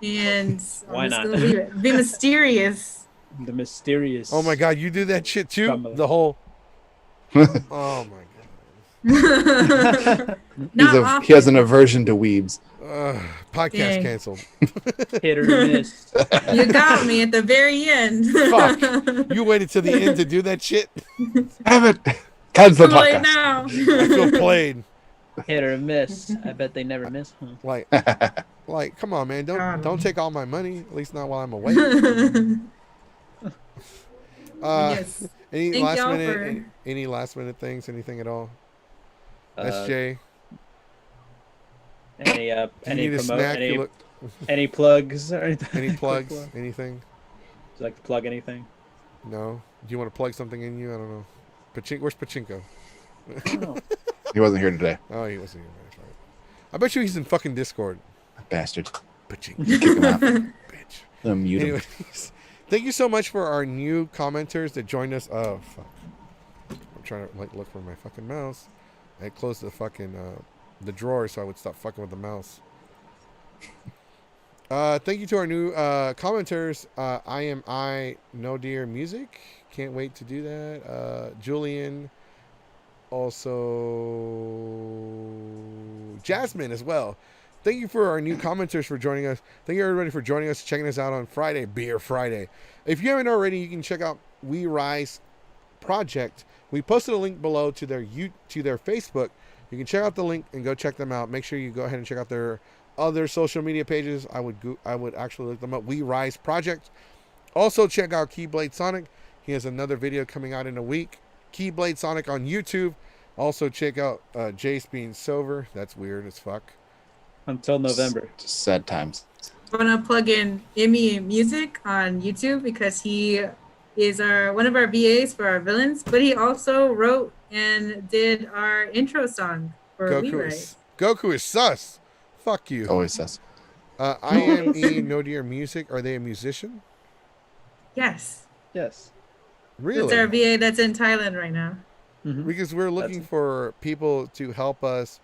And Why not? Gonna leave it. Be mysterious. The mysterious. Oh my god, you do that shit too? The whole oh my god. He has an aversion to weebs. Podcast canceled. Hit or miss. You got me at the very end. Fuck. You waited till the end to do that shit? Damn it. Cancel the Play podcast. now. I feel played. Hit or miss. I bet they never miss. Huh? Like, come on, man. Don't take all my money. At least not while I'm away. Yes. Any last minute things? Anything at all? SJ. Any Do you need a snack? Any plugs or anything? Any plugs? Anything? Would you like to plug anything? No. Do you want to plug something in you? I don't know. Where's Pachinko? Oh. He wasn't here today. Oh, he wasn't here. That's right. I bet you he's in fucking Discord. Bastard. Pachinko. Kick him out. Bitch. Mute him. Anyways, thank you so much for our new commenters that joined us. Oh, fuck. I'm trying to look for my fucking mouse. I closed the fucking the drawer so I would stop fucking with the mouse. Thank you to our new commenters. I No Dear Music. Can't wait to do that. Julian. Also, Jasmine as well. Thank you for our new commenters for joining us. Thank you everybody for joining us, checking us out on Friday, Beer Friday. If you haven't already, you can check out We Rise Project. We posted a link below to their Facebook. You can check out the link and go check them out. Make sure you go ahead and check out their other social media pages. I would actually look them up. We Rise Project. Also check out Keyblade Sonic. He has another video coming out in a week. Keyblade Sonic on YouTube. Also check out Jace being sober. That's weird as fuck. Until November. Just sad times. I want to plug in Imi Music on YouTube because he is one of our VAs for our villains, but he also wrote and did our intro song for Goku is sus. Fuck you. Always sus. IME No Dear Music. Are they a musician? Yes. Yes. Really? It's our VA that's in Thailand right now. Mm-hmm. Because we're looking for people to help us.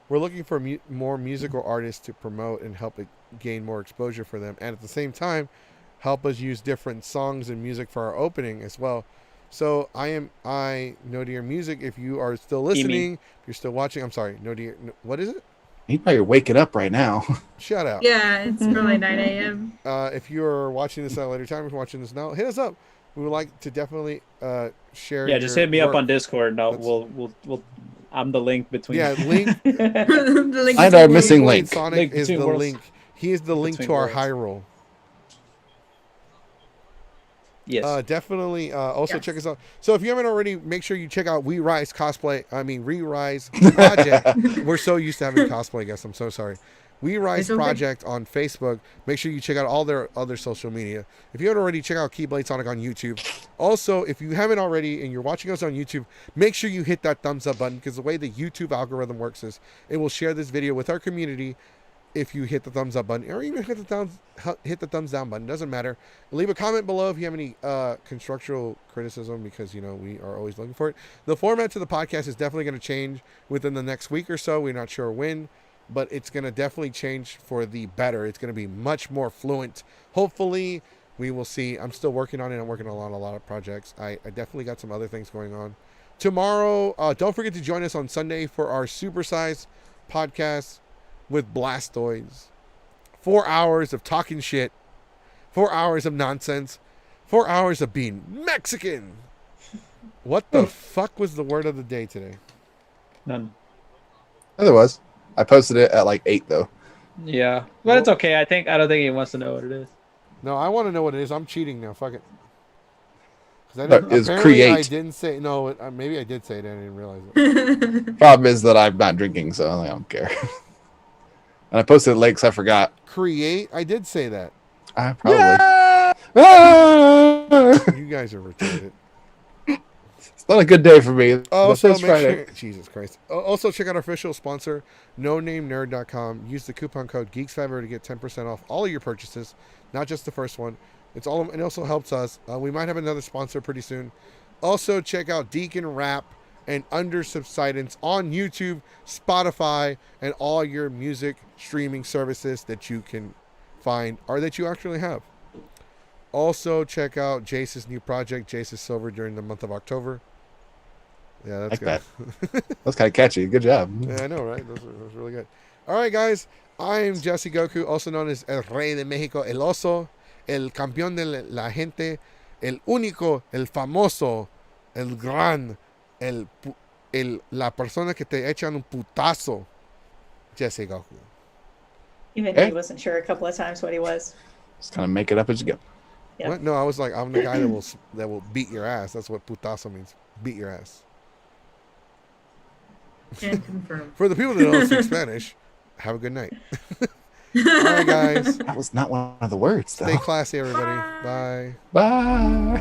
We're looking for more musical artists to promote and help it gain more exposure for them. And at the same time, help us use different songs and music for our opening as well. So I No Dear Music. If you are still listening, if you're still watching, I'm sorry, No Dear. What is it? He's probably waking up right now. Shut up. Yeah, it's probably 9 a.m. If you're watching this at a later time, if you're watching this now, hit us up. We would like to definitely share. Yeah, just hit me up on Discord. No, we'll. I'm the link between. Yeah, link. The link Find our missing link. Sonic is the worlds. link. He is the link to our high roll. Yes. Definitely. Also check us out. So if you haven't already, make sure you check out We Rise Project. We're so used to having cosplay guests. I'm so sorry. We Rise Project on Facebook. Make sure you check out all their other social media. If you haven't already, check out Keyblade Sonic on YouTube. Also, if you haven't already and you're watching us on YouTube, make sure you hit that thumbs up button because the way the YouTube algorithm works is it will share this video with our community if you hit the thumbs up button or even hit the thumbs down button. Doesn't matter. Leave a comment below if you have any constructional criticism because, you know, we are always looking for it. The format to the podcast is definitely going to change within the next week or so. We're not sure when, but it's going to definitely change for the better. It's going to be much more fluent. Hopefully, we will see. I'm still working on it. I'm working on a lot of projects. I definitely got some other things going on. Tomorrow, don't forget to join us on Sunday for our supersized podcast with Blastoids. 4 hours of talking shit. 4 hours of nonsense. 4 hours of being Mexican. What the fuck was the word of the day today? None. Oh, there was. I posted it at like 8 though. Yeah, but it's okay. I don't think he wants to know what it is. No, I want to know what it is. I'm cheating now. Fuck it. Is create. I didn't say no. Maybe I did say it. And I didn't realize it. Problem is that I'm not drinking, so I don't care. And I posted it late because I forgot. Create. I did say that. Probably. Yeah! You guys are retarded. It's not a good day for me. Also, Jesus Christ. Also, check out our official sponsor, NoNameNerd.com. Use the coupon code Geeks5 to get 10% off all of your purchases, not just the first one. It's all. It also helps us. We might have another sponsor pretty soon. Also, check out Deacon Rap and Under Subsidence on YouTube, Spotify, and all your music streaming services that you can find or that you actually have. Also, check out Jace's new project, Jace is Silver, during the month of October. Yeah, that's good. That's kind of catchy. Good job. Yeah, I know, right? That was really good. All right, guys. I'm Jesse Goku, also known as El Rey de México, El Oso, El Campeón de la Gente, El Único, El Famoso, El Gran, la persona que te echan un putazo, Jesse Goku. Even he wasn't sure a couple of times what he was. Just kind of make it up as you go. Yeah. What? No, I was like, I'm the guy that will beat your ass. That's what putazo means. Beat your ass. Can confirm. For the people that don't speak Spanish, have a good night. All right, guys. That was not one of the words, though. Stay classy, everybody. Bye. Bye.